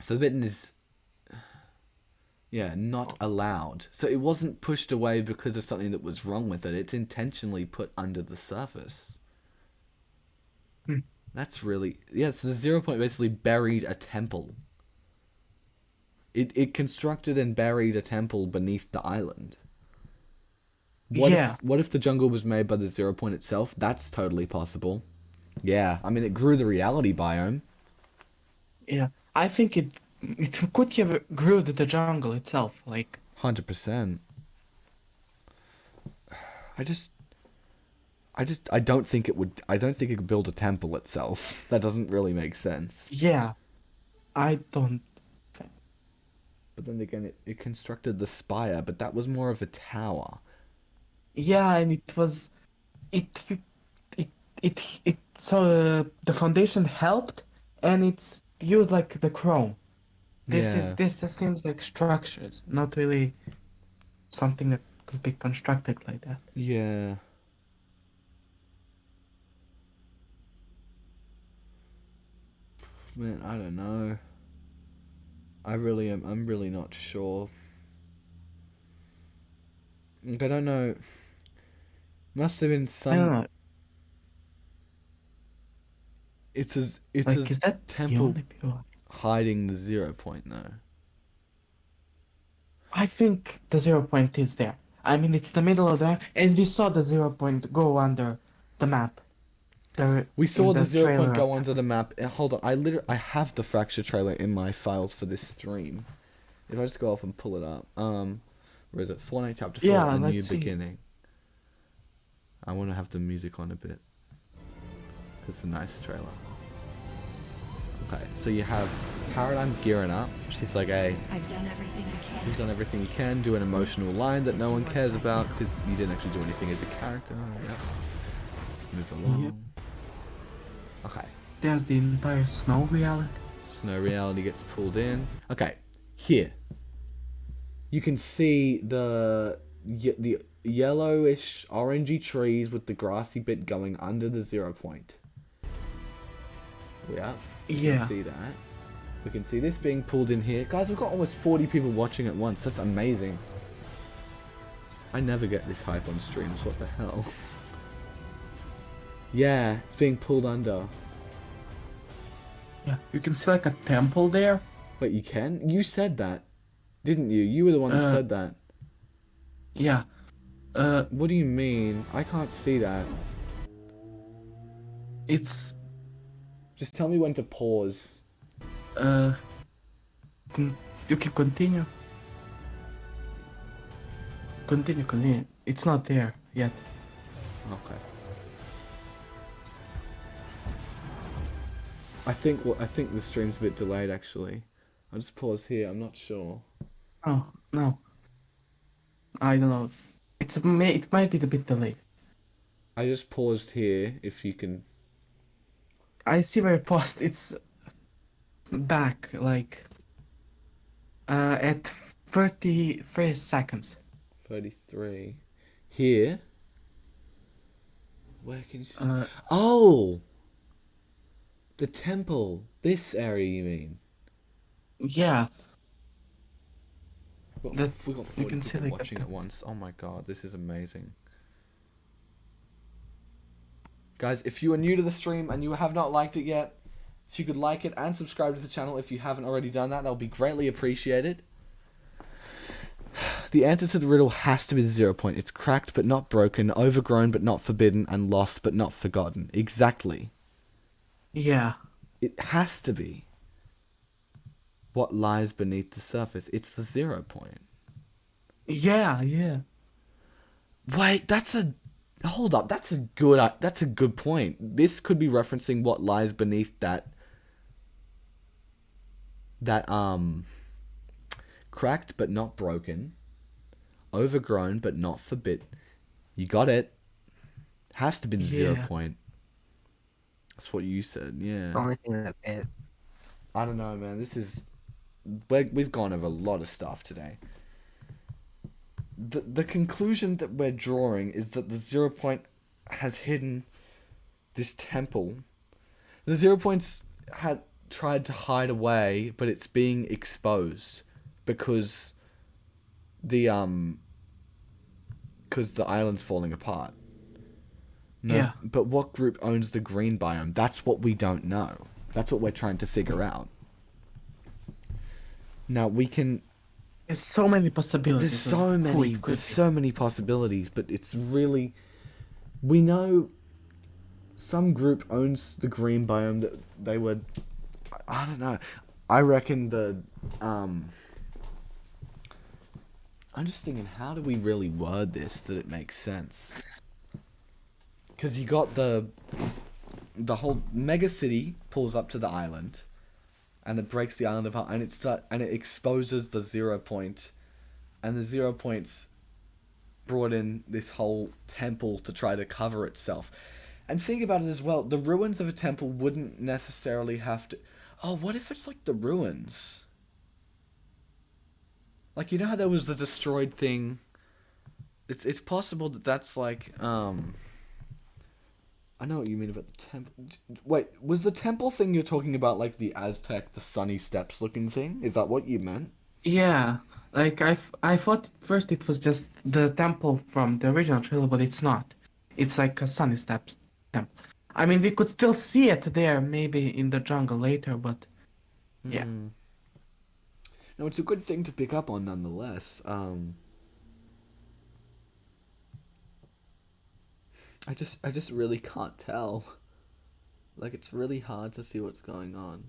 forbidden is not allowed. So it wasn't pushed away because of something that was wrong with it. It's intentionally put under the surface. That's really so the 0 point basically buried a temple. It constructed and buried a temple beneath the island. Yeah. What if the jungle was made by the 0 point itself? That's totally possible. Yeah, I mean it grew the reality biome. Yeah, I think it could have grew the jungle itself. Like 100%. I don't think it would. I don't think it could build a temple itself. That doesn't really make sense. yeah, I don't. But then again, it constructed the spire, but that was more of a tower. Yeah, and it was it it so the foundation helped, and it's used like the chrome. This just seems like structures, not really something that could be constructed like that. Yeah. Man, I don't know. I'm really not sure. Like, I don't know. Must have been I don't some. know. It's Like, a is that the temple only people? hiding the 0 point though. I think the 0 point is there. I mean, it's the middle of the and we saw the 0 point go under the map. We saw in the 0 point trailer go of that. onto the map. Hold on, I have the fracture trailer in my files for this stream. If I just go off and pull it up, where is it? Fortnite Chapter 4: Yeah, A New let's see. Beginning. I want to have the music on a bit. It's a nice trailer. Okay, so you have Paradigm gearing up. She's like, hey, I've done everything I can. you've done everything you can. Do an emotional line that no one cares about because you didn't actually do anything as a character. Yep. Move along. Yep. Okay. There's the entire snow reality. Snow reality gets pulled in. Okay, here. You can see the yellowish, orangey trees with the grassy bit going under the 0 point. Yeah. We Yeah. can see that. We can see this being pulled in here. Guys, we've got almost 40 people watching at once. That's amazing. I never get this hype on streams. What the hell? Yeah, it's being pulled under. Yeah, you can see like a temple there. Wait, you can? You said that, didn't you? You were the one that said that. Yeah. What do you mean? I can't see that. It's Just tell me when to pause. you can continue. Continue. It's not there yet. Okay. I think the stream's a bit delayed actually. I'll just pause here. I'm not sure. Oh no. I don't know. It might be a bit delayed. I just paused here. If you can. I see where you paused. It's back like at 33 seconds. 33. Here. Where can you see? Uh, Oh! The temple. This area, you mean? yeah. We've That got you 40 can see people like watching at once. Oh my god, this is amazing. Guys, if you are new to the stream and you have not liked it yet, if you could like it and subscribe to the channel if you haven't already done that, that would be greatly appreciated. The answer to the riddle has to be the 0 point. It's cracked but not broken, overgrown but not forbidden, and lost but not forgotten. Exactly. Yeah. It has to be. What lies beneath the surface? It's the 0 point. Yeah. Wait, hold up. That's a good point. This could be referencing what lies beneath that cracked but not broken, overgrown but not forbidden. You got it. Has to be the 0 Yeah. point. That's what you said. Yeah. The only thing that is. I don't know, man. We've gone over a lot of stuff today. The conclusion that we're drawing is that the 0 point has hidden this temple. The 0 points had tried to hide away, but it's being exposed because the island's falling apart. No, Yeah. but what group owns the green biome? That's what we don't know. That's what we're trying to figure out. Now we can. There's so many possibilities. There's of so who many. it could There's be. so many possibilities, but it's really. We know. Some group owns the green biome that they would. I don't know. I reckon the. I'm just thinking, how do we really word this that it makes sense? Because you got the whole mega city pulls up to the island, and it breaks the island apart, and it exposes the 0 point, and the 0 points brought in this whole temple to try to cover itself. And think about it as well, the ruins of a temple wouldn't necessarily have to. Oh, what if it's like the ruins? Like, you know how there was the destroyed thing? It's possible that that's like I know what you mean about the temple. Wait, was the temple thing you're talking about like the Aztec, the sunny steps looking thing? Is that what you meant? Yeah, like I thought at first it was just the temple from the original trailer, but it's not. It's like a Sunny Steps temple. I mean, we could still see it there, maybe in the jungle later, but yeah. No, it's a good thing to pick up on nonetheless. I just really can't tell. Like, it's really hard to see what's going on.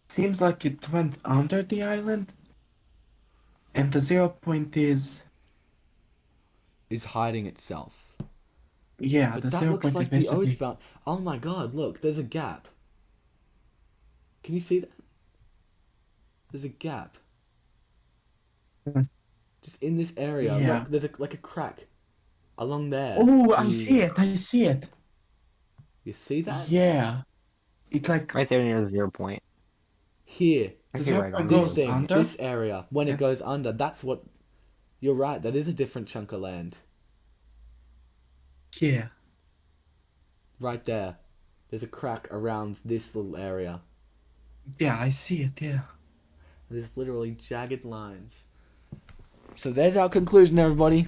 Seems like it went under the island, and the 0 point is Is hiding itself. yeah, But the that 0 looks point is like the basically Oathbound. Oh my god, look, there's a gap. Can you see that? There's a gap. Just in this area. yeah. Look, there's like a crack along there. Oh, Can I see it. I see it. You see that? Yeah, it like Right there near the 0 point. Here. the Actually, 0 right point on This goes the thing. under. This area. When Yeah. it goes under, that's what... You're right, that is a different chunk of land. Yeah, Right there. There's a crack around this little area. yeah, I see it. Yeah. There's literally jagged lines. So there's our conclusion, everybody.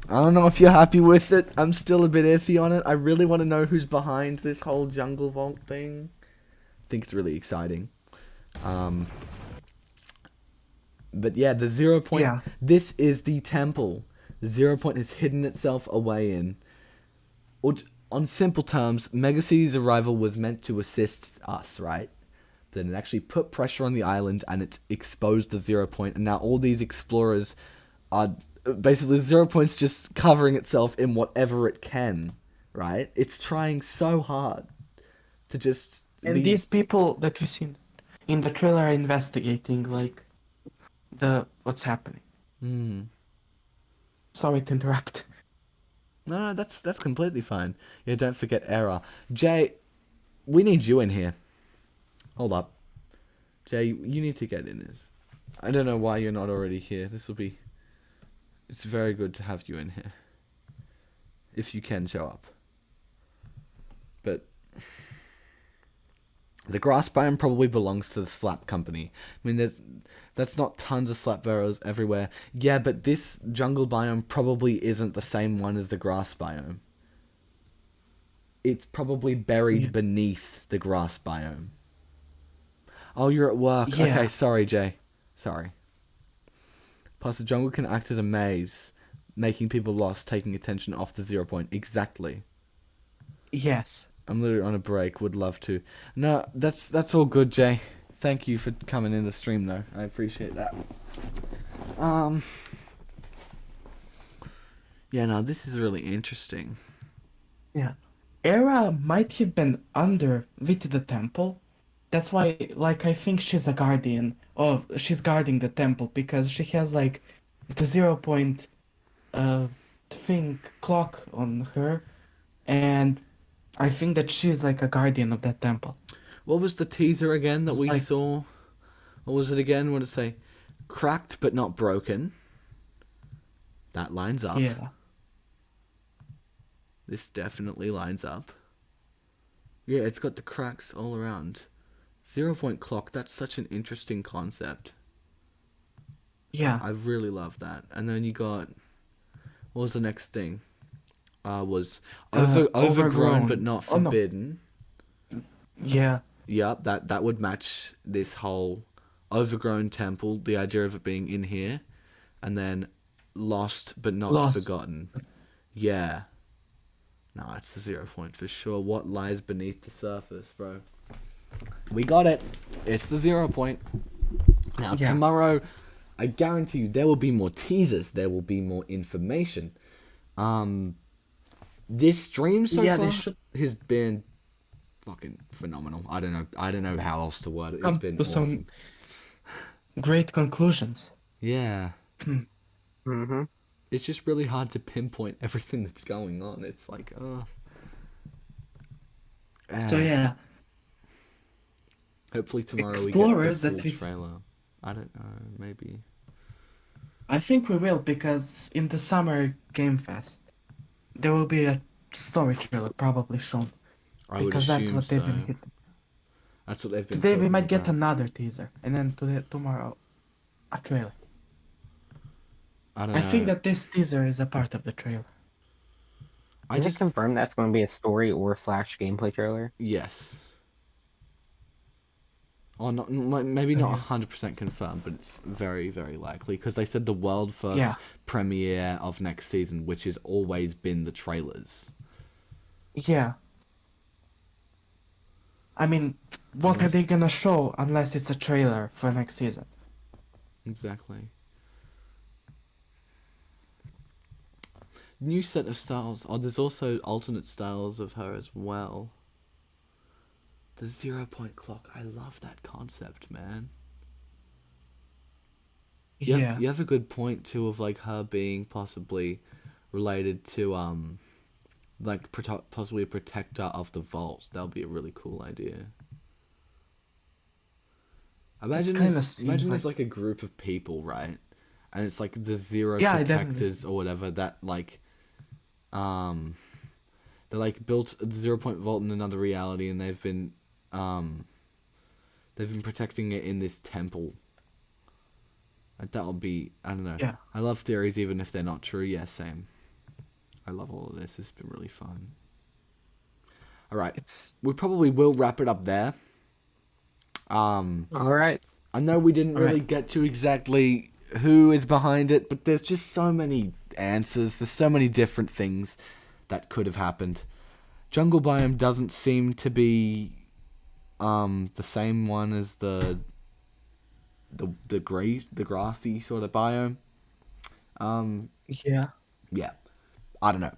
I don't know if you're happy with it. I'm still a bit iffy on it. I really want to know who's behind this whole jungle vault thing. I think it's really exciting. But yeah, the 0 point... Yeah. This is the temple. The 0 point has hidden itself away in. Or, on simple terms, Mega City's arrival was meant to assist us, right? But then it actually put pressure on the island and it exposed the 0 point. And now all these explorers are... Basically, 0 point's just covering itself in whatever it can, right? It's trying so hard to just And be... these people that we seen in the trailer are investigating like what's happening. Sorry to interrupt. No, that's completely fine. Yeah, don't forget error. Jay, we need you in here. Hold up. Jay, you need to get in this. I don't know why you're not already here. It's very good to have you in here. If you can show up. But the grass biome probably belongs to the slap company. I mean, that's not tons of slap burrows everywhere. Yeah, but this jungle biome probably isn't the same one as the grass biome. It's probably buried beneath the grass biome. Oh, you're at work. Yeah. Okay, sorry, Jay. Sorry. Plus, the jungle can act as a maze, making people lost, taking attention off the 0 point. Exactly. Yes. I'm literally on a break. Would love to. No, that's all good, Jay. Thank you for coming in the stream, though. I appreciate that. Yeah, no, this is really interesting. Yeah. Era might have been under with the temple. That's why, like, I think she's a guardian she's guarding the temple because she has like the 0 point thing clock on her, and I think that she's like a guardian of that temple. What was the teaser again that It's we like- saw? What was it again? What did it say? Cracked but not broken. That lines up. Yeah. This definitely lines up. Yeah, it's got the cracks all around. 0 point clock, that's such an interesting concept. Yeah. I really love that. And then you got, what was the next thing? Was overgrown but not Oh no. forbidden. Yeah. Yep, that would match this whole overgrown temple, the idea of it being in here, and then lost but not Lost. forgotten. Yeah. No, it's the 0 point for sure. What lies beneath the surface, bro? We got it. It's the 0 point. Now, Yeah. tomorrow, I guarantee you there will be more teasers. There will be more information. This stream so Yeah, far they should has been fucking phenomenal. I don't know how else to word it. It's come been to awesome. some great conclusions. Yeah. Mm-hmm. It's just really hard to pinpoint everything that's going on. It's like, So yeah, hopefully tomorrow Explorers we that get we the full trailer. I don't know, maybe. I think we will, because in the summer Game Fest there will be a story trailer probably shown, I would because that's assume what they've been so. hitting. That's what they've been Today we talking might get about. another teaser, and then tomorrow a trailer. I don't I know. think that this teaser is a part of the trailer. Is it confirmed that's going to be a story or / gameplay trailer? Yes. Or not, maybe not Okay. 100% confirmed, but it's very, very likely. Because they said the world first Yeah. premiere of next season, which has always been the trailers. Yeah. I mean, what are they gonna show unless it's a trailer for next season? Exactly. New set of styles. Oh, there's also alternate styles of her as well. The 0 point clock. I love that concept, man. Yeah. You have a good point too of like her being possibly related to like possibly a protector of the vault. That would be a really cool idea. Imagine there's like a group of people, right? And it's like the zero protectors or whatever that like they like built a 0 point vault in another reality, and they've been protecting it in this temple. Like, that would be, I don't know. Yeah. I love theories even if they're not true. Yeah, same. I love all of this. It's been really fun. All right. We probably will wrap it up there. All right. I know we didn't really get to exactly who is behind it, but there's just so many answers. There's so many different things that could have happened. Jungle biome doesn't seem to be the same one as the grassy sort of biome. Yeah. Yeah. I don't know.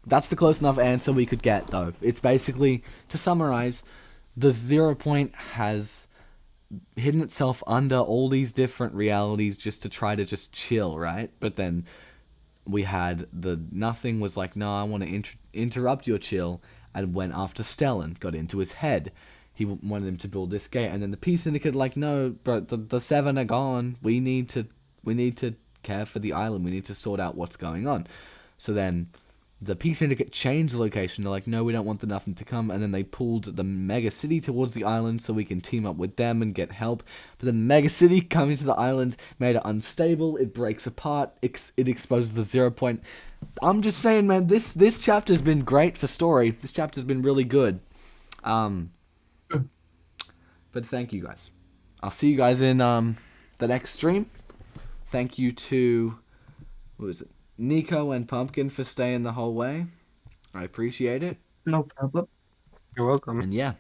That's the close enough answer we could get, though. It's basically, to summarize, the 0 point has hidden itself under all these different realities just to try to just chill, right? But then we had the Nothing was like, no, I want to interrupt your chill, and went after Stellan, got into his head. He wanted him to build this gate, and then the Peace Syndicate like, no, but the Seven are gone. We need to care for the island. We need to sort out what's going on. So then the Peace Syndicate changed the location. They're like, no, we don't want the Nothing to come. And then they pulled the Mega City towards the island so we can team up with them and get help. But then Mega City coming to the island made it unstable. It breaks apart. It exposes the 0 point. I'm just saying, man, this chapter's been great for story. This chapter's been really good. But thank you guys. I'll see you guys in the next stream. Thank you to, what was it, Nico and Pumpkin for staying the whole way. I appreciate it. No problem. You're welcome. And yeah,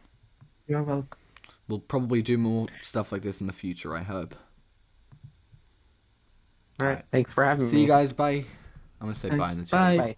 You're welcome. we'll probably do more stuff like this in the future, I hope. All right. Thanks for having me. See you guys. Bye. I'm going to say bye in the chat. Bye. Bye.